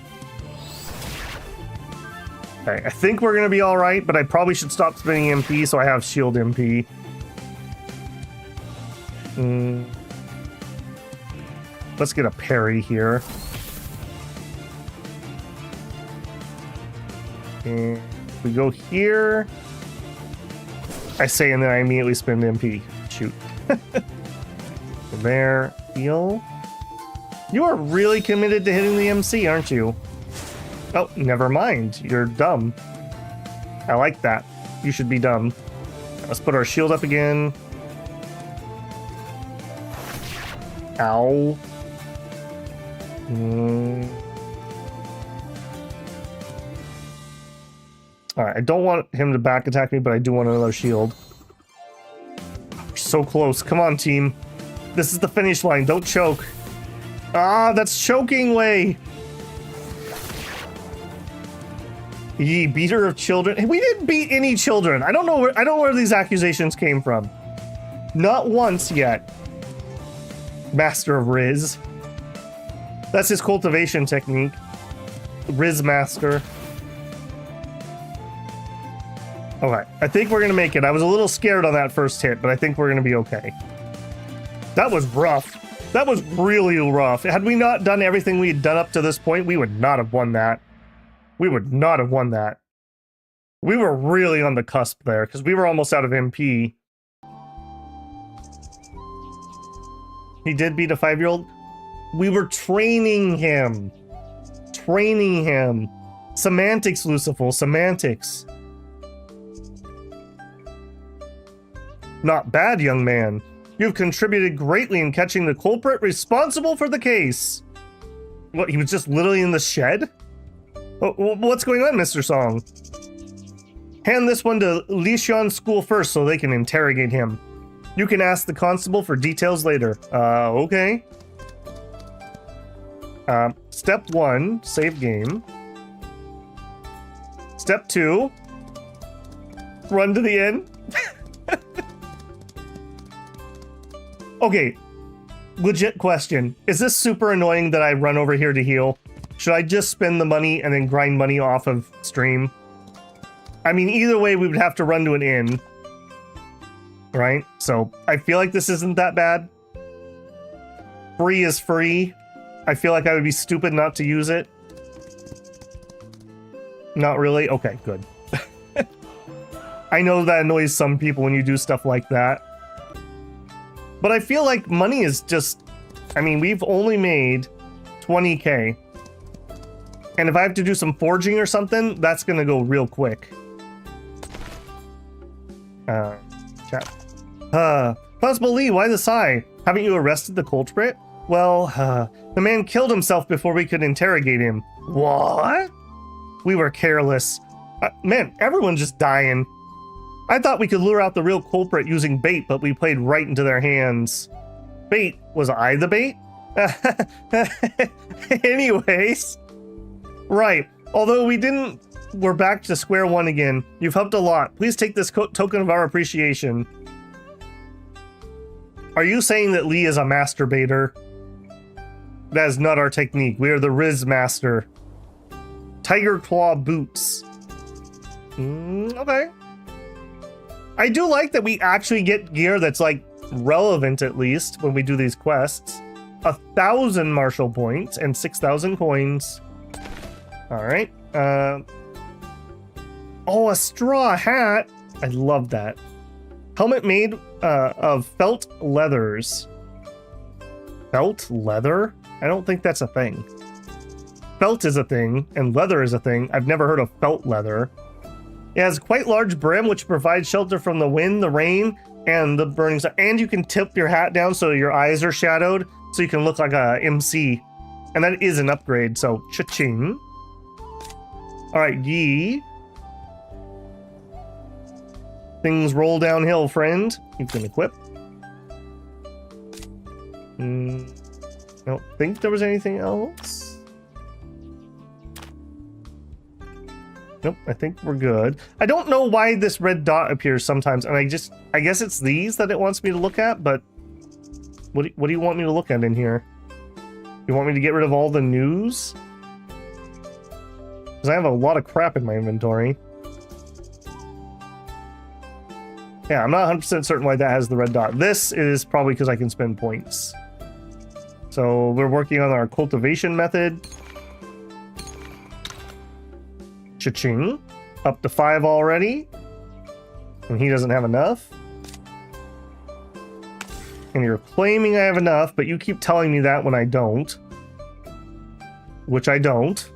Okay, I think we're gonna be alright, but I probably should stop spending MP so I have shield MP. Let's get a parry here. And we go here. I say, and then I immediately spend MP. Shoot. There. Heal. You are really committed to hitting the MC, aren't you? Oh, never mind. You're dumb. I like that. You should be dumb. Let's put our shield up again. Ow. Alright, I don't want him to back attack me, but I do want another shield. We're so close. Come on, team. This is the finish line. Don't choke. Ah, that's choking way. Ye beater of children. Hey, we didn't beat any children. I don't know where these accusations came from. Not once yet. Master of Riz. That's his cultivation technique. Riz Master. Okay, I think we're gonna make it. I was a little scared on that first hit, but I think we're gonna be okay. That was rough. That was really rough. Had we not done everything we had done up to this point, we would not have won that. We would not have won that. We were really on the cusp there, because we were almost out of MP. He did beat a 5-year-old. We were training him. Training him. Semantics, Lucifer, semantics. Not bad, young man. You've contributed greatly in catching the culprit responsible for the case. What, he was just literally in the shed? What's going on, Mr. Song? Hand this one to Lishon School first so they can interrogate him. You can ask the constable for details later. Okay. Step 1, save game. Step 2, run to the end. Okay, legit question. Is this super annoying that I run over here to heal? Should I just spend the money and then grind money off of stream? I mean, either way, we would have to run to an inn. Right? So, I feel like this isn't that bad. Free is free. I feel like I would be stupid not to use it. Not really? Okay, good. I know that annoys some people when you do stuff like that. But I feel like money is just... I mean, we've only made 20k. And if I have to do some forging or something, that's gonna go real quick. Chat. Constable Lee, why the sigh? Haven't you arrested the culprit? Well, the man killed himself before we could interrogate him. What? We were careless. Man, everyone's just dying. I thought we could lure out the real culprit using bait, but we played right into their hands. Bait? Was I the bait? Anyways. Right. Although we didn't... We're back to square one again. You've helped a lot. Please take this token of our appreciation. Are you saying that Lee is a masturbator? That is not our technique. We are the Riz Master. Tiger Claw Boots. Okay. I do like that we actually get gear that's, like, relevant at least when we do these quests. 1,000 martial points and 6,000 coins. Alright. Oh, a straw hat. I love that. Helmet made of felt leathers. Felt leather? I don't think that's a thing. Felt is a thing, and leather is a thing. I've never heard of felt leather. It has quite large brim, which provides shelter from the wind, the rain, and the burning sun. And you can tip your hat down so your eyes are shadowed, so you can look like a MC. And that is an upgrade, so cha-ching. Alright, Yi. Things roll downhill, friend. You can equip. I don't think there was anything else. Nope, I think we're good. I don't know why this red dot appears sometimes, and I guess it's these that it wants me to look at, but what do you want me to look at in here? You want me to get rid of all the news? Because I have a lot of crap in my inventory. Yeah, I'm not 100% certain why that has the red dot. This is probably because I can spend points. So we're working on our cultivation method. Cha-ching. Up to 5 already. And he doesn't have enough. And you're claiming I have enough, but you keep telling me that when I don't. Which I don't.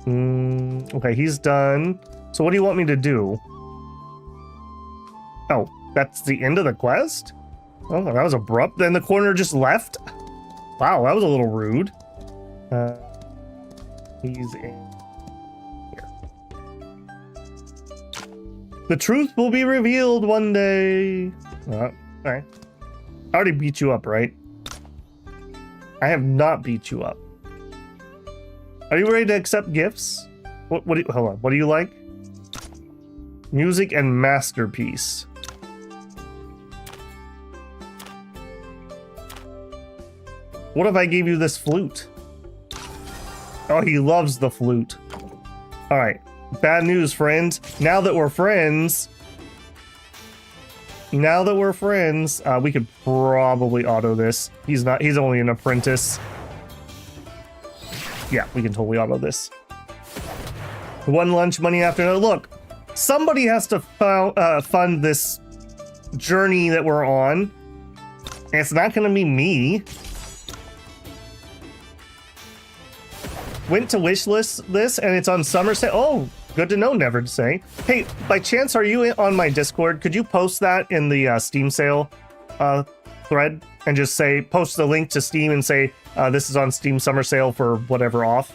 Okay, he's done. So what do you want me to do? Oh, that's the end of the quest? Oh, that was abrupt. Then the corner just left? Wow, that was a little rude. He's in. The truth will be revealed one day. Alright. I already beat you up, right? I have not beat you up. Are you ready to accept gifts? What do you, hold on. What do you like? Music and masterpiece. What if I gave you this flute? Oh, he loves the flute. Alright. Bad news, friends. Now that we're friends, we could probably auto this. He's only an apprentice. Yeah, we can totally auto this. One lunch money after another. Look, somebody has to fund this journey that we're on. And it's not going to be me. Went to wishlist this, and it's on summer sale. Oh, good to know, never to say. Hey, by chance, are you on my Discord? Could you post that in the Steam sale thread? And just say, post the link to Steam and say, this is on Steam summer sale for whatever off.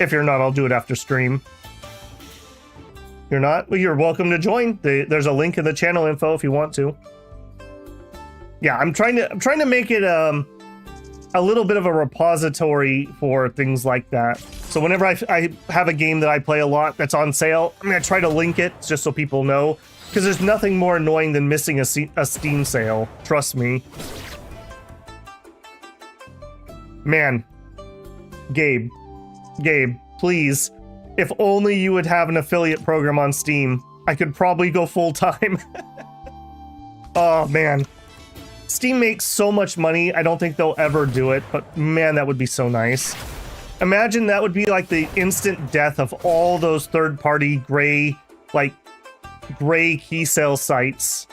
If you're not, I'll do it after stream. You're not? Well, you're welcome to join. There's a link in the channel info if you want to. Yeah, I'm trying to make it a little bit of a repository for things like that. So whenever I have a game that I play a lot that's on sale, I'm gonna try to link it just so people know. Because there's nothing more annoying than missing a Steam sale. Trust me. Man, Gabe, please, if only you would have an affiliate program on Steam, I could probably go full time. Oh man, Steam makes so much money. I don't think they'll ever do it, but man, that would be so nice. Imagine that would be like the instant death of all those third-party gray key sale sites.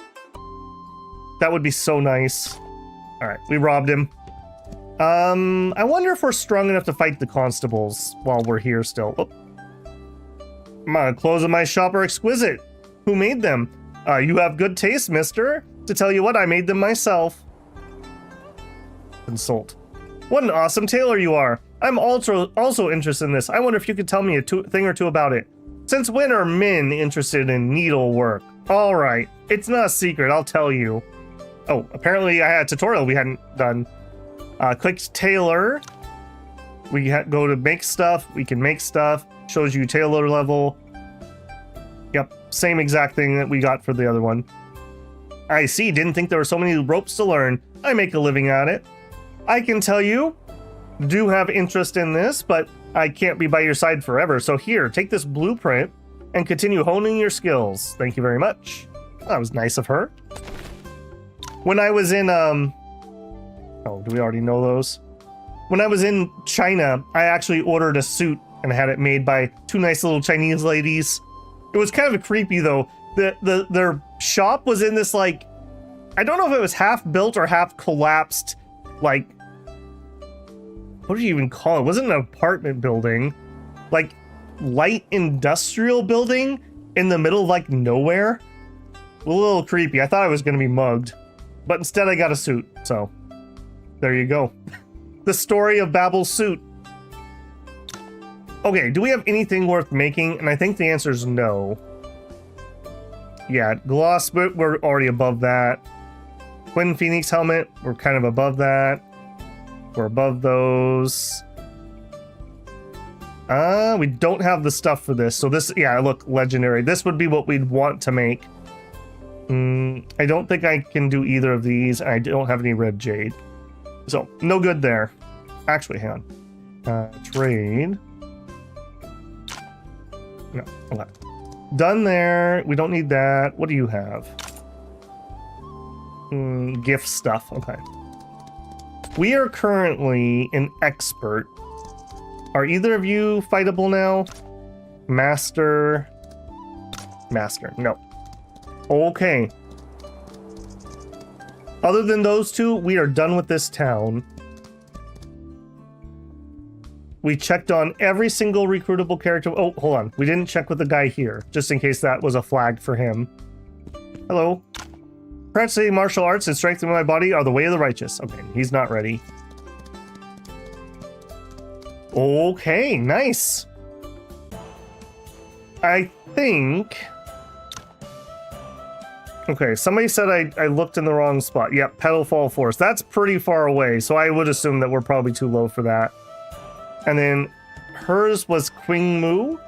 That would be so nice. All right, we robbed him. I wonder if we're strong enough to fight the constables while we're here still. Oh. My clothes in my shop are exquisite. Who made them? You have good taste, mister. To tell you what, I made them myself. Consult. What an awesome tailor you are. I'm also interested in this. I wonder if you could tell me a thing or two about it. Since when are men interested in needlework? All right, it's not a secret, I'll tell you. Oh, apparently I had a tutorial we hadn't done. Click tailor. We go to make stuff. We can make stuff. Shows you tailor level. Yep, same exact thing that we got for the other one. I see, didn't think there were so many ropes to learn. I make a living at it. I can tell you, do have interest in this, but I can't be by your side forever. So here, take this blueprint and continue honing your skills. Thank you very much. That was nice of her. When I was in, oh, do we already know those? When I was in China, I actually ordered a suit and had it made by two nice little Chinese ladies. It was kind of creepy though. Their shop was in this like, I don't know if it was half built or half collapsed, like, what do you even call it? It wasn't an apartment building, like light industrial building in the middle of like nowhere. A little creepy. I thought I was going to be mugged, but instead I got a suit. So there you go. The story of Babel's suit. Okay, do we have anything worth making? And I think the answer is no. Yeah, gloss, but we're already above that. Twin Phoenix helmet, we're kind of above that. We're above those. We don't have the stuff for this. So this, yeah, look, legendary. This would be what we'd want to make. I don't think I can do either of these. I don't have any red jade. So, no good there. Actually, hang on. Trade. No, okay. Done there. We don't need that. What do you have? Gift stuff. Okay. We are currently an expert. Are either of you fightable now? Master. Master. No. Okay. Other than those two, we are done with this town. We checked on every single recruitable character. Oh, hold on. We didn't check with the guy here, just in case that was a flag for him. Hello. Practicing martial arts and strengthening my body are the way of the righteous. Okay, he's not ready. Okay, nice. I think... Okay, somebody said I looked in the wrong spot. Yep, Petalfall Forest. That's pretty far away, so I would assume that we're probably too low for that. And then hers was Qingmu.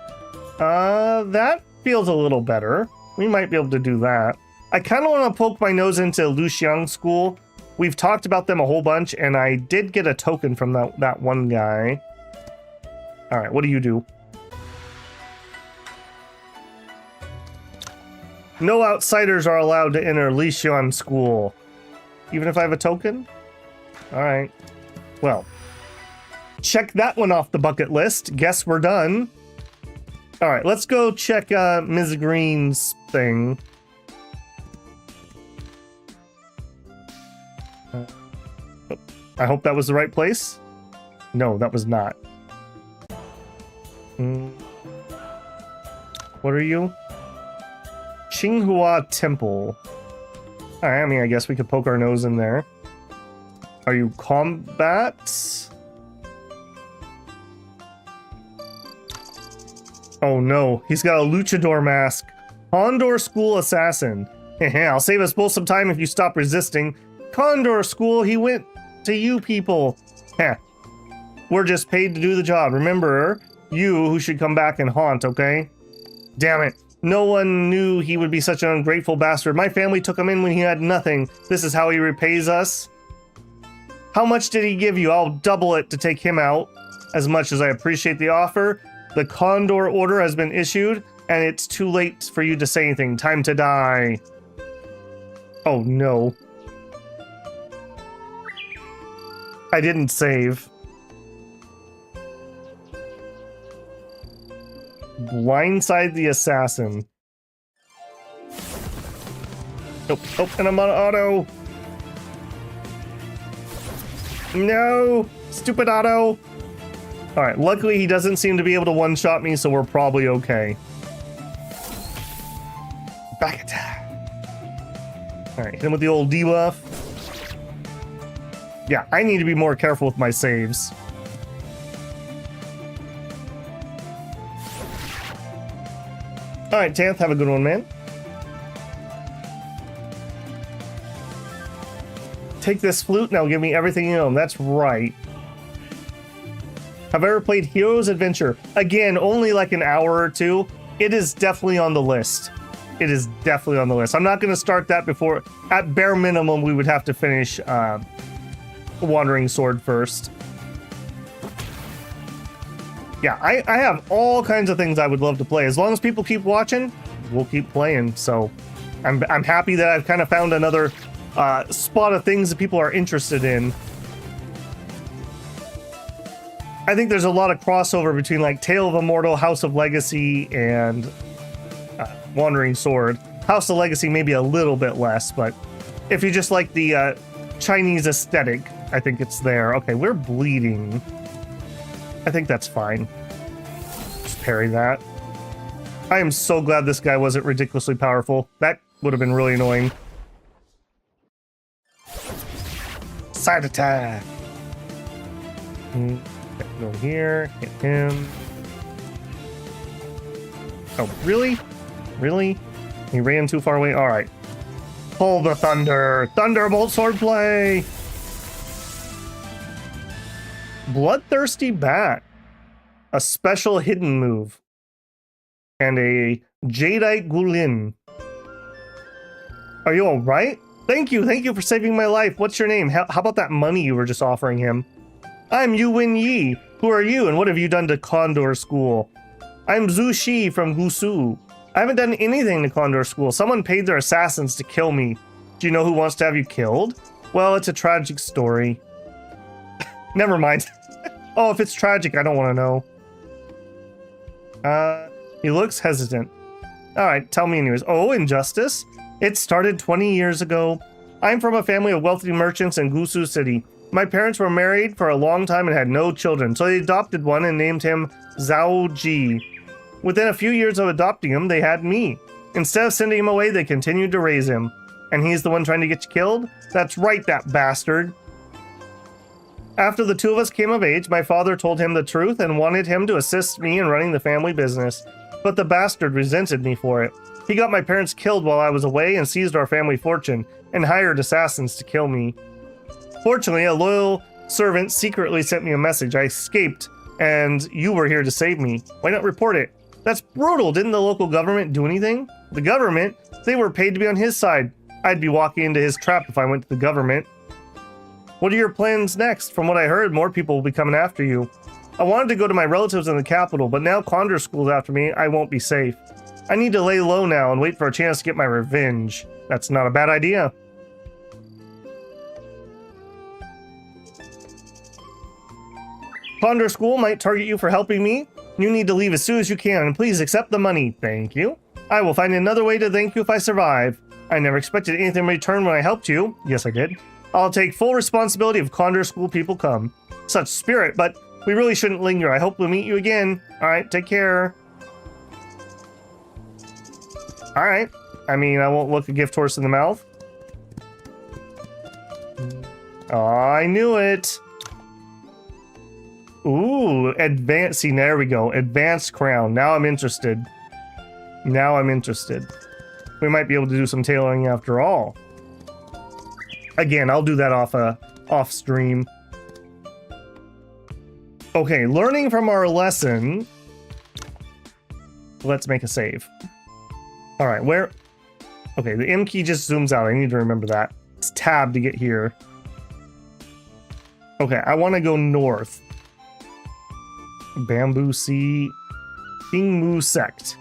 That feels a little better. We might be able to do that. I kind of want to poke my nose into Luxiang School. We've talked about them a whole bunch, and I did get a token from that one guy. All right, what do you do? No outsiders are allowed to enter Lixian School. Even if I have a token? Alright. Well. Check that one off the bucket list. Guess we're done. All right, let's go check Ms. Green's thing. I hope that was the right place. No, that was not. What are you? Qinghua Temple. All right, I mean, I guess we could poke our nose in there. Are you combat? Oh no, he's got a luchador mask. Condor School Assassin. I'll save us both some time if you stop resisting. Condor School, he went to you people. Heh. We're just paid to do the job. Remember, you who should come back and haunt, okay? Damn it. No one knew he would be such an ungrateful bastard. My family took him in when he had nothing. This is how he repays us. How much did he give you? I'll double it to take him out. As much as I appreciate the offer, the Condor order has been issued, and it's too late for you to say anything. Time to die. Oh no. I didn't save. Blindside the assassin. Oh, and I'm on auto. No! Stupid auto! Alright, luckily he doesn't seem to be able to one-shot me, so we're probably okay. Back attack. Alright, hit him with the old debuff. Yeah, I need to be more careful with my saves. Alright, Tanth, have a good one, man. Take this flute, now give me everything you own. That's right. Have I ever played Hero's Adventure? Again, only like an hour or two. It is definitely on the list. It is definitely on the list. I'm not going to start that before... At bare minimum, we would have to finish Wandering Sword first. Yeah, I have all kinds of things I would love to play. As long as people keep watching, we'll keep playing. So I'm happy that I've kind of found another spot of things that people are interested in. I think there's a lot of crossover between like Tale of Immortal, House of Legacy, and Wandering Sword. House of Legacy maybe a little bit less, but if you just like the Chinese aesthetic, I think it's there. Okay, we're bleeding. I think that's fine. Just parry that. I am so glad this guy wasn't ridiculously powerful. That would have been really annoying. Side attack. Go here, hit him. Oh, really? Really? He ran too far away? Alright. Pull the thunder! Thunderbolt swordplay! Bloodthirsty Bat. A special hidden move. And a Jadeite Gulin. Are you alright? Thank you for saving my life. What's your name? How about that money you were just offering him? I'm Yu Wen Yi. Who are you and what have you done to Condor School? I'm Zhu Shi from Wushu. I haven't done anything to Condor School. Someone paid their assassins to kill me. Do you know who wants to have you killed? Well, it's a tragic story. Never mind. Oh, if it's tragic, I don't want to know. He looks hesitant. Alright, tell me anyways. Oh, injustice? It started 20 years ago. I'm from a family of wealthy merchants in Gusu City. My parents were married for a long time and had no children, so they adopted one and named him Zhao Ji. Within a few years of adopting him, they had me. Instead of sending him away, they continued to raise him. And he's the one trying to get you killed? That's right, that bastard. After the two of us came of age, my father told him the truth and wanted him to assist me in running the family business. But the bastard resented me for it. He got my parents killed while I was away and seized our family fortune, and hired assassins to kill me. Fortunately, a loyal servant secretly sent me a message. I escaped, and you were here to save me. Why not report it? That's brutal. Didn't the local government do anything? The government? They were paid to be on his side. I'd be walking into his trap if I went to the government. What are your plans next? From what I heard, more people will be coming after you. I wanted to go to my relatives in the capital, but now Condor School's after me. I won't be safe. I need to lay low now and wait for a chance to get my revenge. That's not a bad idea. Condor School might target you for helping me. You need to leave as soon as you can, and please accept the money. Thank you. I will find another way to thank you if I survive. I never expected anything in return when I helped you. Yes, I did. I'll take full responsibility if Condor School people come. Such spirit, but we really shouldn't linger. I hope we'll meet you again. Alright, take care. Alright. I mean, I won't look a gift horse in the mouth. Oh, I knew it. Ooh, advanced. See, there we go. Advanced crown. Now I'm interested. Now I'm interested. We might be able to do some tailoring after all. Again, I'll do that off stream. Okay, learning from our lesson. Let's make a save. All right, where? Okay, the M key just zooms out. I need to remember that. It's tab to get here. Okay, I want to go north. Bamboo Sea, King Sect.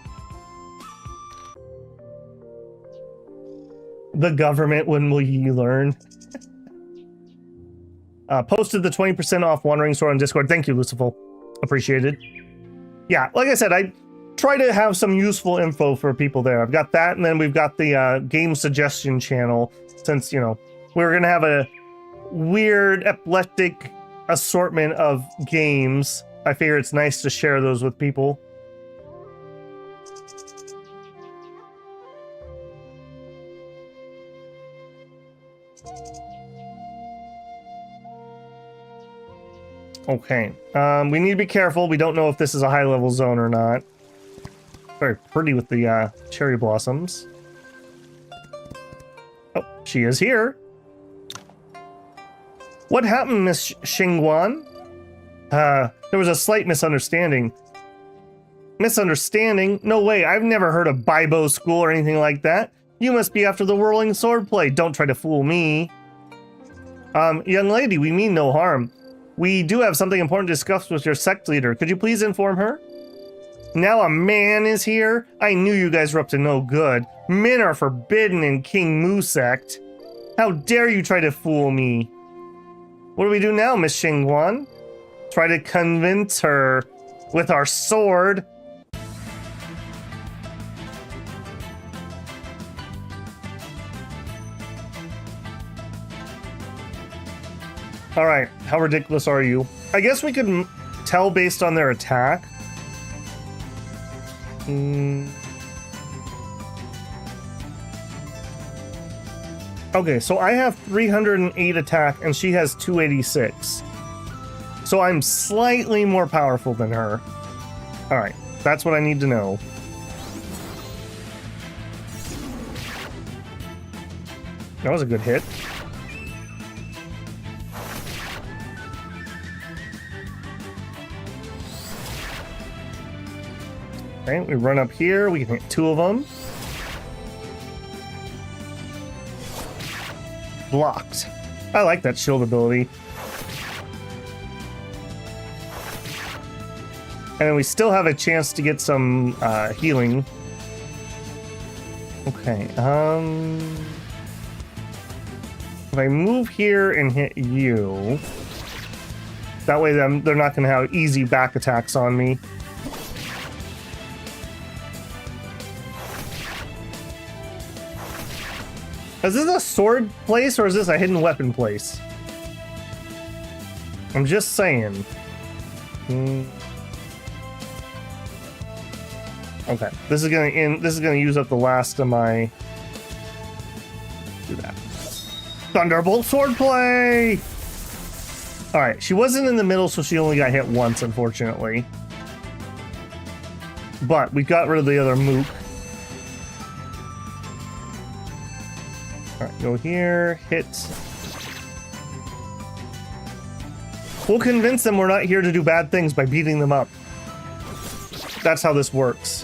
The government, when will ye learn? Posted the 20% off Wandering Store on Discord. Thank you, Lucifer. Appreciated. Yeah, like I said, I try to have some useful info for people there. I've got that, and then we've got the game suggestion channel. Since, you know, we're going to have a weird, epileptic assortment of games, I figure it's nice to share those with people. Okay, we need to be careful. We don't know if this is a high-level zone or not. Very pretty with the cherry blossoms. Oh, she is here. What happened, Miss Xingguan? There was a slight misunderstanding. Misunderstanding? No way, I've never heard of Bibo School or anything like that. You must be after the whirling swordplay. Don't try to fool me. Young lady, we mean no harm. We do have something important to discuss with your sect leader. Could you please inform her? Now a man is here? I knew you guys were up to no good. Men are forbidden in King Mu sect. How dare you try to fool me? What do we do now, Miss Xingguan? Try to convince her with our sword. All right, how ridiculous are you? I guess we could tell based on their attack. Okay, so I have 308 attack and she has 286. So I'm slightly more powerful than her. All right, that's what I need to know. That was a good hit. Okay, we run up here, we can hit 2 of them. Blocked. I like that shield ability. And then we still have a chance to get some healing. Okay, if I move here and hit you, that way they're not going to have easy back attacks on me. Is this a sword place or is this a hidden weapon place? I'm just saying. Okay, this is gonna use up the last of my. Do that. Thunderbolt swordplay. All right, she wasn't in the middle, so she only got hit once, unfortunately. But we got rid of the other mook. All right, go here, hit. We'll convince them we're not here to do bad things by beating them up. That's how this works.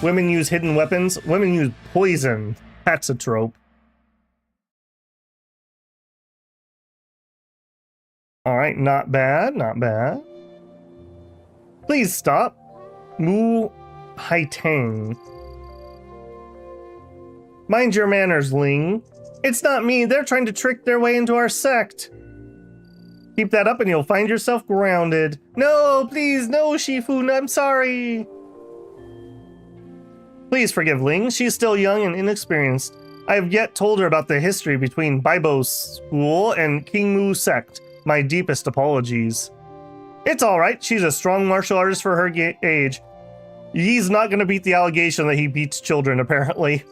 Women use hidden weapons. Women use poison. That's a trope. All right, not bad, not bad. Please stop. Mu Haitang. Mind your manners, Ling. It's not me. They're trying to trick their way into our sect. Keep that up and you'll find yourself grounded. No, please, no, Shifu, I'm sorry. Please forgive Ling. She's still young and inexperienced. I have yet told her about the history between Baibo School and King Mu sect. My deepest apologies. It's alright. She's a strong martial artist for her age. He's not going to beat the allegation that he beats children, apparently.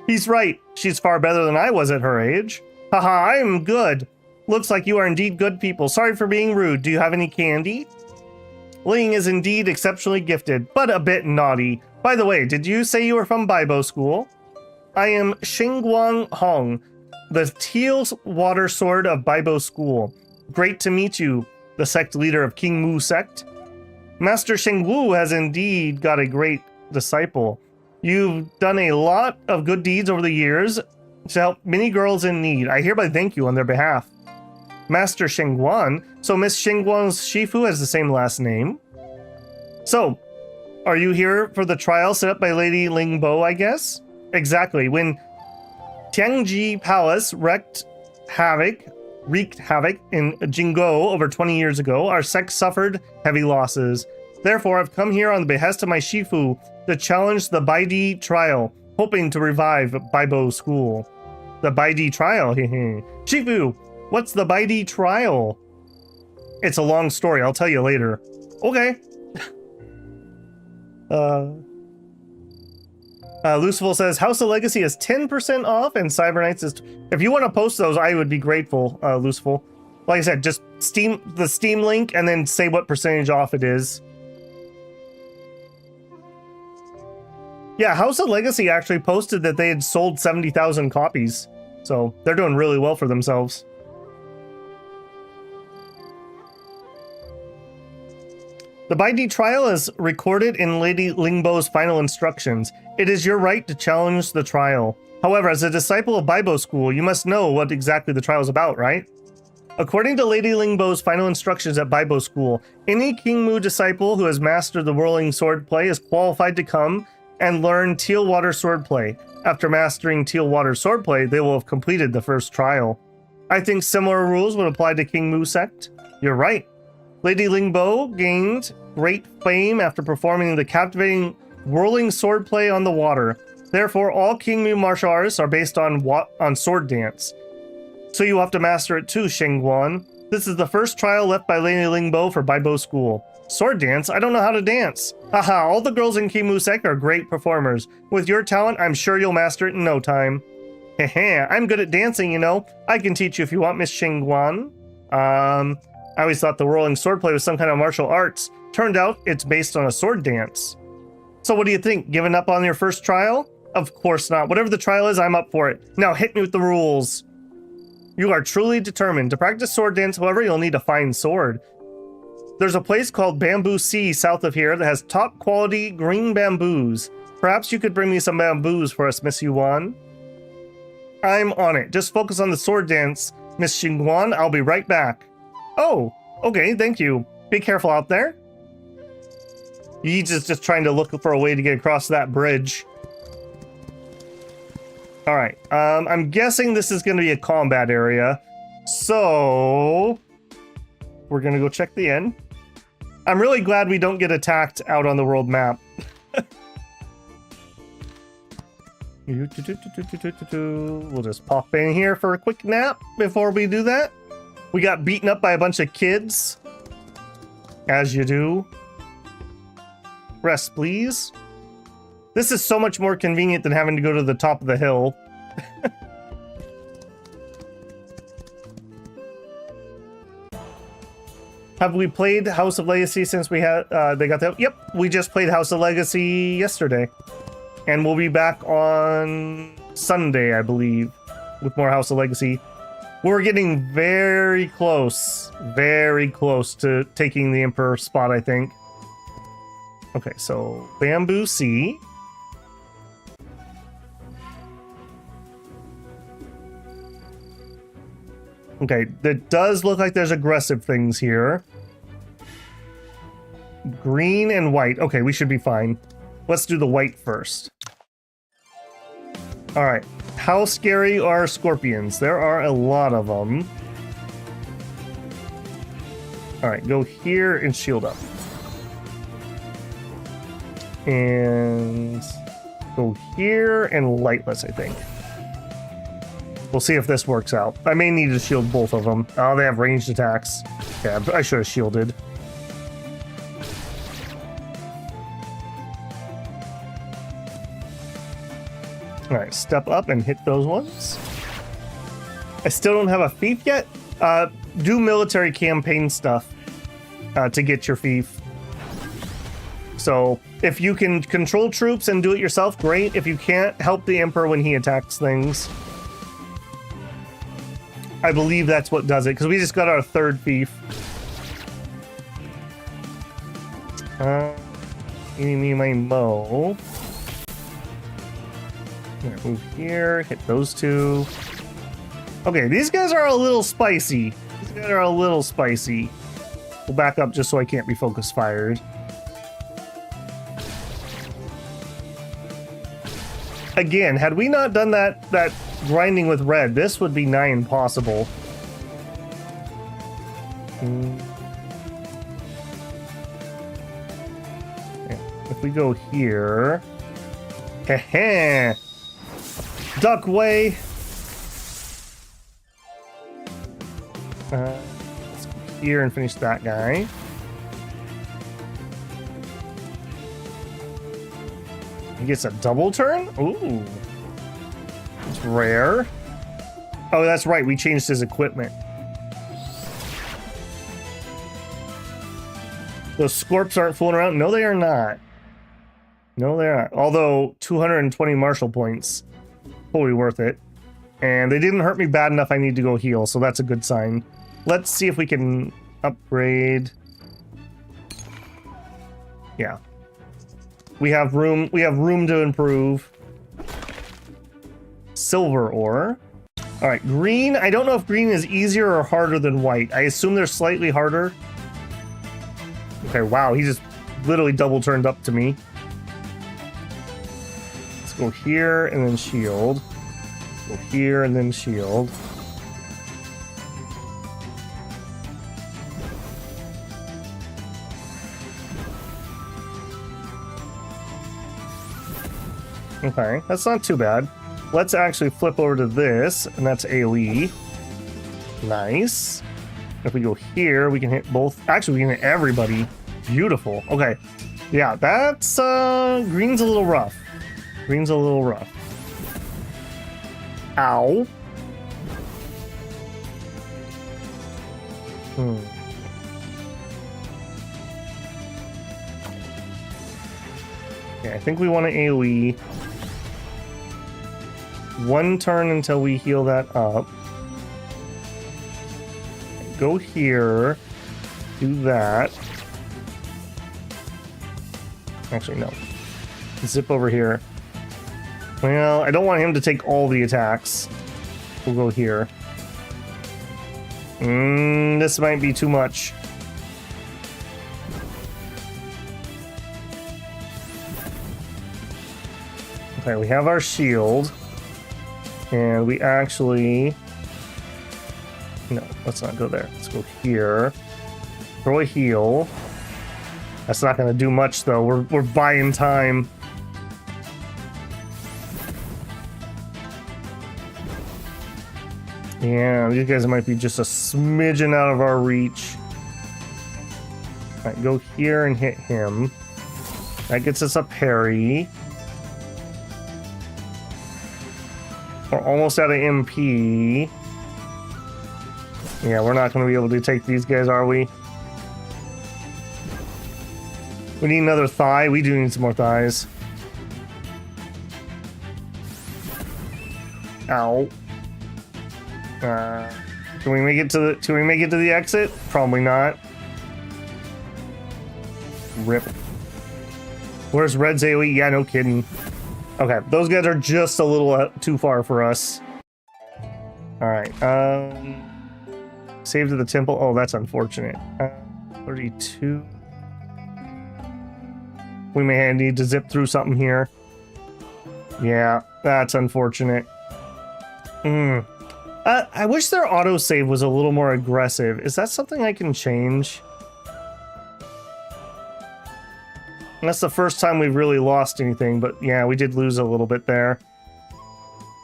He's right. She's far better than I was at her age. Haha, I'm good. Looks like you are indeed good people. Sorry for being rude. Do you have any candy? Ling is indeed exceptionally gifted, but a bit naughty. By the way, did you say you were from Baibo School? I am Xingguang Hong, the Teal Water Sword of Baibo School. Great to meet you, the sect leader of King Mu sect. Master Shengwu has indeed got a great disciple. You've done a lot of good deeds over the years to help many girls in need. I hereby thank you on their behalf. Master Shengguan, so Miss Shengguan's Shifu has the same last name. So, are you here for the trial set up by Lady Lingbo, I guess? Exactly. When Tiangji Palace wreaked havoc in Jinggo over 20 years ago, our sect suffered heavy losses. Therefore, I've come here on the behest of my Shifu to challenge the Baidi trial, hoping to revive Baibo School. The Baidi trial, hehe. Shifu, what's the Baidi trial? It's a long story, I'll tell you later. Okay. Lucifer says, House of Legacy is 10% off and Cyber Knights is... If you want to post those, I would be grateful, Lucifer. Like I said, just the Steam link and then say what percentage off it is. Yeah, House of Legacy actually posted that they had sold 70,000 copies. So they're doing really well for themselves. The Baidi trial is recorded in Lady Lingbo's final instructions. It is your right to challenge the trial. However, as a disciple of Baibo School, you must know what exactly the trial is about, right? According to Lady Lingbo's final instructions at Baibo School, any King Mu disciple who has mastered the whirling swordplay is qualified to come and learn Teal Water swordplay. After mastering Teal Water swordplay, they will have completed the first trial. I think similar rules would apply to King Mu sect. You're right. Lady Lingbo gained great fame after performing the captivating whirling swordplay on the water. Therefore, all King Mu martial arts are based on sword dance. So you have to master it too, Shengguan. This is the first trial left by Lady Lingbo for Baibo School. Sword dance? I don't know how to dance. Haha, all the girls in King Mu sect are great performers. With your talent, I'm sure you'll master it in no time. Heh, I'm good at dancing, you know. I can teach you if you want, Miss Shengguan. I always thought the whirling swordplay was some kind of martial arts. Turned out it's based on a sword dance. So what do you think? Giving up on your first trial? Of course not. Whatever the trial is, I'm up for it. Now hit me with the rules. You are truly determined. To practice sword dance, however, you'll need a fine sword. There's a place called Bamboo Sea south of here that has top quality green bamboos. Perhaps you could bring me some bamboos for us, Miss Yuan. I'm on it. Just focus on the sword dance, Miss Xingguan. I'll be right back. Oh, okay, thank you. Be careful out there. He's just trying to look for a way to get across that bridge. Alright, I'm guessing this is going to be a combat area. So, we're going to go check the inn. I'm really glad we don't get attacked out on the world map. We'll just pop in here for a quick nap before we do that. We got beaten up by a bunch of kids. As you do. Rest, please. This is so much more convenient than having to go to the top of the hill. Have we played House of Legacy since we had they got that? Yep, we just played House of Legacy yesterday. And we'll be back on Sunday, I believe, with more House of Legacy. We're getting very close to taking the Emperor spot, I think. Okay, so Bamboo Sea. Okay, it does look like there's aggressive things here. Green and white. Okay, we should be fine. Let's do the white first. Alright, how scary are scorpions? There are a lot of them. All right, go here and shield up. And go here and lightless, I think. We'll see if this works out. I may need to shield both of them. Oh, they have ranged attacks. Yeah, I should have shielded. All right, step up and hit those ones. I still don't have a fief yet. Do military campaign stuff to get your fief. So if you can control troops and do it yourself, great. If you can't, help the Emperor when he attacks things. I believe that's what does it, because we just got our third fief. Me, my mo. Move here, hit those two. Okay, these guys are a little spicy. These guys are a little spicy. We'll back up just so I can't be focus fired. Again, had we not done that grinding with red, this would be nigh impossible. If we go here... Heh. Duck way. Let's go here and finish that guy. He gets a double turn? Ooh. It's rare. Oh, that's right. We changed his equipment. Those Scorps aren't fooling around. No, they are not. No, they aren't. Although 220 martial points. Totally worth it. And they didn't hurt me bad enough I need to go heal, so that's a good sign. Let's see if we can upgrade. Yeah. We have room to improve. Silver ore. All right, green. I don't know if green is easier or harder than white. I assume they're slightly harder. Okay, wow, he just literally double turned up to me. Let's go here and then shield. Go here and then shield. Okay, that's not too bad. Let's actually flip over to this, and that's AoE. Nice. If we go here, we can hit both. Actually, we can hit everybody. Beautiful. Okay. Yeah, that's, green's a little rough. Green's a little rough. Ow. Okay, I think we want to AoE. One turn until we heal that up. Go here. Do that. Actually, no. Zip over here. Well, I don't want him to take all the attacks. We'll go here. This might be too much. Okay, we have our shield. And we actually... No, let's not go there. Let's go here. Throw a heal. That's not going to do much, though. We're buying time. Yeah, these guys might be just a smidgen out of our reach. Alright, go here and hit him. That gets us a parry. We're almost out of MP. Yeah, we're not going to be able to take these guys, are we? We need another thigh. We do need some more thighs. Ow. Can we make it to the exit? Probably not. Rip. Where's Red's AoE? Yeah, no kidding. Okay, those guys are just a little too far for us. Alright, save to the temple. Oh, that's unfortunate. 32. We may need to zip through something here. Yeah, that's unfortunate. I wish their autosave was a little more aggressive. Is that something I can change? That's the first time we've really lost anything, but yeah, we did lose a little bit there.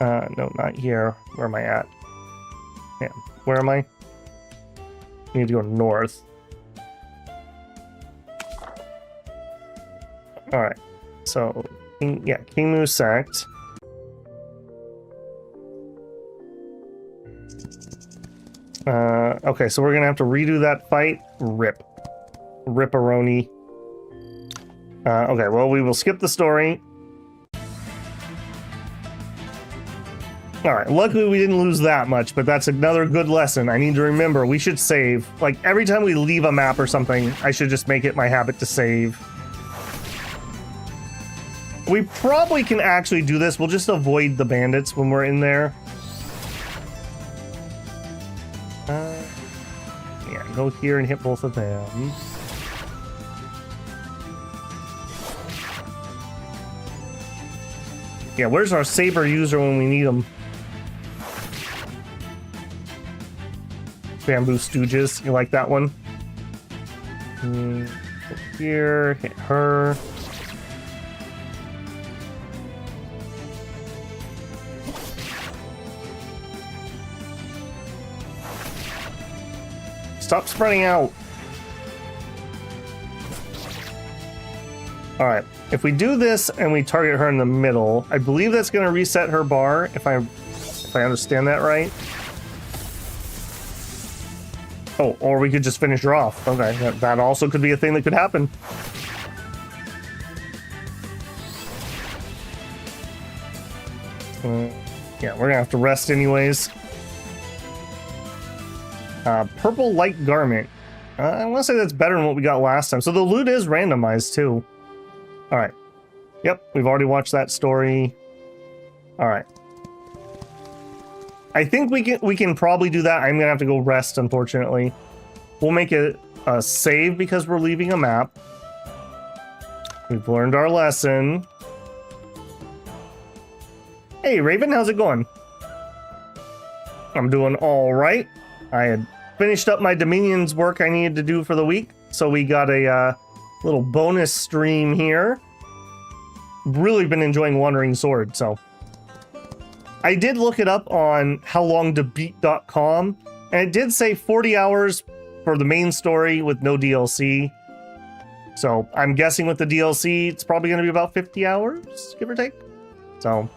No, not here. Where am I at? Yeah, where am I? I need to go north. Alright, so, yeah, Kimu sect. Okay, so we're gonna have to redo that fight. Ripperoni. Okay, well, we will skip the story. Alright, luckily we didn't lose that much, but that's another good lesson. I need to remember, we should save. Like, every time we leave a map or something, I should just make it my habit to save. We probably can actually do this. We'll just avoid the bandits when we're in there. Yeah, go here and hit both of them. Yeah, where's our saber user when we need him? Bamboo Stooges, you like that one? Here, hit her. Stop spreading out. All right, if we do this and we target her in the middle, I believe that's going to reset her bar, if I understand that right. Oh, or we could just finish her off. Okay, that also could be a thing that could happen. Yeah, we're gonna have to rest anyways. Purple light garment. I want to say that's better than what we got last time. So the loot is randomized too. All right. Yep, we've already watched that story. All right. I think we can probably do that. I'm gonna have to go rest, unfortunately. We'll make it a save because we're leaving a map. We've learned our lesson. Hey, Raven, how's it going? I'm doing all right. I had finished up my Dominion's work I needed to do for the week, so we got a little bonus stream here. Really been enjoying Wandering Sword, so. I did look it up on howlongtobeat.com, and it did say 40 hours for the main story with no DLC. So I'm guessing with the DLC, it's probably going to be about 50 hours, give or take. So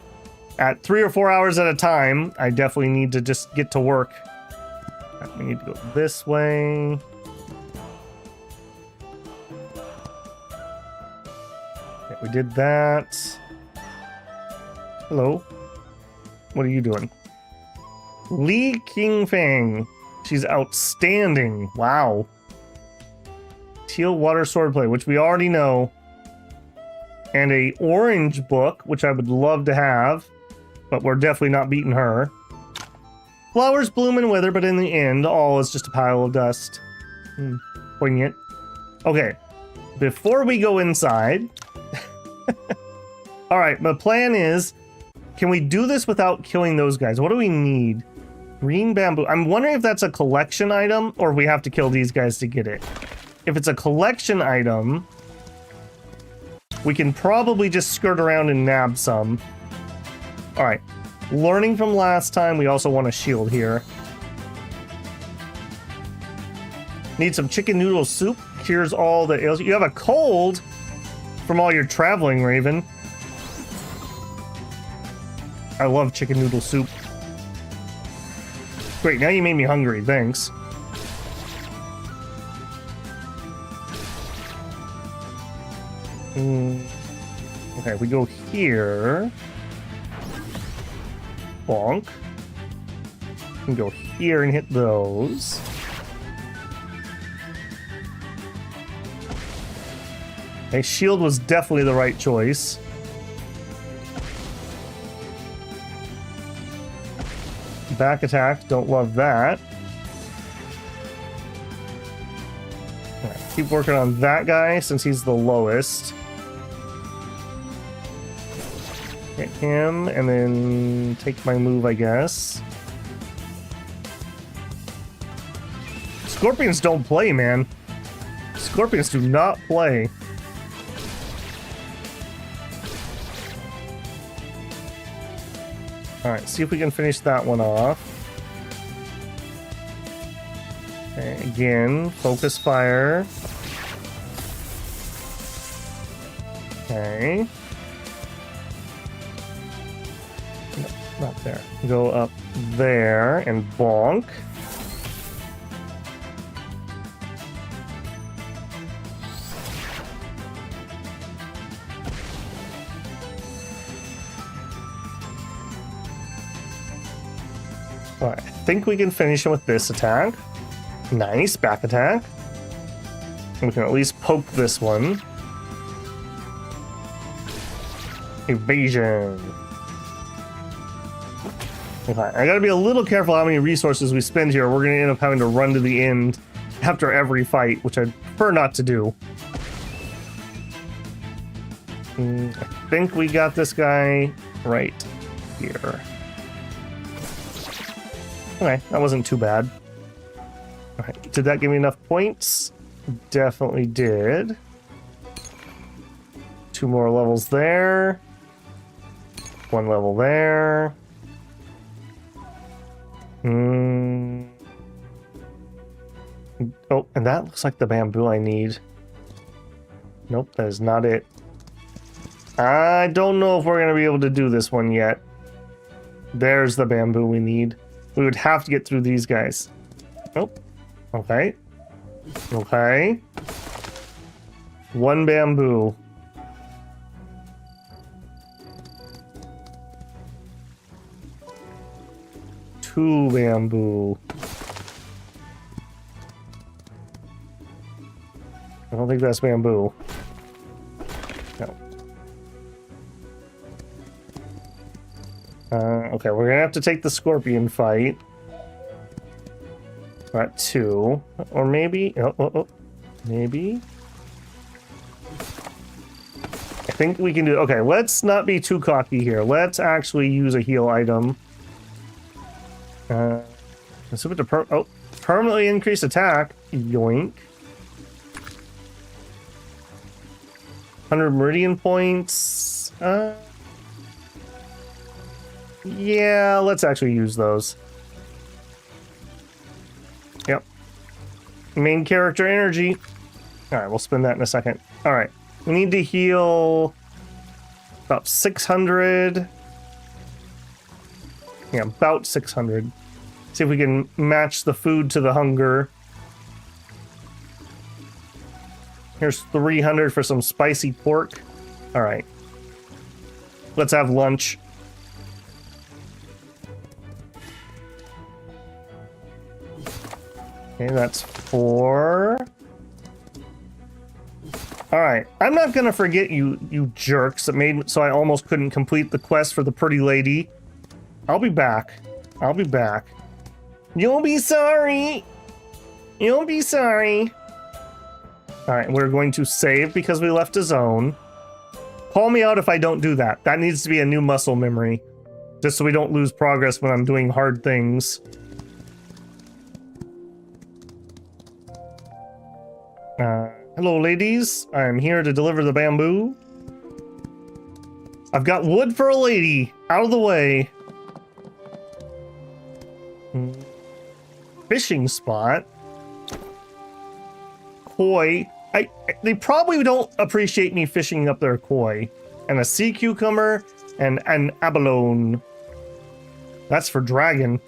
at 3 or 4 hours at a time, I definitely need to just get to work. We need to go this way. Okay, we did that. Hello. What are you doing? Li Qingfeng. She's outstanding. Wow. Teal water swordplay, which we already know. And a orange book, which I would love to have. But we're definitely not beating her. Flowers bloom and wither, but in the end, all is just a pile of dust. Poignant. Okay. Before we go inside... Alright, my plan is... Can we do this without killing those guys? What do we need? Green bamboo. I'm wondering if that's a collection item or if we have to kill these guys to get it. If it's a collection item, we can probably just skirt around and nab some. All right. Learning from last time, we also want a shield here. Need some chicken noodle soup. Cures all the ills. You have a cold from all your traveling, Raven. I love chicken noodle soup. Great, now you made me hungry, thanks. Okay, we go here. Bonk. We can go here and hit those. Okay, shield was definitely the right choice. Back attack, don't love that. Right, keep working on that guy since he's the lowest. Hit him and then take my move, I guess. Scorpions don't play, man. Scorpions do not play. Alright, see if we can finish that one off. Okay, again, focus fire. Okay. No, not there. Go up there and bonk. Alright, I think we can finish him with this attack. Nice, back attack. We can at least poke this one. Evasion. Okay, I gotta be a little careful how many resources we spend here. We're gonna end up having to run to the end after every fight, which I'd prefer not to do. I think we got this guy right here. Okay, that wasn't too bad. Alright, did that give me enough points? Definitely did. 2 more levels there. 1 level there. Oh, and that looks like the bamboo I need. Nope, that is not it. I don't know if we're going to be able to do this one yet. There's the bamboo we need. We would have to get through these guys. Nope. Okay. Okay. 1 bamboo. Two bamboo. I don't think that's bamboo. No. Okay, we're gonna have to take the scorpion fight. Got 2. Or maybe... maybe? I think we can do... Okay, let's not be too cocky here. Let's actually use a heal item. Let's move it to permanently increase attack. Yoink. 100 meridian points. Yeah, let's actually use those. Yep. Main character energy. Alright, we'll spend that in a second. Alright, we need to heal about 600. Yeah, about 600. See if we can match the food to the hunger. Here's 300 for some spicy pork. Alright. Let's have lunch. Okay, that's 4. Alright, I'm not gonna forget you jerks that made so I almost couldn't complete the quest for the pretty lady. I'll be back. I'll be back. You'll be sorry. You'll be sorry. Alright, we're going to save because we left a zone. Call me out if I don't do that. That needs to be a new muscle memory. Just so we don't lose progress when I'm doing hard things. Hello, ladies. I'm here to deliver the bamboo. I've got wood for a lady. Out of the way. Fishing spot. Koi. They probably don't appreciate me fishing up their koi. And a sea cucumber and an abalone. That's for dragon.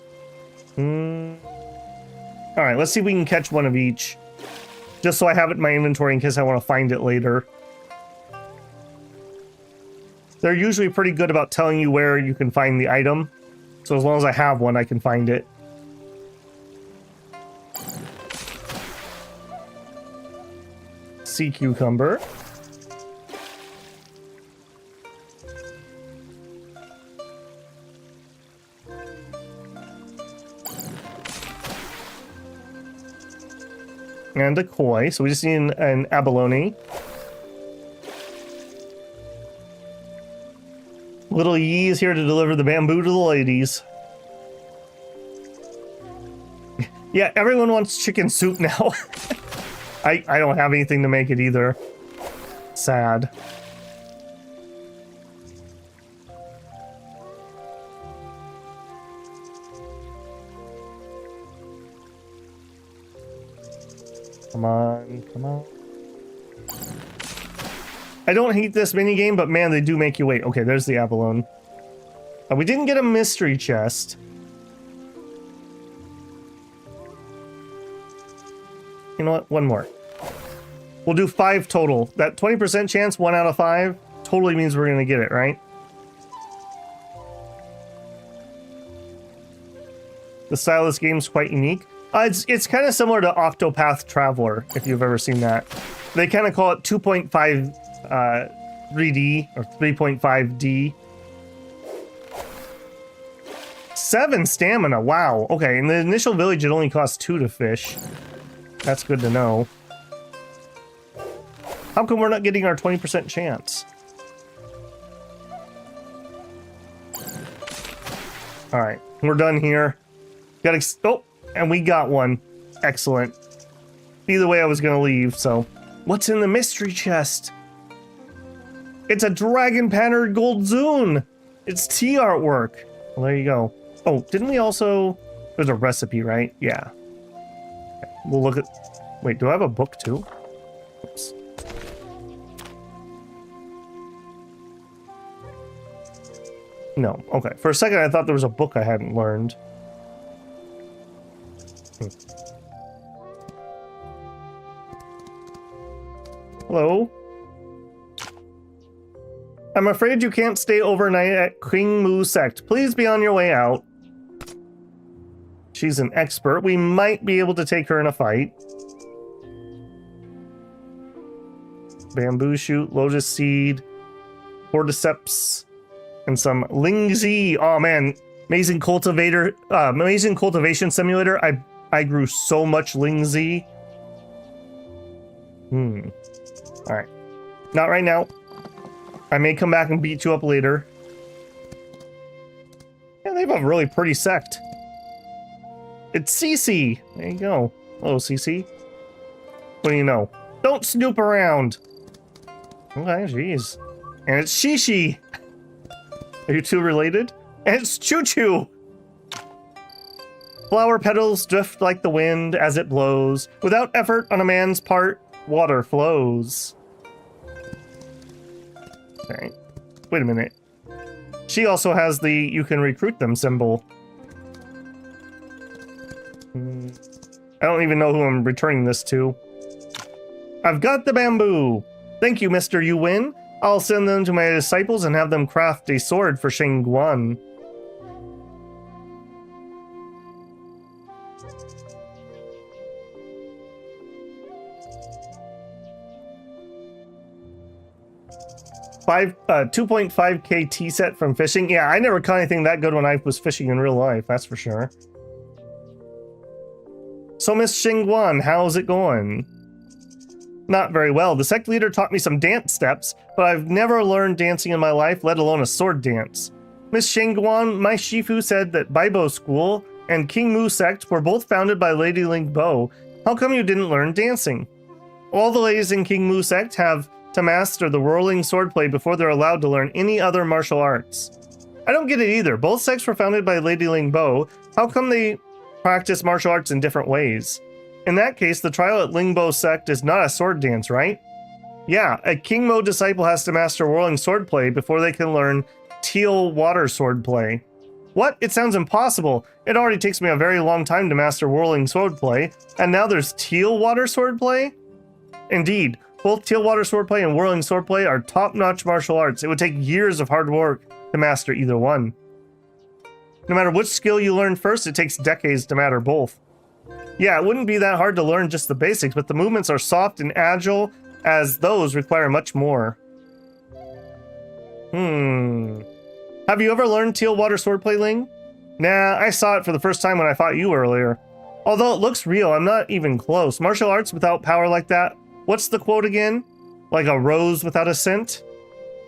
Alright, let's see if we can catch one of each. Just so I have it in my inventory in case I want to find it later. They're usually pretty good about telling you where you can find the item. So as long as I have one, I can find it. Sea cucumber. And a koi, so we just need an abalone. Little Yee is here to deliver the bamboo to the ladies. Yeah, everyone wants chicken soup now. I don't have anything to make it either. Sad. Come on, come on. I don't hate this minigame, but man, they do make you wait. Okay, there's the abalone. We didn't get a mystery chest. You know what? One more. We'll do 5 total. That 20% chance, 1 out of 5, totally means we're gonna get it, right? The style of this game is quite unique. It's kind of similar to Octopath Traveler, if you've ever seen that. They kind of call it 2.5 3D or 3.5D. 7 stamina, wow. Okay, in the initial village, it only costs 2 to fish. That's good to know. How come we're not getting our 20% chance? All right, we're done here. Oh, and we got one. Excellent. Either way, I was gonna leave, so. What's in the mystery chest? It's a dragon patterned gold zune. It's tea artwork. Well, there you go. Oh, didn't we also... There's a recipe, right? Yeah. Okay, we'll look at... Wait, do I have a book too? Oops. No, okay. For a second, I thought there was a book I hadn't learned. Hello? I'm afraid you can't stay overnight at King Mu sect. Please be on your way out. She's an expert. We might be able to take her in a fight. Bamboo shoot, lotus seed, cordyceps, and some lingzi. Oh man, amazing cultivation simulator. I grew so much lingzi. All right, not right now. I may come back and beat you up later. Yeah, they have a really pretty sect. It's Cece. There you go. Hello, Cece. What do you know? Don't snoop around. Okay, jeez. And it's Shishi. Are you two related? And it's Choo Choo. Flower petals drift like the wind as it blows. Without effort on a man's part, water flows. Okay. Wait a minute. She also has the you can recruit them symbol. I don't even know who I'm returning this to. I've got the bamboo. Thank you, Mr. You win. I'll send them to my disciples and have them craft a sword for Shengguan. Five 2.5k tea set from fishing. Yeah, I never caught anything that good when I was fishing in real life, that's for sure. So Miss Shengguan, how's it going? Not very well. The sect leader taught me some dance steps, but I've never learned dancing in my life, let alone a sword dance. Miss Shengguan, my Shifu said that Baibo School and King Mu sect were both founded by Lady Ling Bo. How come you didn't learn dancing? All the ladies in King Mu sect have to master the whirling swordplay before they're allowed to learn any other martial arts. I don't get it either. Both sects were founded by Lady Ling Bo. How come they practice martial arts in different ways? In that case, the trial at Ling Bo sect is not a sword dance, right? Yeah, a King Mo disciple has to master whirling swordplay before they can learn teal water swordplay. What? It sounds impossible. It already takes me a very long time to master whirling swordplay, and now there's teal water swordplay? Indeed, both teal water swordplay and whirling swordplay are top-notch martial arts. It would take years of hard work to master either one. No matter which skill you learn first, it takes decades to master both. Yeah, it wouldn't be that hard to learn just the basics, but the movements are soft and agile, as those require much more. Have you ever learned teal water swordplay, Ling? Nah, I saw it for the first time when I fought you earlier. Although it looks real, I'm not even close. Martial arts without power like that? What's the quote again? Like a rose without a scent?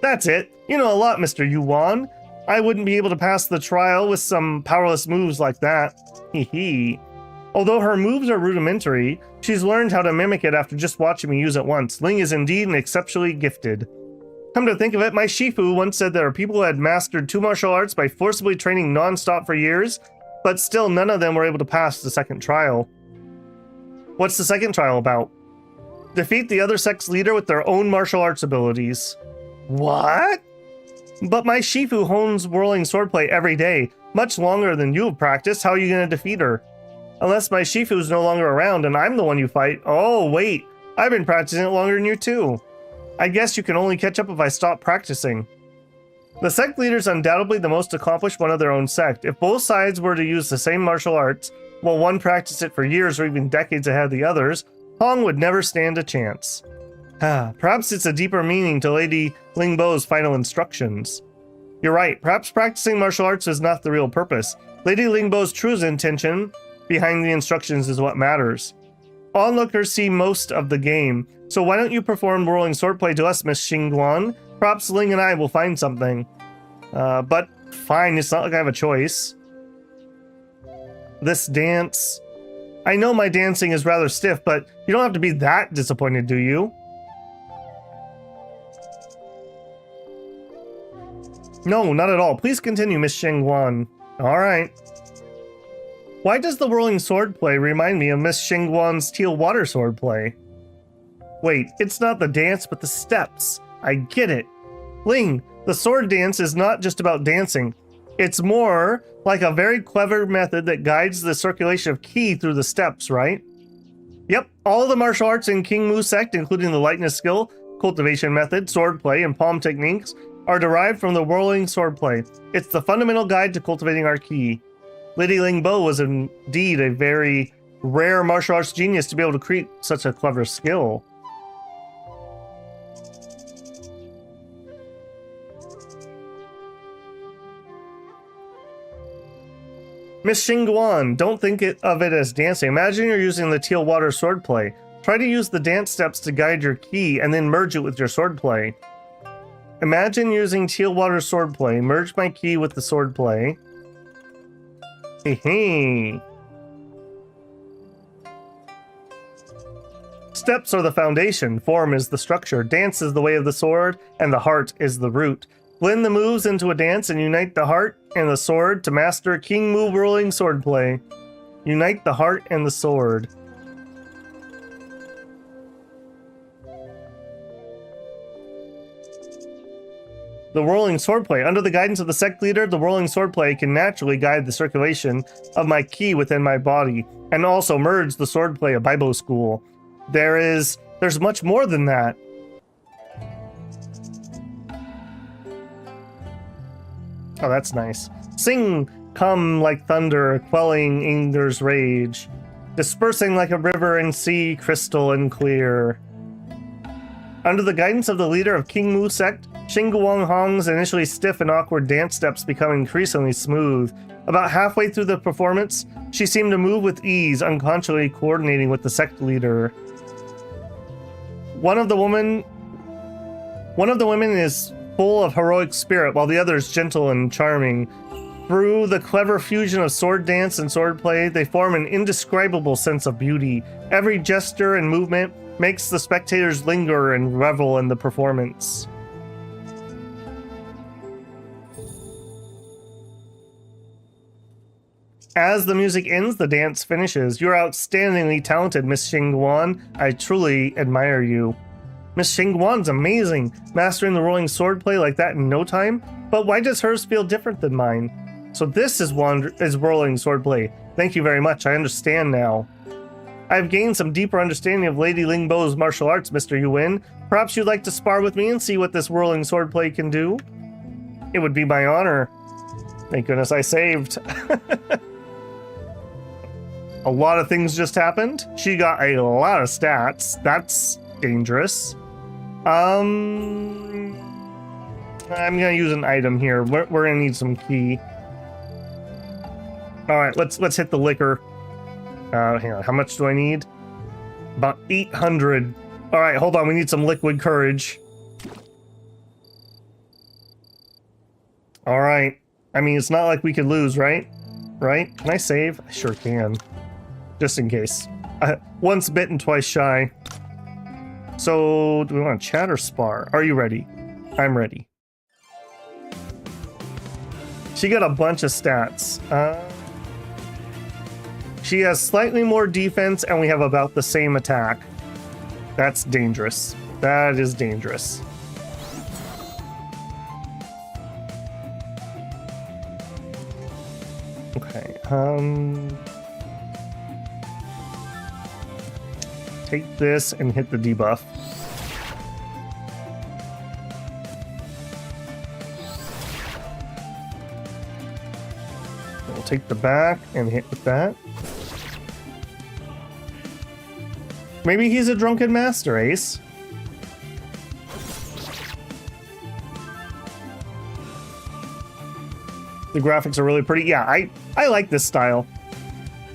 That's it. You know a lot, Mr. Yuan. I wouldn't be able to pass the trial with some powerless moves like that. Hee hee. Although her moves are rudimentary, she's learned how to mimic it after just watching me use it once. Ling is indeed an exceptionally gifted. Come to think of it, my Shifu once said there are people who had mastered 2 martial arts by forcibly training non-stop for years, but still none of them were able to pass the second trial. What's the second trial about? Defeat the other sect's leader with their own martial arts abilities. What? But my Shifu hones whirling swordplay every day, much longer than you have practiced. How are you going to defeat her? Unless my Shifu's no longer around and I'm the one you fight. Oh, wait. I've been practicing it longer than you too. I guess you can only catch up if I stop practicing. The sect leader's undoubtedly the most accomplished one of their own sect. If both sides were to use the same martial arts, while one practiced it for years or even decades ahead of the others, Hong would never stand a chance. Perhaps it's a deeper meaning to Lady Lingbo's final instructions. You're right, perhaps practicing martial arts is not the real purpose. Lady Lingbo's true intention behind the instructions is what matters. Onlookers see most of the game, so why don't you perform whirling swordplay to us, Miss Xingguan? Perhaps Ling and I will find something. But fine, it's not like I have a choice. This dance... I know my dancing is rather stiff, but you don't have to be that disappointed, do you? No, not at all. Please continue, Miss Xingguan. Alright. Why does the whirling swordplay remind me of Miss Xingguan's teal water swordplay? Wait, it's not the dance, but the steps. I get it. Ling, the sword dance is not just about dancing. It's more like a very clever method that guides the circulation of ki through the steps, right? Yep, all the martial arts in King Mu sect, including the lightness skill, cultivation method, swordplay, and palm techniques, are derived from the whirling swordplay. It's the fundamental guide to cultivating our ki. Lady Lingbo was indeed a very rare martial arts genius to be able to create such a clever skill. Miss Xingguan, don't think of it as dancing. Imagine you're using the teal water swordplay. Try to use the dance steps to guide your ki and then merge it with your swordplay. Imagine using teal water swordplay. Merge my ki with the swordplay. Hey. Steps are the foundation. Form is the structure. Dance is the way of the sword, and the heart is the root. Blend the moves into a dance and unite the heart and the sword to master King Mu whirling swordplay. Unite the heart and the sword. The whirling swordplay. Under the guidance of the sect leader, the whirling swordplay can naturally guide the circulation of my ki within my body, and also merge the swordplay of Baibo school. There's much more than that. Oh, that's nice. Sing, come like thunder, quelling anger's rage, dispersing like a river and sea, crystal and clear. Under the guidance of the leader of King Mu sect, Xingguang Hong's initially stiff and awkward dance steps become increasingly smooth. About halfway through the performance, she seemed to move with ease, unconsciously coordinating with the sect leader. One of the women is full of heroic spirit, while the other is gentle and charming. Through the clever fusion of sword dance and swordplay, they form an indescribable sense of beauty. Every gesture and movement makes the spectators linger and revel in the performance. As the music ends, the dance finishes. You're outstandingly talented, Miss Xingguan. I truly admire you. Miss Xingguan's amazing, mastering the rolling swordplay like that in no time. But why does hers feel different than mine? So this is whirling swordplay. Thank you very much. I understand now. I've gained some deeper understanding of Lady Lingbo's martial arts, Mr. Yuan. Perhaps you'd like to spar with me and see what this whirling swordplay can do? It would be my honor. Thank goodness I saved. A lot of things just happened. She got a lot of stats. That's dangerous. I'm gonna use an item here. We're gonna need some ki. All right, let's hit the liquor. Hang on, how much do I need? About 800. All right, hold on. We need some liquid courage. All right. I mean, it's not like we could lose, right? Right? Can I save? I sure can. Just in case. Once bitten, twice shy. So, do we want to chat or spar? Are you ready? I'm ready. She got a bunch of stats. She has slightly more defense, and we have about the same attack. That's dangerous. That is dangerous. Okay, take this and hit the debuff. We'll take the back and hit with that. Maybe he's a drunken master, Ace. The graphics are really pretty. Yeah, I like this style.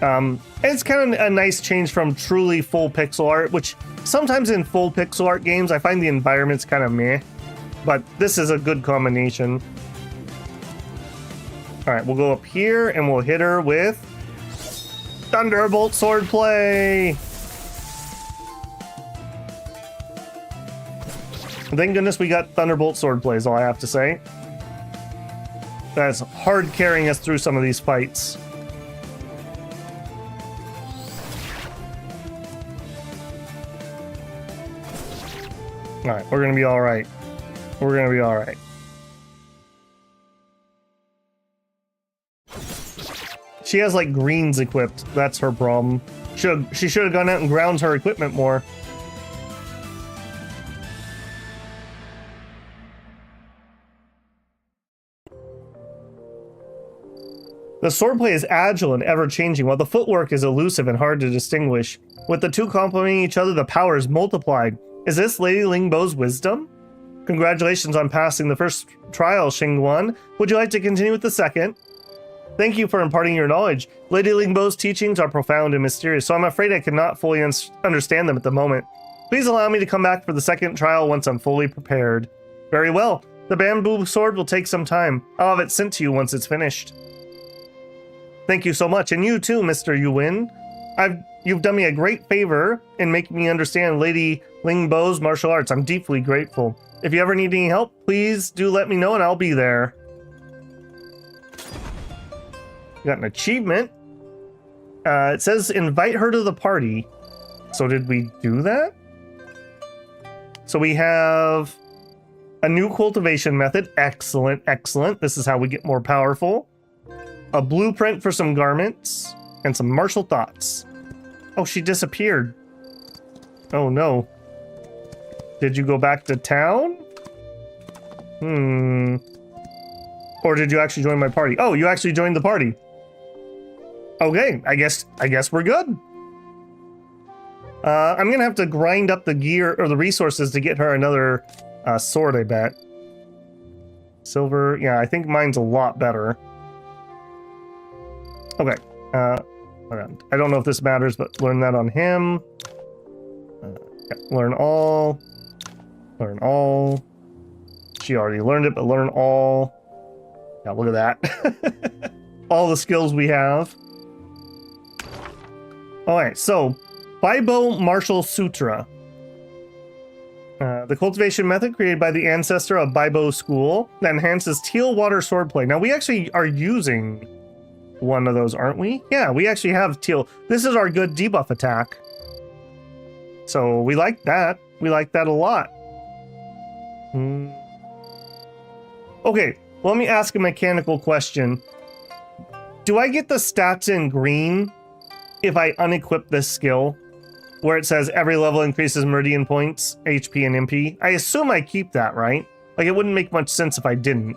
It's kind of a nice change from truly full pixel art, which sometimes in full pixel art games, I find the environments kind of meh. But this is a good combination. All right, we'll go up here and we'll hit her with Thunderbolt Swordplay. Thank goodness we got Thunderbolt Swordplay is all I have to say. That's hard carrying us through some of these fights. Alright, we're gonna be alright. We're gonna be alright. She has like greens equipped. That's her problem. She should have gone out and ground her equipment more. The swordplay is agile and ever-changing, while the footwork is elusive and hard to distinguish. With the two complementing each other, the power is multiplied. Is this Lady Lingbo's wisdom? Congratulations on passing the first trial, Xingguan. Would you like to continue with the second? Thank you for imparting your knowledge. Lady Lingbo's teachings are profound and mysterious, so I'm afraid I cannot fully understand them at the moment. Please allow me to come back for the second trial once I'm fully prepared. Very well. The bamboo sword will take some time. I'll have it sent to you once it's finished. Thank you so much, and you too, Mr. Yuwin. You've done me a great favor in making me understand Lady Lingbo's martial arts. I'm deeply grateful. If you ever need any help, please do let me know and I'll be there. Got an achievement. It says invite her to the party. So did we do that? So we have a new cultivation method. Excellent, excellent. This is how we get more powerful. A blueprint for some garments and some martial thoughts. Oh, she disappeared. Oh no. Did you go back to town? Or did you actually join my party? Oh, you actually joined the party. Okay, I guess we're good. I'm gonna have to grind up the gear or the resources to get her another sword, I bet. Silver, yeah, I think mine's a lot better. Okay, I don't know if this matters, but learn that on him. Yeah, learn all. Learn all. She already learned it, but learn all. Yeah, look at that. All the skills we have. Alright, so Baibo Martial Sutra. The cultivation method created by the ancestor of Baibo School that enhances teal water swordplay. Now, we actually are using one of those, aren't we? Yeah, we actually have teal. This is our good debuff attack. So we like that. We like that a lot. Okay, let me ask a mechanical question. Do I get the stats in green if I unequip this skill? Where it says every level increases meridian points, HP and MP. I assume I keep that, right? Like, it wouldn't make much sense if I didn't.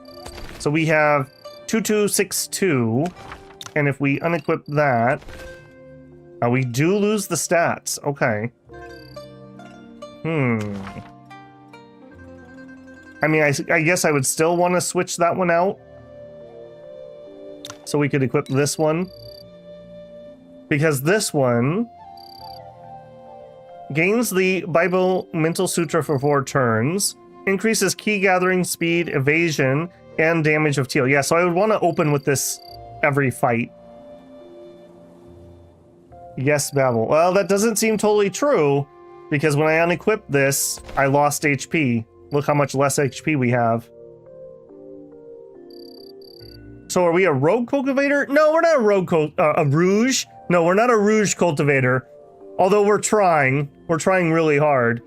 So we have 2262. And if we unequip that, we do lose the stats. Okay. I mean, I guess I would still want to switch that one out. So we could equip this one. Because this one gains the Baibo Mental Sutra for 4 turns, increases key gathering speed, evasion, and damage of teal. Yeah, so I would want to open with this every fight. Yes, Babel. Well, that doesn't seem totally true, because when I unequipped this, I lost HP. Look how much less HP we have. So are we a rogue cultivator? No, we're not a rogue a rouge. No, we're not a rouge cultivator. Although we're trying. We're trying really hard.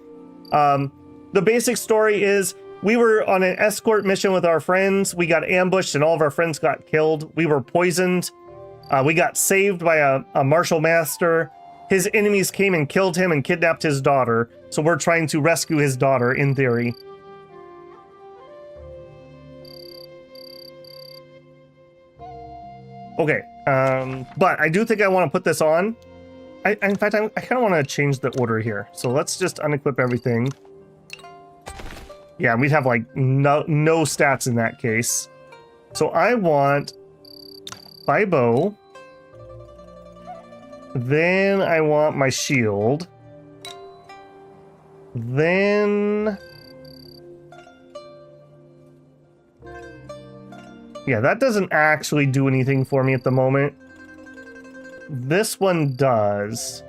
The basic story is we were on an escort mission with our friends. We got ambushed and all of our friends got killed. We were poisoned. We got saved by a martial master. His enemies came and killed him and kidnapped his daughter. So we're trying to rescue his daughter, in theory. Okay, but I do think I want to put this on. In fact, I kind of want to change the order here. So let's just unequip everything. Yeah, we'd have like no stats in that case. So I want bow. Then I want my shield. Then... yeah, that doesn't actually do anything for me at the moment. This one does.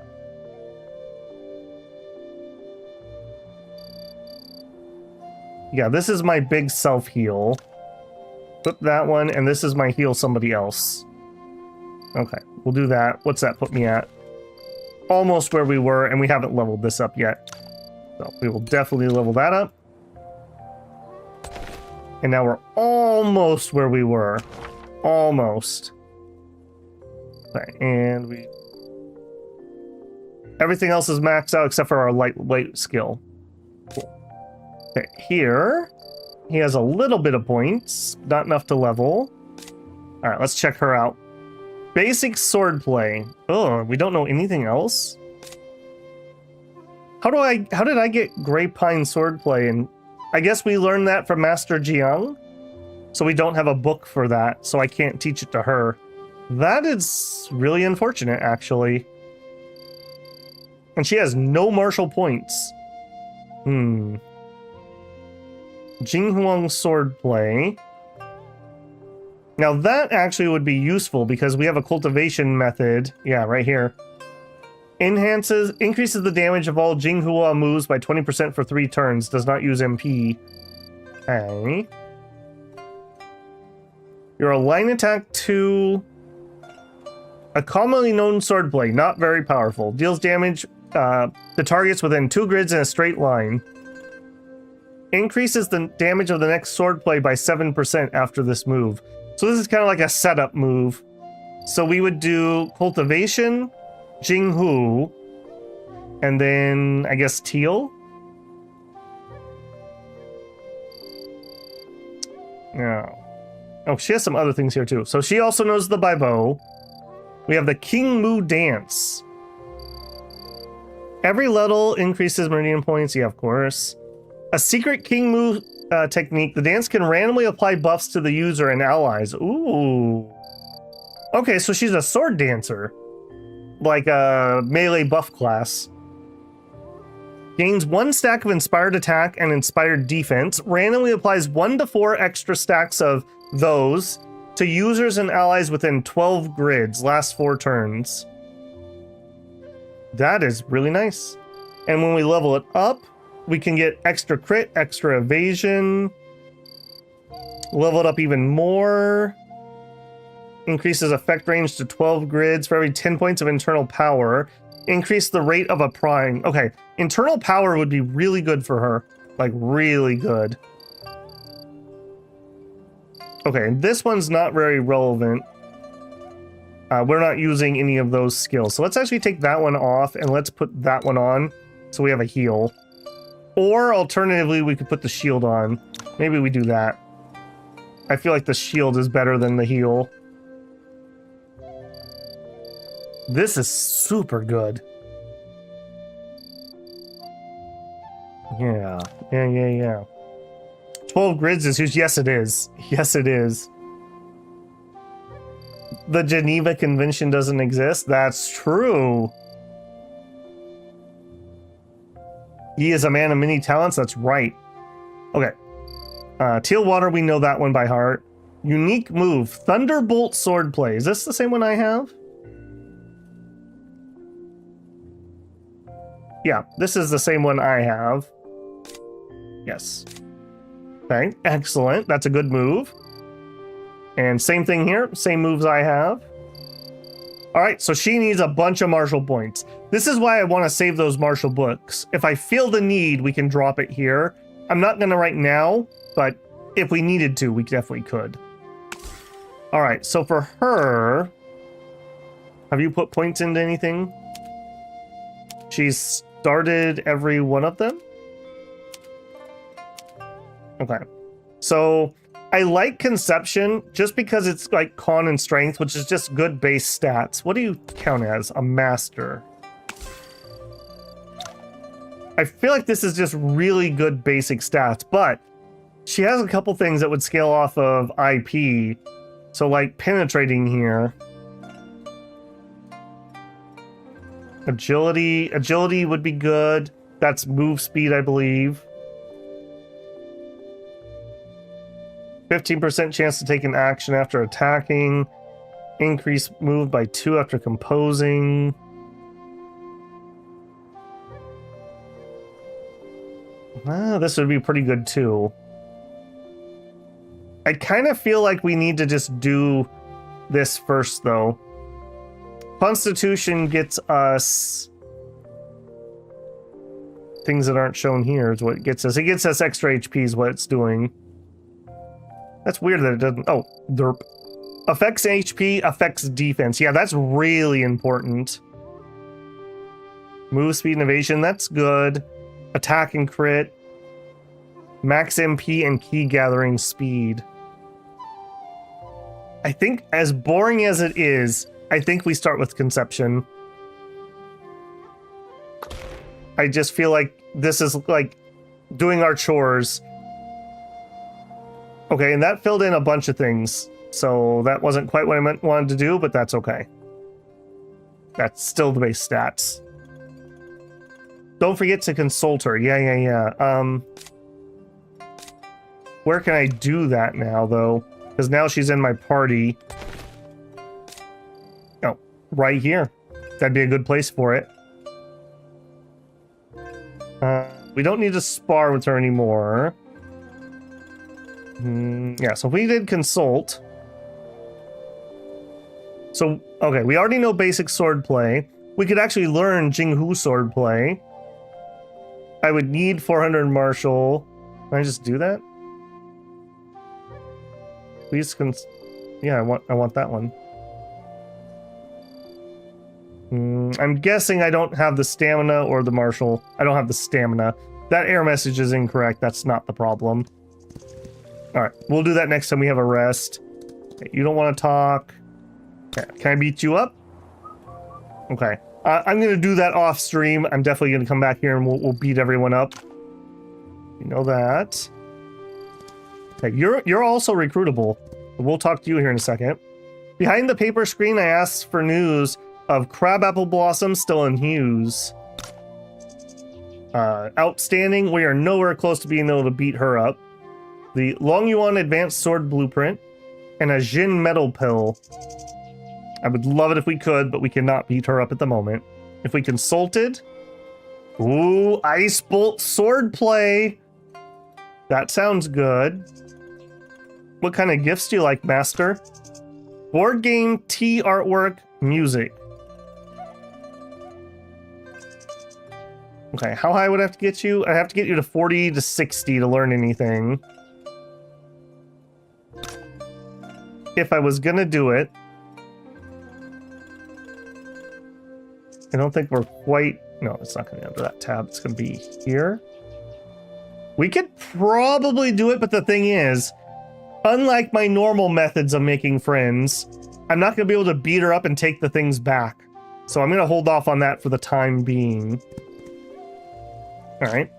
Yeah, this is my big self-heal. Flip that one, and this is my heal somebody else. Okay, we'll do that. What's that put me at? Almost where we were, and we haven't leveled this up yet. So we will definitely level that up. And now we're almost where we were. Almost. Okay, and we... everything else is maxed out except for our lightweight skill. Cool. Okay, here... he has a little bit of points. Not enough to level. Alright, let's check her out. Basic swordplay. Oh, we don't know anything else? How did I get Grey Pine swordplay? And I guess we learned that from Master Jiang. So we don't have a book for that, so I can't teach it to her. That is really unfortunate, actually. And she has no martial points. Jinghuang swordplay. Now that actually would be useful because we have a cultivation method. Yeah, right here. Increases the damage of all Jinghua moves by 20% for 3 turns. Does not use MP. Okay. You're a line attack 2. A commonly known swordplay, not very powerful. Deals damage to targets within 2 grids in a straight line. Increases the damage of the next swordplay by 7% after this move. So this is kind of like a setup move. So we would do cultivation, Jinghu, and then I guess Teal. Yeah. Oh, she has some other things here too. So she also knows the Baibo. We have the King Mu dance. Every level increases meridian points. Yeah, of course. A secret King Mu technique. The dance can randomly apply buffs to the user and allies. Ooh. Okay, so she's a sword dancer. Like a melee buff class. Gains 1 stack of inspired attack and inspired defense. Randomly applies 1 to 4 extra stacks of those to users and allies within 12 grids. Last 4 turns. That is really nice. And when we level it up, we can get extra crit, extra evasion. Level it up even more. Increases effect range to 12 grids for every 10 points of internal power. Increase the rate of a prying. Okay, internal power would be really good for her. Like, really good. Okay, this one's not very relevant. We're not using any of those skills. So let's actually take that one off and let's put that one on so we have a heal. Or alternatively, we could put the shield on. Maybe we do that. I feel like the shield is better than the heal. This is super good. Yeah. 12 grids is huge. Yes, it is. Yes, it is. The Geneva Convention doesn't exist? That's true. He is a man of many talents. That's right. Okay. Teal Water, we know that one by heart. Unique move. Thunderbolt Swordplay. Is this the same one I have? Yeah, this is the same one I have. Yes. Okay, excellent. That's a good move. And same thing here. Same moves I have. All right, so she needs a bunch of martial points. This is why I want to save those martial books. If I feel the need, we can drop it here. I'm not going to right now, but if we needed to, we definitely could. All right, so for her, have you put points into anything? She's started every one of them? Okay, so I like Conception just because it's like con and strength, which is just good base stats. What do you count as? A master. I feel like this is just really good basic stats, but she has a couple things that would scale off of IP. So like penetrating here. Agility would be good. That's move speed, I believe. 15% chance to take an action after attacking. Increase move by 2 after composing. This would be pretty good too. I kind of feel like we need to just do this first though. Constitution gets us things that aren't shown here is what it gets us. It gets us extra HP is what it's doing. That's weird that it doesn't. Oh, derp. Affects HP, affects defense. Yeah, that's really important. Move speed and evasion, that's good. Attack and crit. Max MP and key gathering speed. I think as boring as it is, I think we start with Conception. I just feel like this is like doing our chores. Okay, and that filled in a bunch of things. So that wasn't quite what I wanted to do, but that's okay. That's still the base stats. Don't forget to consult her. Yeah. Where can I do that now, though? Because now she's in my party. Oh, right here. That'd be a good place for it. We don't need to spar with her anymore. Yeah, so if we did consult. So, okay, we already know basic swordplay. We could actually learn Jinghu swordplay. I would need 400 martial. Can I just do that? Please yeah, I want that one. I'm guessing I don't have the stamina or the martial. I don't have the stamina. That error message is incorrect. That's not the problem. All right, we'll do that next time we have a rest. Okay, you don't want to talk. Okay, can I beat you up? Okay, I'm gonna do that off stream. I'm definitely gonna come back here and we'll beat everyone up. You know that. Okay, you're also recruitable. We'll talk to you here in a second. Behind the paper screen, I asked for news of Crabapple Blossom still in Hughes. Outstanding. We are nowhere close to being able to beat her up. The Long Yuan Advanced Sword Blueprint and a Jin Metal Pill. I would love it if we could, but we cannot beat her up at the moment. If we consulted. Ooh, Ice Bolt Swordplay. That sounds good. What kind of gifts do you like, Master? Board game, tea artwork, music. Okay, how high would I have to get you? I have to get you to 40 to 60 to learn anything. If I was gonna do it. I don't think we're quite... No, it's not gonna be under that tab. It's gonna be here. We could probably do it, but the thing is, unlike my normal methods of making friends, I'm not going to be able to beat her up and take the things back. So I'm going to hold off on that for the time being. Alright.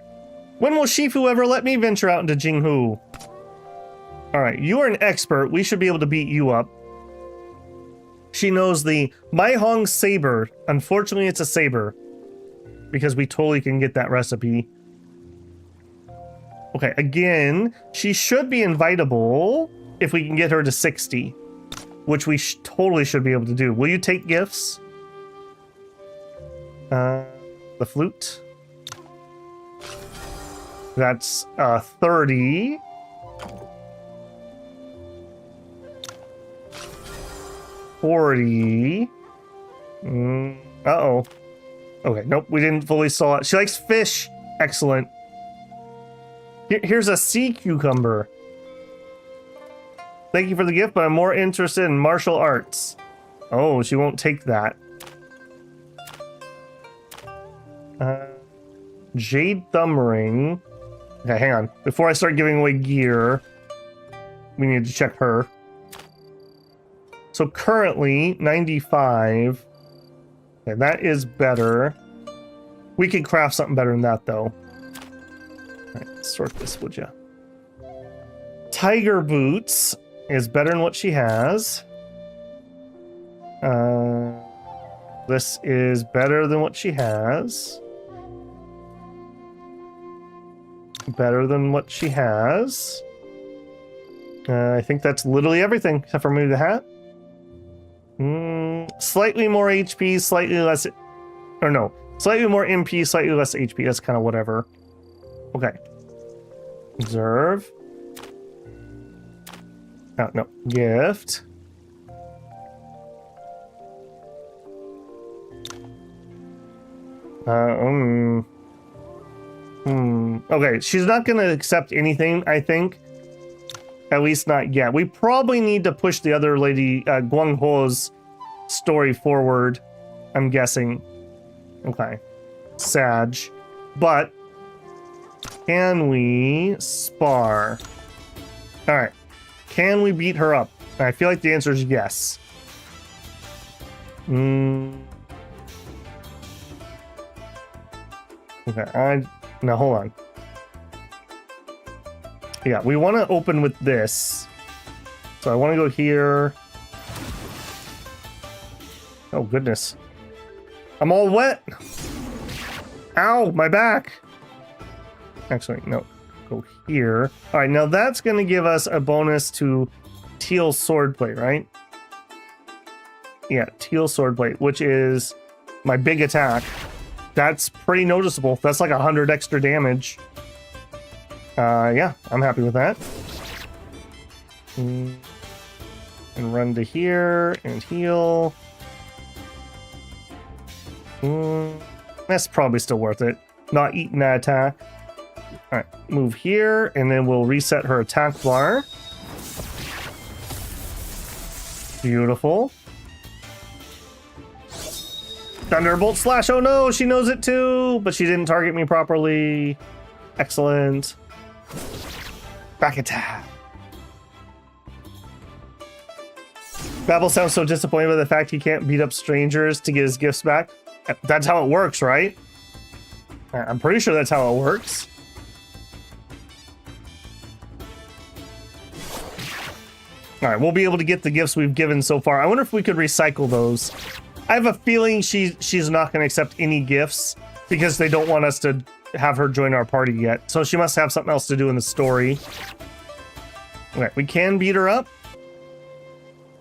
When will Shifu ever let me venture out into Jinghu? Alright, you are an expert. We should be able to beat you up. She knows the Mai Hong Saber. Unfortunately, it's a saber. Because we totally can get that recipe. Okay, again, she should be invitable if we can get her to 60, which we totally should be able to do. Will you take gifts? The flute. That's 30. $40. Uh-oh. Okay, nope, we didn't fully saw it. She likes fish. Excellent. Here's a sea cucumber. Thank you for the gift, but I'm more interested in martial arts. Oh, she won't take that. Jade thumb ring. Okay, hang on. Before I start giving away gear, we need to check her. So currently, 95. Okay, that is better. We could craft something better than that, though. Alright, sort this, would ya? Tiger boots is better than what she has. This is better than what she has. Better than what she has. I think that's literally everything, except for maybe the hat. Slightly more HP, slightly less... Or no, slightly more MP, slightly less HP. That's kind of whatever. Okay. Observe. Oh, no. Gift. Okay, she's not going to accept anything, I think. At least not yet. We probably need to push the other lady, Guang Ho's story forward, I'm guessing. Okay. Sag. But, can we spar? Alright. Can we beat her up? I feel like the answer is yes. Okay, now hold on. Yeah, we want to open with this. So I want to go here. Oh, goodness. I'm all wet. Ow, my back. Actually, no. Go here. All right, now that's going to give us a bonus to teal swordplate, right? Yeah, teal swordplate, which is my big attack. That's pretty noticeable. That's like 100 extra damage. Yeah, I'm happy with that. And run to here and heal. That's probably still worth it. Not eating that attack. Alright, move here, and then we'll reset her attack bar. Beautiful. Thunderbolt slash! Oh no, she knows it too! But she didn't target me properly. Excellent. Back attack. Babel sounds so disappointed by the fact he can't beat up strangers to get his gifts back. That's how it works, right? I'm pretty sure that's how it works. Alright, we'll be able to get the gifts we've given so far. I wonder if we could recycle those. I have a feeling she's not going to accept any gifts because they don't want us to have her join our party yet. So she must have something else to do in the story. Okay, we can beat her up.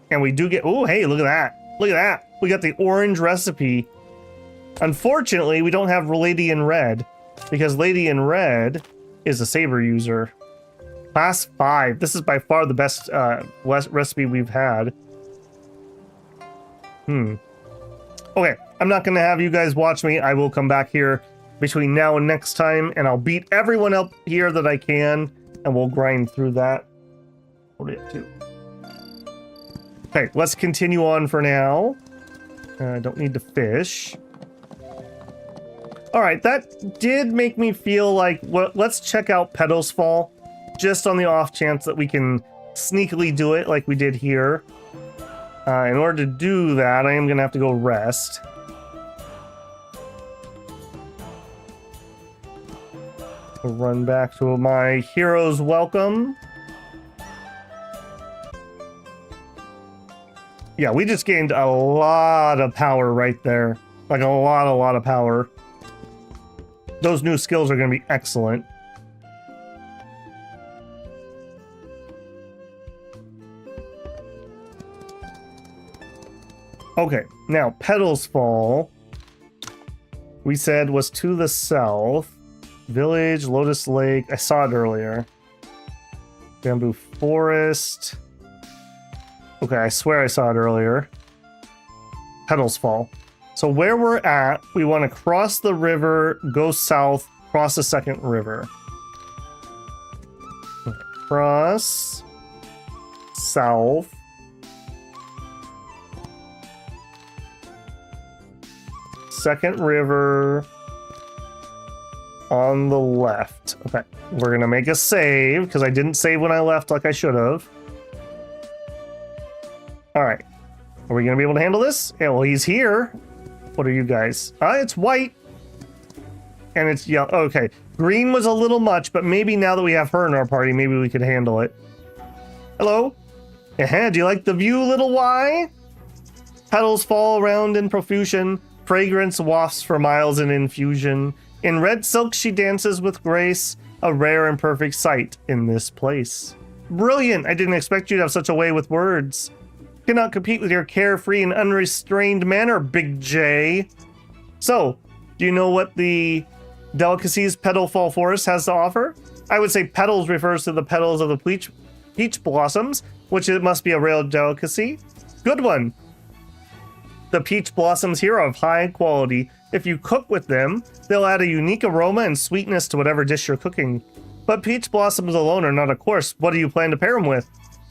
And we do get... Oh, hey, look at that. Look at that. We got the orange recipe. Unfortunately, we don't have Lady in Red because Lady in Red is a saber user. Class 5. This is by far the best recipe we've had. Okay, I'm not going to have you guys watch me. I will come back here between now and next time, and I'll beat everyone up here that I can, and we'll grind through that. What are we up to? Okay, let's continue on for now. I don't need to fish. Alright, that did make me feel like, well, let's check out Petals Fall, just on the off chance that we can sneakily do it like we did here. In order to do that, I am going to have to go rest. We'll run back to my hero's welcome. Yeah, we just gained a lot of power right there. Like a lot of power. Those new skills are going to be excellent. Okay, now Petals Fall, we said was to the south. Village, Lotus Lake, I saw it earlier. Bamboo Forest. Okay, I swear I saw it earlier. Petals Fall. So where we're at, we want to cross the river, go south, cross the second river. Cross south. Second river on the left. Okay, we're gonna make a save because I didn't save when I left like I should have. All right, are we gonna be able to handle this? Yeah, well, he's here. What are you guys? It's white and it's yellow. Okay, green was a little much, but maybe now that we have her in our party, maybe we could handle it. Hello? Do you like the view, little Y? Petals fall around in profusion. Fragrance wafts for miles in infusion. In red silk she dances with grace, a rare and perfect sight in this place. Brilliant! I didn't expect you to have such a way with words. Cannot compete with your carefree and unrestrained manner, Big J. So, do you know what the delicacies Petalfall Forest has to offer? I would say petals refers to the petals of the peach blossoms, which it must be a rare delicacy. Good one! The peach blossoms here are of high quality. If you cook with them, they'll add a unique aroma and sweetness to whatever dish you're cooking. But peach blossoms alone are not a course. What do you plan to pair them with?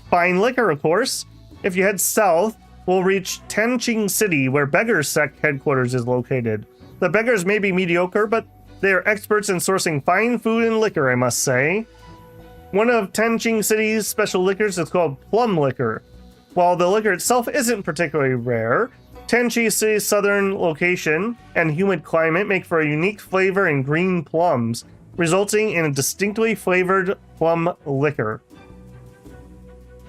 Fine liquor, of course. If you head south, we'll reach Tenching City, where Beggar's Sect headquarters is located. The Beggars may be mediocre, but they are experts in sourcing fine food and liquor, I must say. One of Tenching City's special liquors is called plum liquor. While the liquor itself isn't particularly rare, Tenchi City's southern location and humid climate make for a unique flavor in green plums, resulting in a distinctly flavored plum liquor.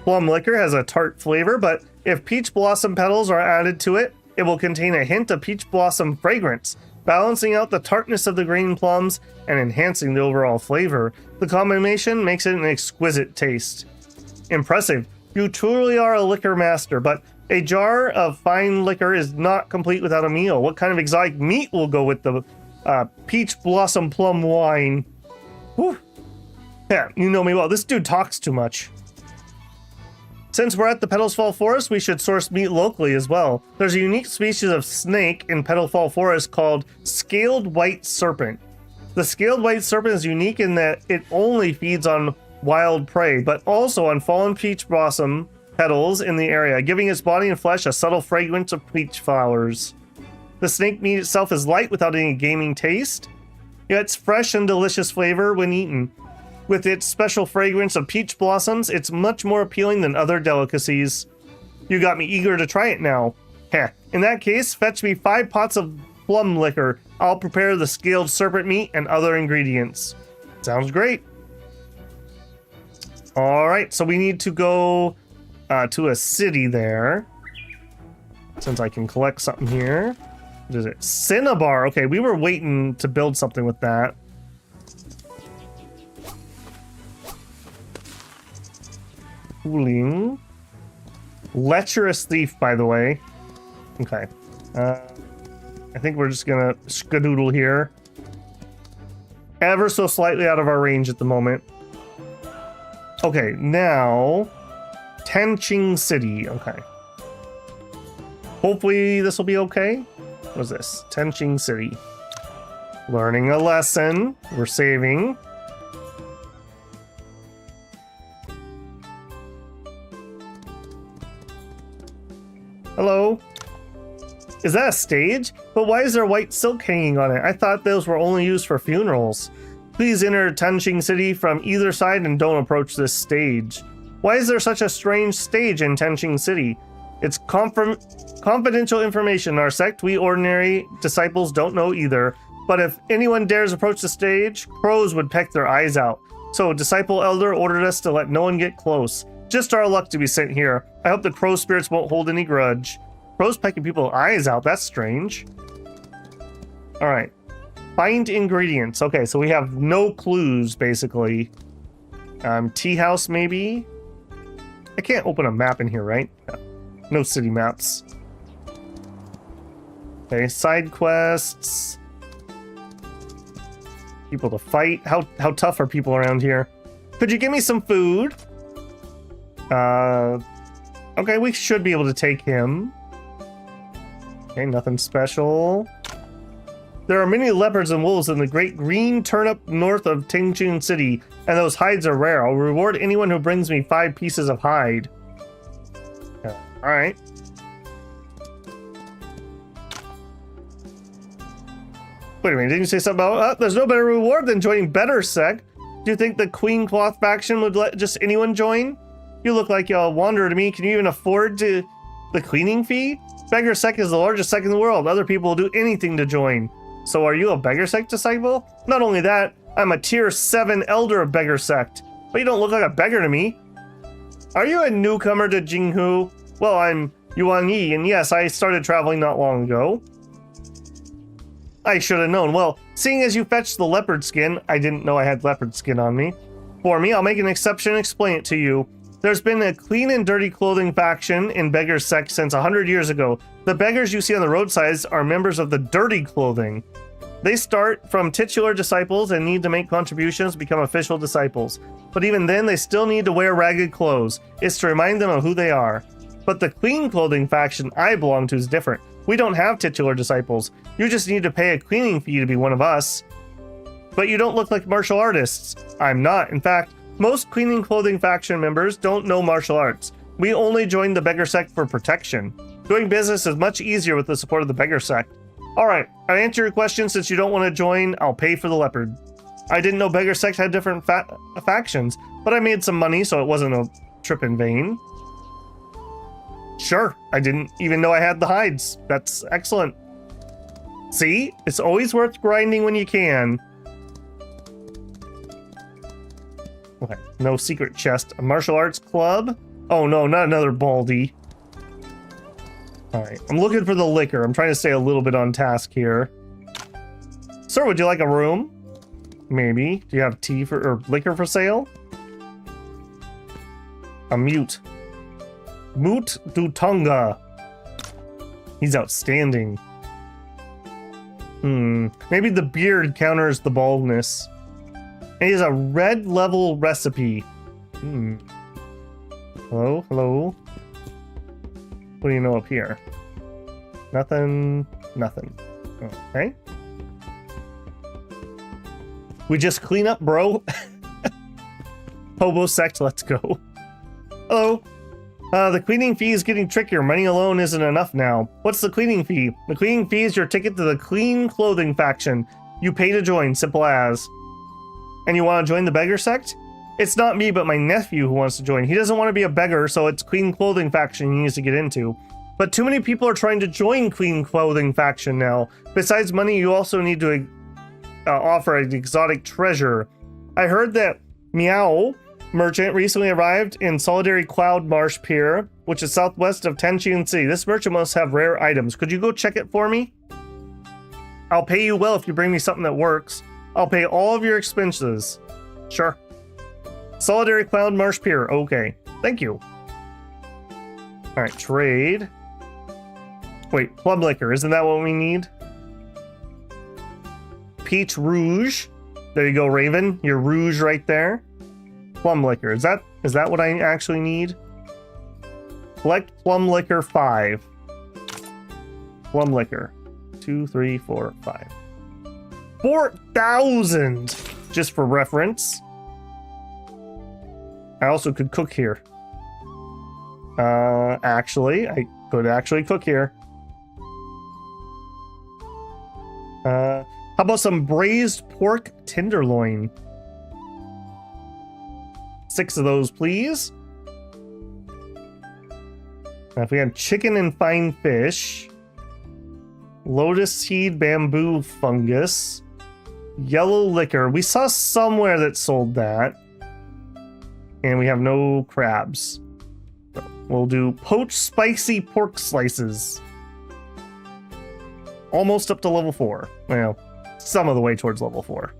Plum liquor has a tart flavor, but if peach blossom petals are added to it, it will contain a hint of peach blossom fragrance, balancing out the tartness of the green plums and enhancing the overall flavor. The combination makes it an exquisite taste. Impressive. You truly are a liquor master, but a jar of fine liquor is not complete without a meal. What kind of exotic meat will go with the peach blossom plum wine? Whew. Yeah, you know me well. This dude talks too much. Since we're at the Petalfall Forest, we should source meat locally as well. There's a unique species of snake in Petalfall Forest called scaled white serpent. The scaled white serpent is unique in that it only feeds on wild prey, but also on fallen peach blossom petals in the area, giving its body and flesh a subtle fragrance of peach flowers. The snake meat itself is light without any gaming taste, yet it's fresh and delicious flavor when eaten. With its special fragrance of peach blossoms, it's much more appealing than other delicacies. You got me eager to try it now. Heh. In that case, fetch me 5 pots of plum liquor. I'll prepare the scaled serpent meat and other ingredients. Sounds great. Alright, so we need to go to a city there. Since I can collect something here. What is it? Cinnabar. Okay, we were waiting to build something with that. Cooling. Lecherous thief, by the way. Okay. I think we're just gonna skadoodle here. Ever so slightly out of our range at the moment. Okay, now Tenching City. Okay. Hopefully this will be okay. What is this? Tenching City. Learning a lesson. We're saving. Hello? Is that a stage? But why is there white silk hanging on it? I thought those were only used for funerals. Please enter Tenching City from either side and don't approach this stage. Why is there such a strange stage in Tenching City? It's confidential information. Our sect, we ordinary disciples, don't know either. But if anyone dares approach the stage, crows would peck their eyes out. So Disciple Elder ordered us to let no one get close. Just our luck to be sent here. I hope the crow spirits won't hold any grudge. Crows pecking people's eyes out, that's strange. Alright. Find ingredients. Okay, so we have no clues, basically. Tea house, maybe? I can't open a map in here, right? No city maps. Okay, side quests. People to fight. How tough are people around here? Could you give me some food? Okay, we should be able to take him. Okay, nothing special. There are many leopards and wolves in the great green turnip north of Tingchun City, and those hides are rare. I'll reward anyone who brings me 5 pieces of hide. Alright. Wait a minute, didn't you say something about there's no better reward than joining better sect? Do you think the Queen Cloth faction would let just anyone join? You look like you'll wander to me. Can you even afford the cleaning fee? Beggar sect is the largest sect in the world. Other people will do anything to join. So are you a beggar sect disciple? Not only that, I'm a tier 7 elder of beggar sect. But you don't look like a beggar to me. Are you a newcomer to Jinghu? Well, I'm Yuan Yi, and yes, I started traveling not long ago. I should have known. Well, seeing as you fetched the leopard skin, I didn't know I had leopard skin on me. For me, I'll make an exception and explain it to you. There's been a clean and dirty clothing faction in beggar sect since 100 years ago. The beggars you see on the roadsides are members of the dirty clothing. They start from titular disciples and need to make contributions to become official disciples. But even then, they still need to wear ragged clothes. It's to remind them of who they are. But the clean clothing faction I belong to is different. We don't have titular disciples. You just need to pay a cleaning fee to be one of us. But you don't look like martial artists. I'm not. In fact, most cleaning clothing faction members don't know martial arts. We only joined the beggar sect for protection. Doing business is much easier with the support of the beggar sect. Alright, I'll answer your question. Since you don't want to join, I'll pay for the leopard. I didn't know beggar sect had different factions, but I made some money, so it wasn't a trip in vain. Sure, I didn't even know I had the hides. That's excellent. See? It's always worth grinding when you can. Okay, no secret chest. A martial arts club? Oh no, not another baldy. Alright, I'm looking for the liquor. I'm trying to stay a little bit on task here. Sir, would you like a room? Maybe. Do you have tea or liquor for sale? A mute. Moot Dutunga. He's outstanding. Maybe the beard counters the baldness. And he has a red level recipe. Hello? Hello? What do you know up here? Nothing. Nothing. Okay. We just clean up, bro. Hobo sect, let's go. Hello. The cleaning fee is getting trickier. Money alone isn't enough now. What's the cleaning fee? The cleaning fee is your ticket to the clean clothing faction. You pay to join, simple as. And you want to join the beggar sect? It's not me, but my nephew who wants to join. He doesn't want to be a beggar, so it's clean clothing faction he needs to get into. But too many people are trying to join clean clothing faction now. Besides money, you also need to offer an exotic treasure. I heard that Meow merchant recently arrived in Solitary Cloud Marsh Pier, which is southwest of Tenchun City. This merchant must have rare items. Could you go check it for me? I'll pay you well if you bring me something that works. I'll pay all of your expenses. Sure. Solitary Cloud Marsh Pier. Okay. Thank you. Alright, trade. Wait, plum liquor. Isn't that what we need? Peach Rouge. There you go, Raven. Your Rouge right there. Plum liquor. Is that what I actually need? Collect plum liquor 5. Plum liquor. 2, 3, 4, 5. 4,000! Just for reference. I also could cook here. Actually, I could actually cook here. How about some braised pork tenderloin? 6 of those, please. Now, if we have chicken and fine fish, lotus seed bamboo fungus, yellow liquor. We saw somewhere that sold that. And we have no crabs. So we'll do poached spicy pork slices. Almost up to level 4. Well, some of the way towards level 4.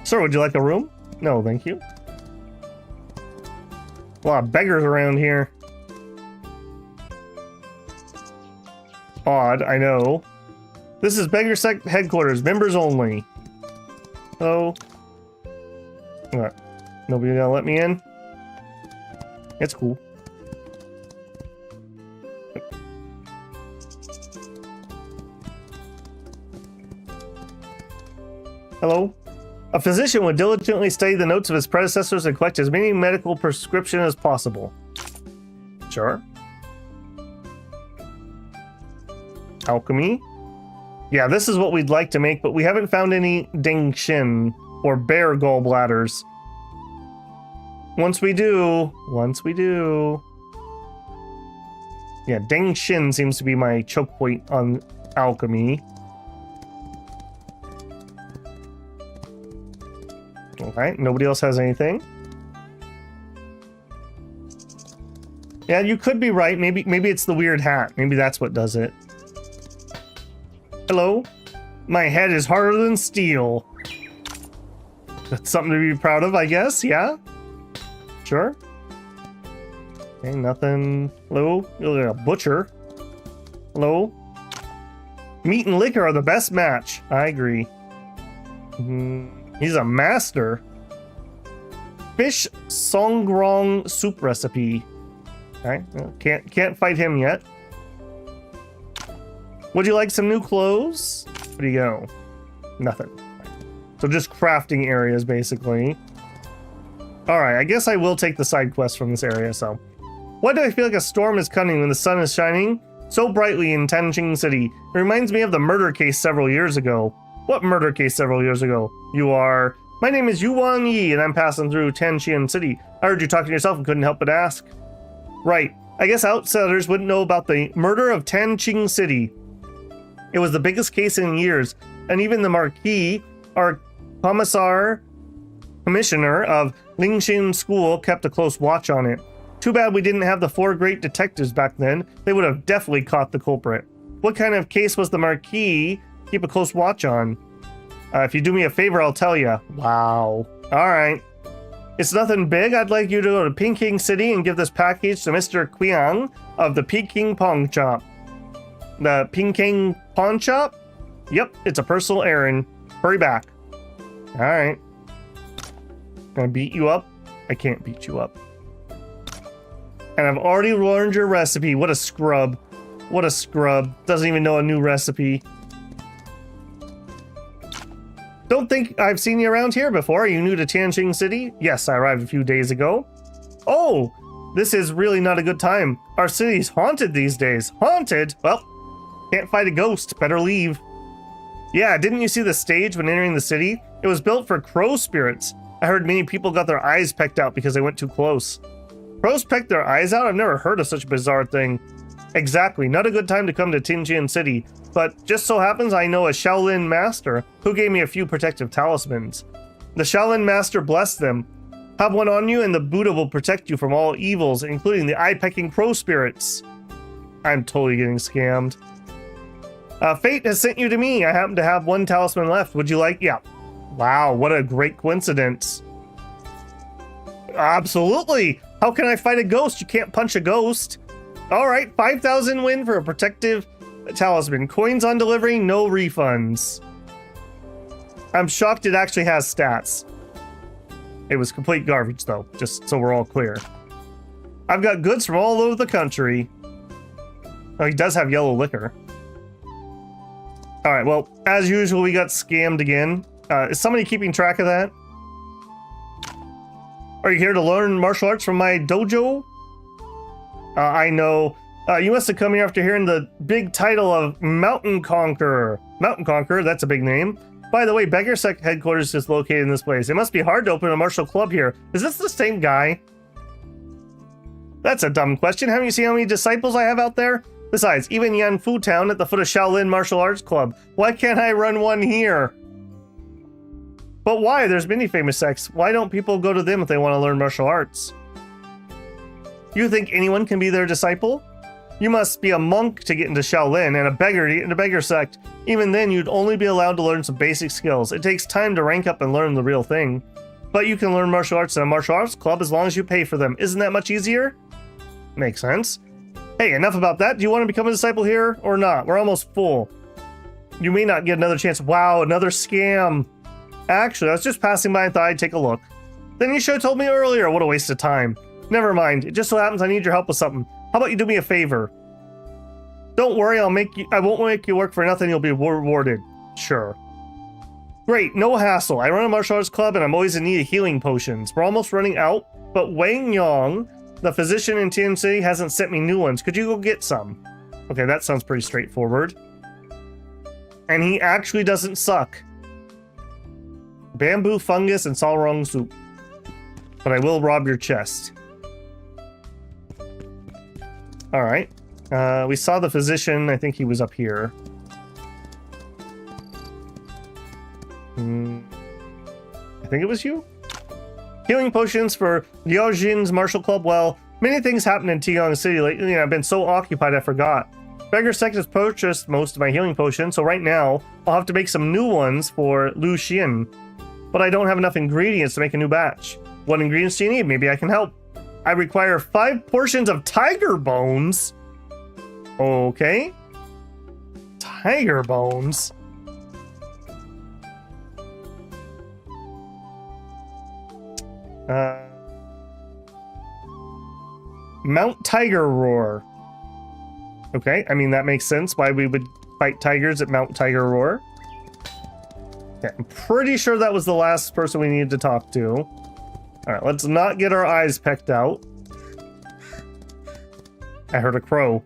Sir, would you like a room? No, thank you. A lot of beggars around here. Odd, I know. This is Beggar Sect headquarters, members only. Hello? What? Nobody gonna let me in? It's cool. Hello? A physician would diligently study the notes of his predecessors and collect as many medical prescriptions as possible. Sure. Alchemy. Yeah, this is what we'd like to make, but we haven't found any Ding Shin or bear gallbladders. Once we do. Yeah, Ding Shin seems to be my choke point on alchemy. Okay, nobody else has anything. Yeah, you could be right. Maybe it's the weird hat. Maybe that's what does it. Hello? My head is harder than steel. That's something to be proud of, I guess. Yeah? Sure. Okay, nothing. Hello? You're a butcher. Hello? Meat and liquor are the best match. I agree. He's a master. Fish songrong soup recipe. Okay, can't fight him yet. Would you like some new clothes? Where do you go? Nothing. So just crafting areas, basically. Alright, I guess I will take the side quest from this area, so. Why do I feel like a storm is coming when the sun is shining so brightly in Tianjin City? It reminds me of the murder case several years ago. What murder case several years ago? You are... My name is Yuan Yi, and I'm passing through Tianjin City. I heard you talking to yourself and couldn't help but ask. Right. I guess outsiders wouldn't know about the murder of Tianjin City. It was the biggest case in years, and even the Marquis, our commissioner of Lingxin School, kept a close watch on it. Too bad we didn't have the 4 great detectives back then. They would have definitely caught the culprit. What kind of case was the Marquis keep a close watch on? If you do me a favor, I'll tell you. Wow. Alright. It's nothing big. I'd like you to go to Peking City and give this package to Mr. Qiang of the Peking Pawn Shop. The Peking Pawn Shop? Yep, it's a personal errand. Hurry back. Alright. Gonna beat you up? I can't beat you up. And I've already learned your recipe. What a scrub. What a scrub. Doesn't even know a new recipe. Don't think I've seen you around here before. Are you new to Tianjin City? Yes, I arrived a few days ago. Oh, this is really not a good time. Our city's haunted these days. Haunted? Well, can't fight a ghost. Better leave. Yeah, didn't you see the stage when entering the city? It was built for crow spirits. I heard many people got their eyes pecked out because they went too close. Crows peck their eyes out? I've never heard of such a bizarre thing. Exactly, not a good time to come to Tianjin City, but just so happens I know a Shaolin master who gave me a few protective talismans. The Shaolin master blessed them. Have one on you and the Buddha will protect you from all evils, including the eye-pecking crow spirits. I'm totally getting scammed. Fate has sent you to me. I happen to have one talisman left. Would you like? Yeah. Wow, what a great coincidence. Absolutely. How can I fight a ghost? You can't punch a ghost. All right, 5,000 win for a protective talisman. Coins on delivery, no refunds. I'm shocked it actually has stats. It was complete garbage though, just so we're all clear. I've got goods from all over the country. Oh, he does have yellow liquor. All right, well, as usual, we got scammed again. Is somebody keeping track of that? Are you here to learn martial arts from my dojo? I know. You must have come here after hearing the big title of Mountain Conqueror. Mountain Conqueror, that's a big name. By the way, Beggar Sect headquarters is located in this place. It must be hard to open a martial club here. Is this the same guy? That's a dumb question. Haven't you seen how many disciples I have out there? Besides, even Yanfu Town at the foot of Shaolin Martial Arts Club. Why can't I run one here? But why? There's many famous sects. Why don't people go to them if they want to learn martial arts? You think anyone can be their disciple? You must be a monk to get into Shaolin and a beggar to get into Beggar Sect. Even then, you'd only be allowed to learn some basic skills. It takes time to rank up and learn the real thing. But you can learn martial arts in a martial arts club as long as you pay for them. Isn't that much easier? Makes sense. Hey, enough about that. Do you want to become a disciple here or not? We're almost full. You may not get another chance. Wow, another scam. Actually, I was just passing by and thought I'd take a look. Then you should have told me earlier. What a waste of time. Never mind. It just so happens I need your help with something. How about you do me a favor? Don't worry, I won't make you work for nothing. You'll be rewarded. Sure. Great, no hassle. I run a martial arts club and I'm always in need of healing potions. We're almost running out, but Wang Yong, the physician in TNC, hasn't sent me new ones. Could you go get some? Okay, that sounds pretty straightforward. And he actually doesn't suck. Bamboo, fungus, and salrong soup. But I will rob your chest. Alright. We saw the physician. I think he was up here. I think it was you? Healing potions for Liao Jin's martial club. Well, many things happened in Tiangong City lately. I've been so occupied I forgot. Beggar Sect has purchased most of my healing potions, so right now I'll have to make some new ones for Lu Xian. But I don't have enough ingredients to make a new batch. What ingredients do you need? Maybe I can help. I require 5 portions of tiger bones. Okay. Tiger bones. Mount Tiger Roar. Okay, I mean, that makes sense why we would fight tigers at Mount Tiger Roar. Okay, I'm pretty sure that was the last person we needed to talk to. Alright, let's not get our eyes pecked out. I heard a crow.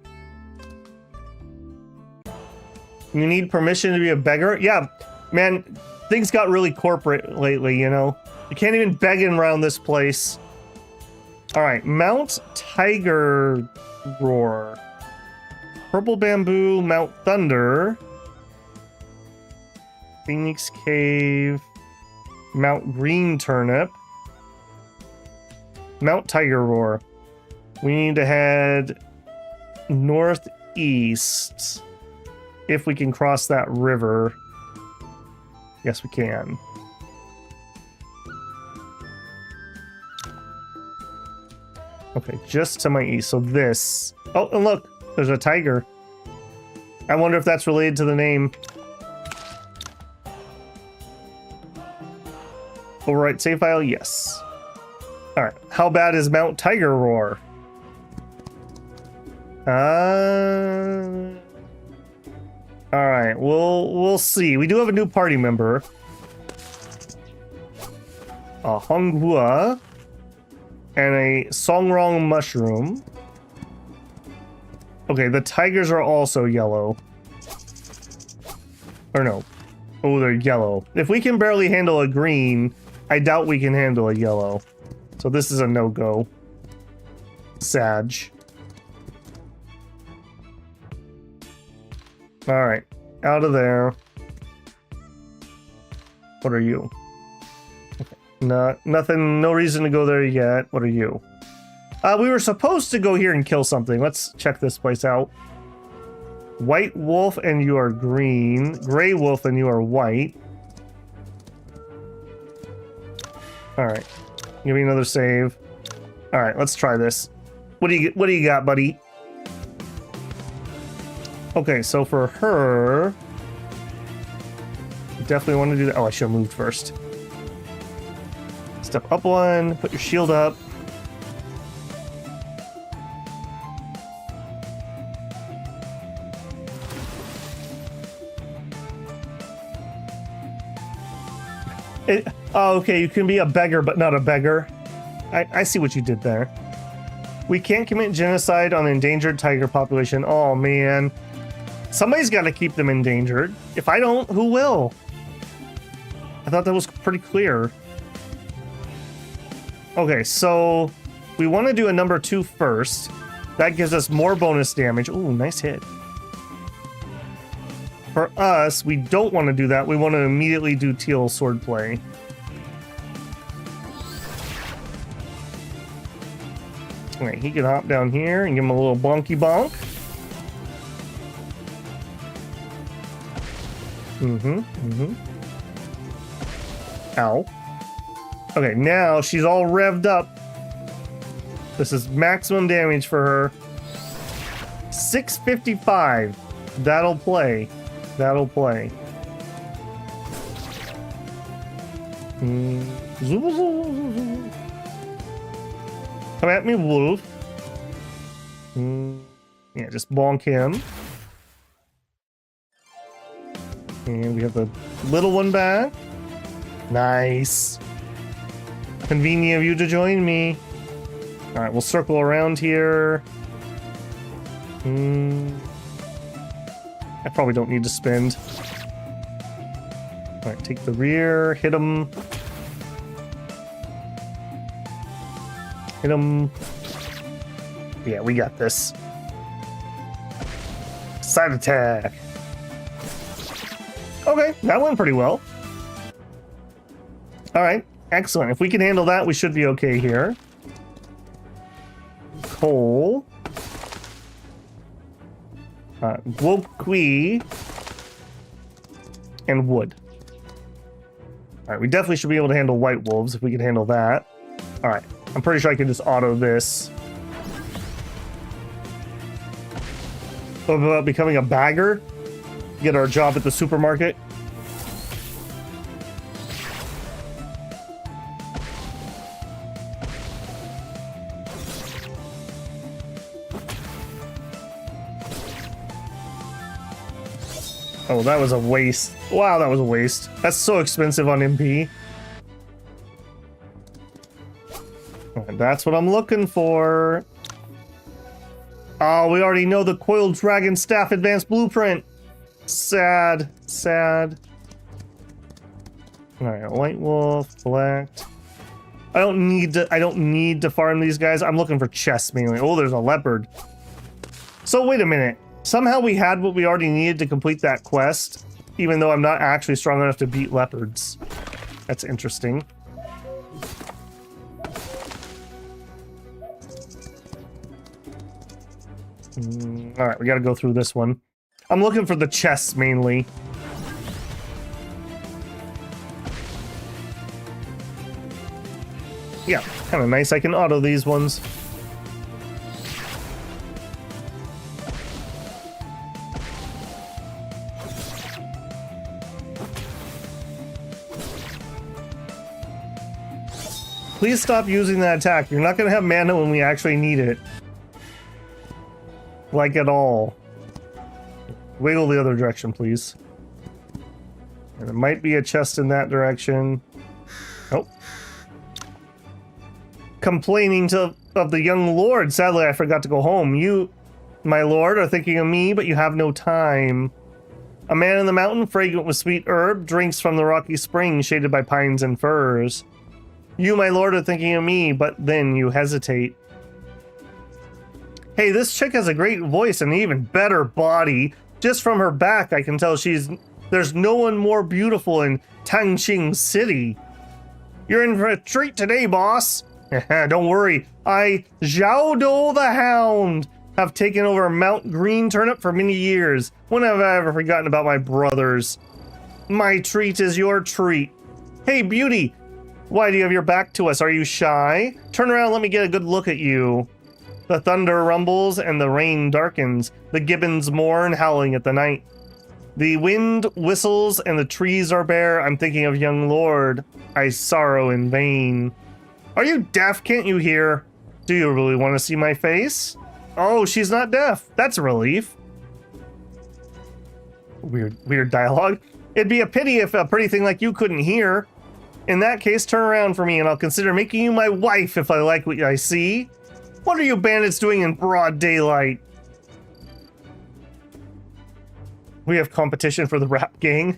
You need permission to be a beggar? Yeah, man, things got really corporate lately, you know? You can't even beg around this place. Alright, Mount Tiger Roar. Purple Bamboo, Mount Thunder. Phoenix Cave. Mount Green Turnip. Mount Tiger Roar. We need to head northeast. If we can cross that river. Yes, we can. Okay, just to my east. So this. Oh, and look, there's a tiger. I wonder if that's related to the name. Overwrite save file? Yes. Alright, how bad is Mount Tiger Roar? Alright, we'll see. We do have a new party member. A Honghua. And a Songrong Mushroom. Okay, the tigers are also yellow. Or no. Oh, they're yellow. If we can barely handle a green, I doubt we can handle a yellow. So this is a no-go. Sag. Alright. Out of there. What are you? Nothing, no reason to go there yet. What are you? We were supposed to go here and kill something. Let's check this place out. White wolf and you are green. Gray wolf and you are white. Alright. Give me another save. Alright, let's try this. What do you got, buddy? Okay, so for her... definitely want to do that. Oh, I should have moved first. Step up one, put your shield up. Oh, okay, you can be a beggar, but not a beggar. I see what you did there. We can't commit genocide on endangered tiger population. Oh, man. Somebody's got to keep them endangered. If I don't, who will? I thought that was pretty clear. Okay, so we want to do a number 2 first. That gives us more bonus damage. Ooh, nice hit. For us, we don't want to do that. We want to immediately do teal swordplay. Alright, he can hop down here and give him a little bonky bonk. Ow. Okay, now she's all revved up. This is maximum damage for her. 655. That'll play. That'll play. Come at me, wolf. Yeah, just bonk him. And we have the little one back. Nice. Convenient of you to join me. All right, we'll circle around here. I probably don't need to spend. All right, take the rear, hit him. Hit him. Yeah, we got this. Side attack. Okay, that went pretty well. All right, excellent. If we can handle that, we should be okay here. Coal. Wokwi. And wood. All right, we definitely should be able to handle white wolves if we can handle that. All right, I'm pretty sure I can just auto this. What about becoming a bagger? Get our job at the supermarket. Oh, that was a waste. Wow, that was a waste. That's so expensive on MP. And that's what I'm looking for. Oh, we already know the Coiled Dragon Staff Advanced Blueprint. Sad, sad. All right, White Wolf, select. I don't need to farm these guys. I'm looking for chests mainly. Oh, there's a leopard. So wait a minute. Somehow we had what we already needed to complete that quest, even though I'm not actually strong enough to beat leopards. That's interesting. All right, we got to go through this one. I'm looking for the chests mainly. Yeah, kind of nice. I can auto these ones. Please stop using that attack. You're not going to have mana when we actually need it. Like at all. Wiggle the other direction, please. And there might be a chest in that direction. Oh. Complaining of the young lord. Sadly, I forgot to go home. You, my lord, are thinking of me, but you have no time. A man in the mountain, fragrant with sweet herb, drinks from the rocky spring shaded by pines and firs. You, my lord, are thinking of me, but then you hesitate. Hey, this chick has a great voice and an even better body. Just from her back, I can tell there's no one more beautiful in Tangqing City. You're in for a treat today, boss. Don't worry, I, Zhao Do the Hound, have taken over Mount Green Turnip for many years. When have I ever forgotten about my brothers? My treat is your treat. Hey, beauty. Why do you have your back to us? Are you shy? Turn around, let me get a good look at you. The thunder rumbles and the rain darkens. The gibbons mourn, howling at the night. The wind whistles and the trees are bare. I'm thinking of young lord. I sorrow in vain. Are you deaf? Can't you hear? Do you really want to see my face? Oh, she's not deaf. That's a relief. Weird dialogue. It'd be a pity if a pretty thing like you couldn't hear. In that case, turn around for me and I'll consider making you my wife if I like what I see. What are you bandits doing in broad daylight? We have competition for the rap gang.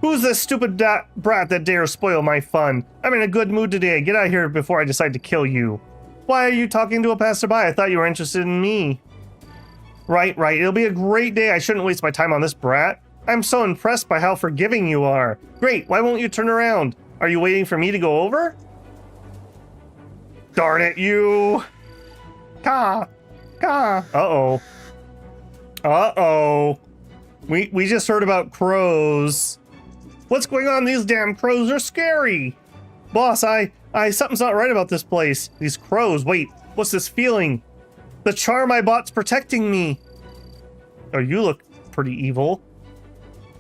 Who's this stupid brat that dares spoil my fun? I'm in a good mood today. Get out of here before I decide to kill you. Why are you talking to a passerby? I thought you were interested in me. Right. It'll be a great day. I shouldn't waste my time on this brat. I'm so impressed by how forgiving you are. Great. Why won't you turn around? Are you waiting for me to go over? Darn it, you. Ka. Uh-oh. We just heard about crows. What's going on? These damn crows are scary. Boss, something's not right about this place. These crows, wait, what's this feeling? The charm I bought's protecting me. Oh, you look pretty evil.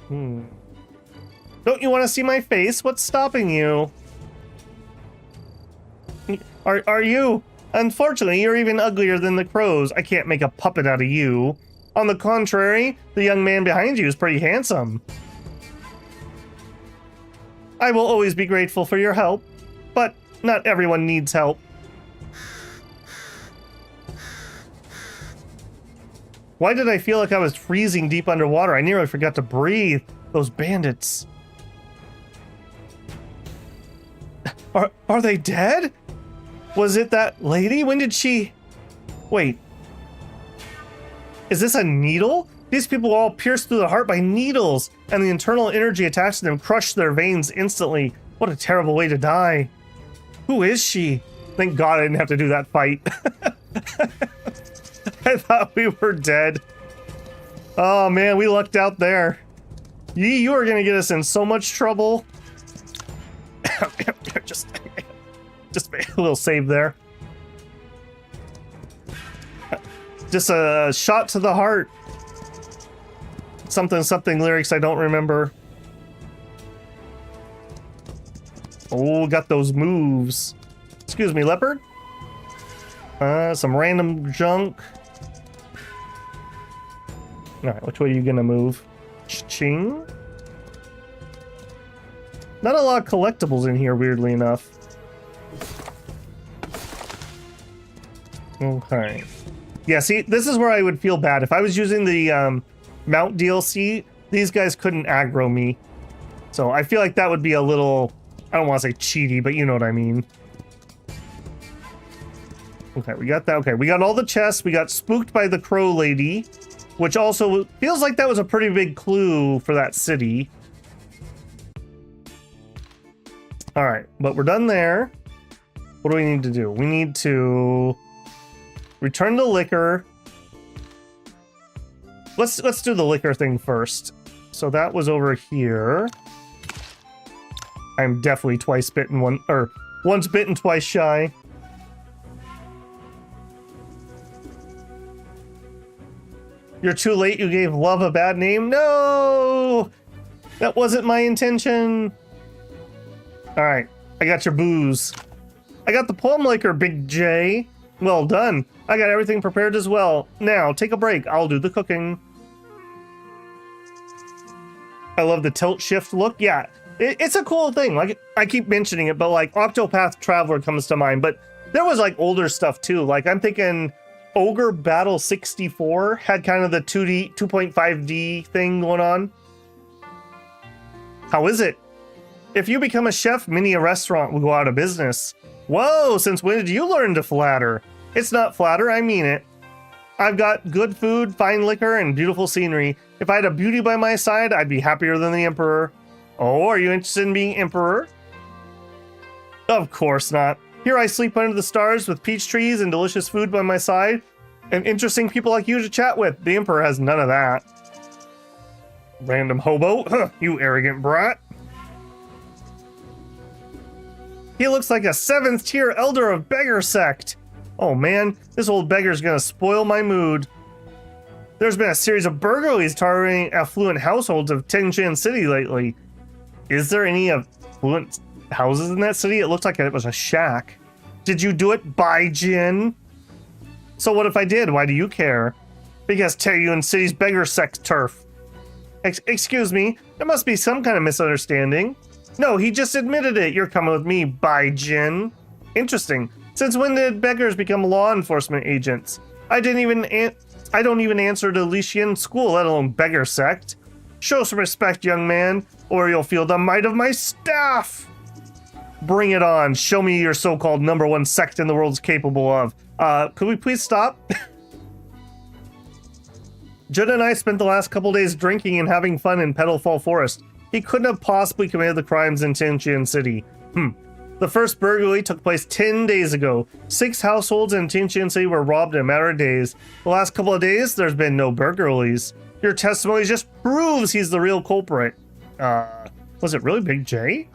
Don't you want to see my face? What's stopping you? Are you? Unfortunately, you're even uglier than the crows. I can't make a puppet out of you. On the contrary, the young man behind you is pretty handsome. I will always be grateful for your help, but not everyone needs help. Why did I feel like I was freezing deep underwater? I nearly forgot to breathe. Those bandits. Are they dead? Was it that lady? When did she... Wait. Is this a needle? These people were all pierced through the heart by needles, and the internal energy attached to them crushed their veins instantly. What a terrible way to die. Who is she? Thank God I didn't have to do that fight. I thought we were dead. Oh man, we lucked out there. You are gonna get us in so much trouble. just make a little save there. Just a shot to the heart. Something lyrics I don't remember. Oh, got those moves. Excuse me, leopard. Some random junk. Alright, which way are you gonna move? Ching. Not a lot of collectibles in here, weirdly enough. Okay. Yeah, see, this is where I would feel bad. If I was using the mount DLC, these guys couldn't aggro me. So I feel like that would be a little, I don't want to say cheaty, but you know what I mean. Okay, we got that. Okay, we got all the chests. We got spooked by the crow lady, which also feels like that was a pretty big clue for that city. All right, but we're done there. What do we need to do? We need to return the liquor. Let's do the liquor thing first. So that was over here. I'm definitely once bitten, twice shy. You're too late, you gave love a bad name? No! That wasn't my intention. Alright, I got your booze. I got the plum liquor, Big J. Well done. I got everything prepared as well. Now, take a break. I'll do the cooking. I love the tilt shift look. Yeah, it's a cool thing. Like, I keep mentioning it, but like Octopath Traveler comes to mind. But there was like older stuff too. Like I'm thinking Ogre Battle 64 had kind of the 2D, 2.5D thing going on. How is it? If you become a chef, many a restaurant will go out of business. Whoa, since when did you learn to flatter? It's not flatter, I mean it. I've got good food, fine liquor, and beautiful scenery. If I had a beauty by my side, I'd be happier than the emperor. Oh, are you interested in being emperor? Of course not. Here I sleep under the stars with peach trees and delicious food by my side, and interesting people like you to chat with. The emperor has none of that. Random hobo, huh, you arrogant brat. He looks like a 7th tier elder of beggar sect. Oh man, this old beggar's gonna spoil my mood. There's been a series of burglaries targeting affluent households of Tianjin City lately. Is there any affluent houses in that city? It looked like it was a shack. Did you do it, Bai Jin? So what if I did? Why do you care? Because Taeyuan City's beggar sect turf. Excuse me, there must be some kind of misunderstanding. No, he just admitted it. You're coming with me, Bai Jin. Interesting. Since when did beggars become law enforcement agents? I don't even answer to Lixian school, let alone beggar sect. Show some respect, young man, or you'll feel the might of my staff. Bring it on. Show me your so-called #1 sect in the world's capable of. Could we please stop? Judd and I spent the last couple days drinking and having fun in Petalfall Forest. He couldn't have possibly committed the crimes in Tianjin City. The first burglary took place 10 days ago. 6 households in Tianjin City were robbed in a matter of days. The last couple of days, there's been no burglaries. Your testimony just proves he's the real culprit. Was it really Big J?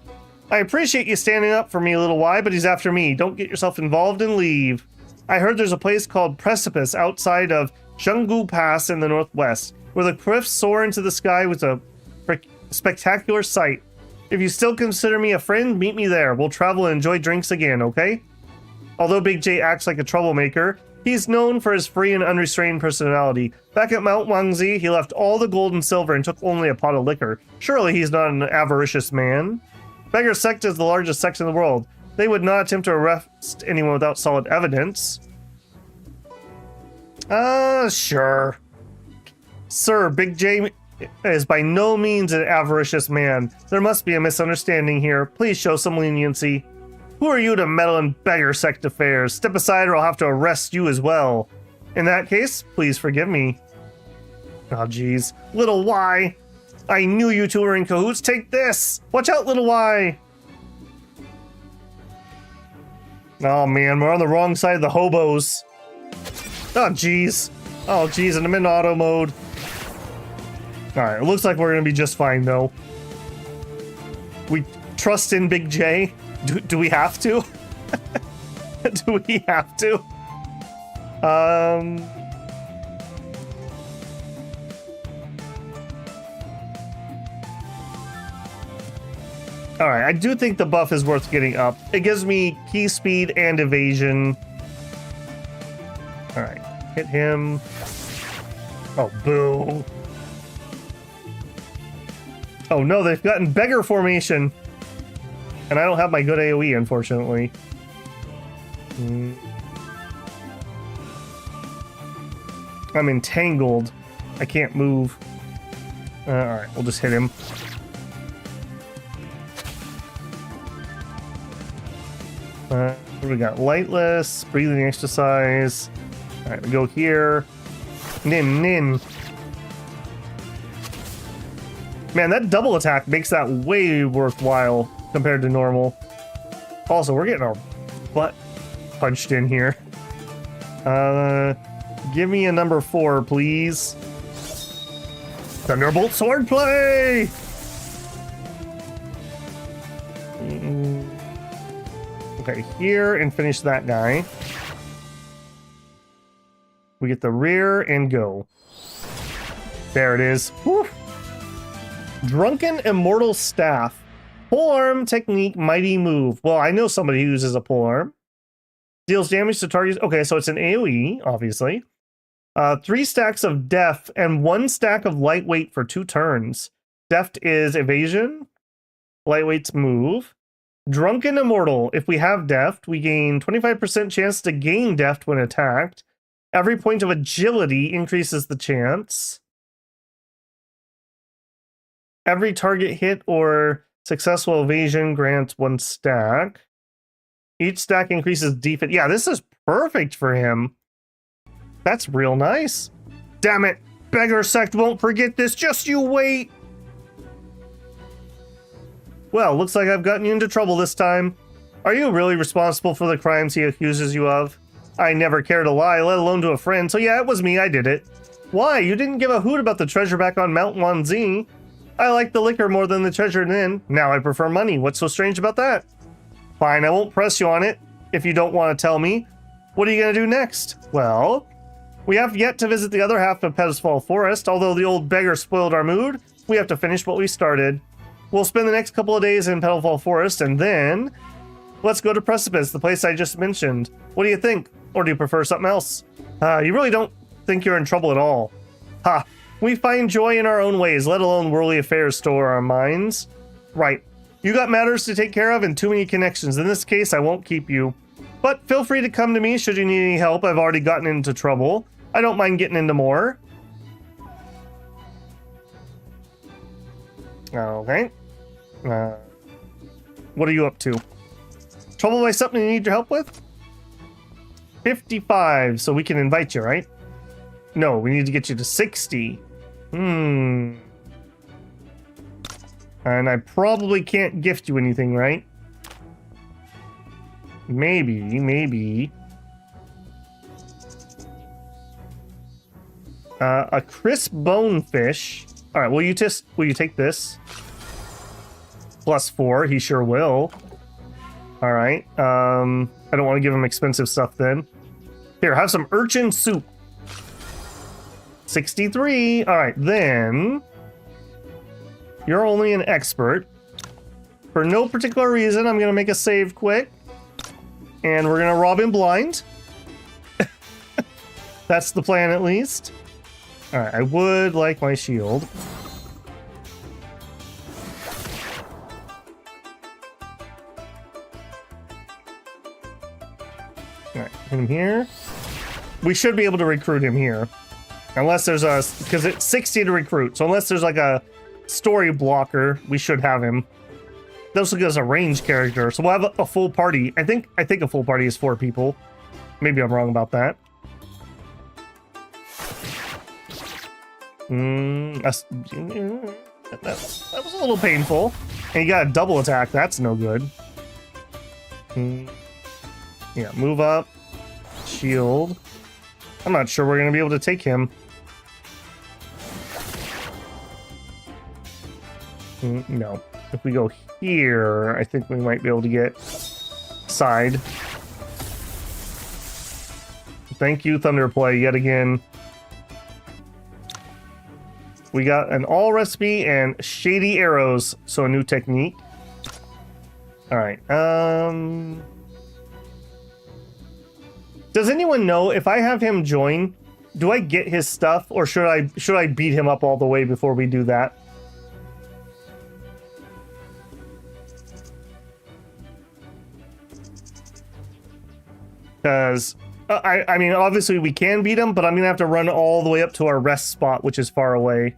I appreciate you standing up for me a little while, but he's after me. Don't get yourself involved and leave. I heard there's a place called Precipice outside of Zhenggu Pass in the northwest, where the cliffs soar into the sky with a spectacular sight. If you still consider me a friend, meet me there. We'll travel and enjoy drinks again, okay? Although Big J acts like a troublemaker, He's known for his free and unrestrained personality. Back at Mount Wangzi, he left all the gold and silver and took only a pot of liquor. Surely he's not an avaricious man. Beggar sect is the largest sect in the world. They would not attempt to arrest anyone without solid evidence. Sure. Sir, Big J is by no means an avaricious man. There must be a misunderstanding here. Please show some leniency. Who are you to meddle in beggar sect affairs? Step aside or I'll have to arrest you as well. In that case, please forgive me. Oh, jeez. Little Y. I knew you two were in cahoots. Take this. Watch out, little Y. Oh, man. We're on the wrong side of the hobos. Oh, jeez. Oh, jeez. And I'm in auto mode. All right. It looks like we're going to be just fine, though. We trust in Big J. Do we have to? Do we have to? All right, I do think the buff is worth getting up. It gives me key speed and evasion. All right, hit him. Oh, boo. Oh no, they've gotten beggar formation. And I don't have my good AoE, unfortunately. I'm entangled. I can't move. Alright, we'll just hit him. We got lightless, breathing exercise. Alright, we go here. Nin. Man, that double attack makes that way worthwhile compared to normal. Also, we're getting our butt punched in here. Give me a number 4, please. Thunderbolt swordplay! Okay, here and finish that guy. We get the rear and go. There it is. Whew. Drunken Immortal Staff. Polearm technique, mighty move. Well, I know somebody who uses a polearm. Deals damage to targets. Okay, so it's an AoE, obviously. 3 stacks of deft and 1 stack of lightweight for 2 turns. Deft is evasion. Lightweight's move. Drunken Immortal. If we have deft, we gain 25% chance to gain deft when attacked. Every point of agility increases the chance. Every target hit or successful evasion grants 1 stack. Each stack increases defense. Yeah, this is perfect for him. That's real nice. Damn it. Beggar sect won't forget this. Just you wait. Well, looks like I've gotten you into trouble this time. Are you really responsible for the crimes he accuses you of? I never cared to lie, let alone to a friend. So yeah, it was me. I did it. Why? You didn't give a hoot about the treasure back on Mount Wanzi. I like the liquor more than the treasure in. Now I prefer money. What's so strange about that? Fine, I won't press you on it if you don't want to tell me. What are you going to do next? Well, we have yet to visit the other half of Pedestal Forest. Although the old beggar spoiled our mood, we have to finish what we started. We'll spend the next couple of days in Pedestal Forest and then let's go to Precipice, the place I just mentioned. What do you think? Or do you prefer something else? You really don't think you're in trouble at all. Ha! We find joy in our own ways, let alone worldly affairs store our minds. Right. You got matters to take care of and too many connections. In this case, I won't keep you. But feel free to come to me should you need any help. I've already gotten into trouble. I don't mind getting into more. Okay. What are you up to? Trouble by something you need your help with? 55, so we can invite you, right? No, we need to get you to 60. And I probably can't gift you anything, right? Maybe. A crisp bonefish. All right, will you take this? +4, he sure will. All right. I don't want to give him expensive stuff then. Here, have some urchin soup. 63. All right, then. You're only an expert. For no particular reason, I'm going to make a save quick. And we're going to rob him blind. That's the plan, at least. All right, I would like my shield. All right, hit him here. We should be able to recruit him here. Unless there's a... Because it's 60 to recruit. So unless there's like a story blocker, we should have him. This will give us a range character. So we'll have a full party. I think a full party is 4 people. Maybe I'm wrong about that. That was a little painful. And you got a double attack. That's no good. Yeah, move up. Shield. I'm not sure we're going to be able to take him. No. If we go here, I think we might be able to get side. Thank you, Thunderplay, yet again. We got an all recipe and shady arrows, so a new technique. All right. Does anyone know if I have him join, do I get his stuff, or should I beat him up all the way before we do that? Because I mean, obviously we can beat him, but I'm gonna have to run all the way up to our rest spot, which is far away.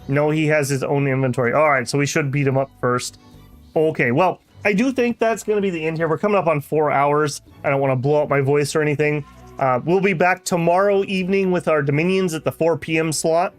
No, he has his own inventory. All right, so we should beat him up first. Okay, well, I do think that's going to be the end here. We're coming up on 4 hours. I don't want to blow out my voice or anything. We'll be back tomorrow evening with our Dominions at the 4 p.m. slot.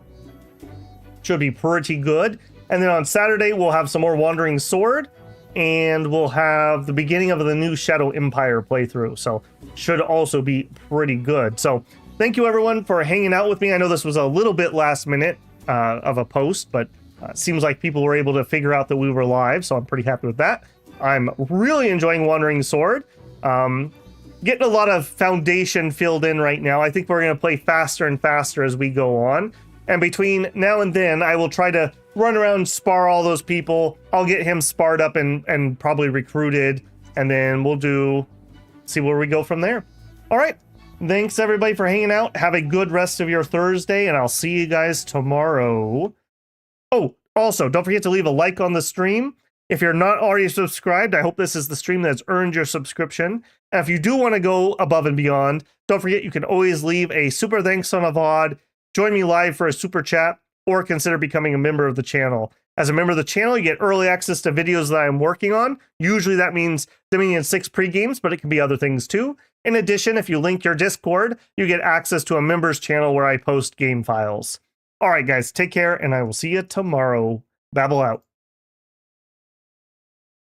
Should be pretty good. And then on Saturday, we'll have some more Wandering Sword. And we'll have the beginning of the new Shadow Empire playthrough. So should also be pretty good. So thank you, everyone, for hanging out with me. I know this was a little bit last minute of a post, but seems like people were able to figure out that we were live. So I'm pretty happy with that. I'm really enjoying Wandering Sword. Getting a lot of foundation filled in right now. I think we're going to play faster and faster as we go on. And between now and then, I will try to run around and spar all those people. I'll get him sparred up and probably recruited. And then we'll see where we go from there. All right. Thanks, everybody, for hanging out. Have a good rest of your Thursday, and I'll see you guys tomorrow. Oh, also, don't forget to leave a like on the stream. If you're not already subscribed, I hope this is the stream that's earned your subscription. And if you do want to go above and beyond, don't forget you can always leave a super thanks on a VOD, join me live for a super chat, or consider becoming a member of the channel. As a member of the channel, you get early access to videos that I'm working on. Usually that means Dominion 6 pre-games, but it can be other things too. In addition, if you link your Discord, you get access to a members channel where I post game files. All right, guys, take care, and I will see you tomorrow. Babble out.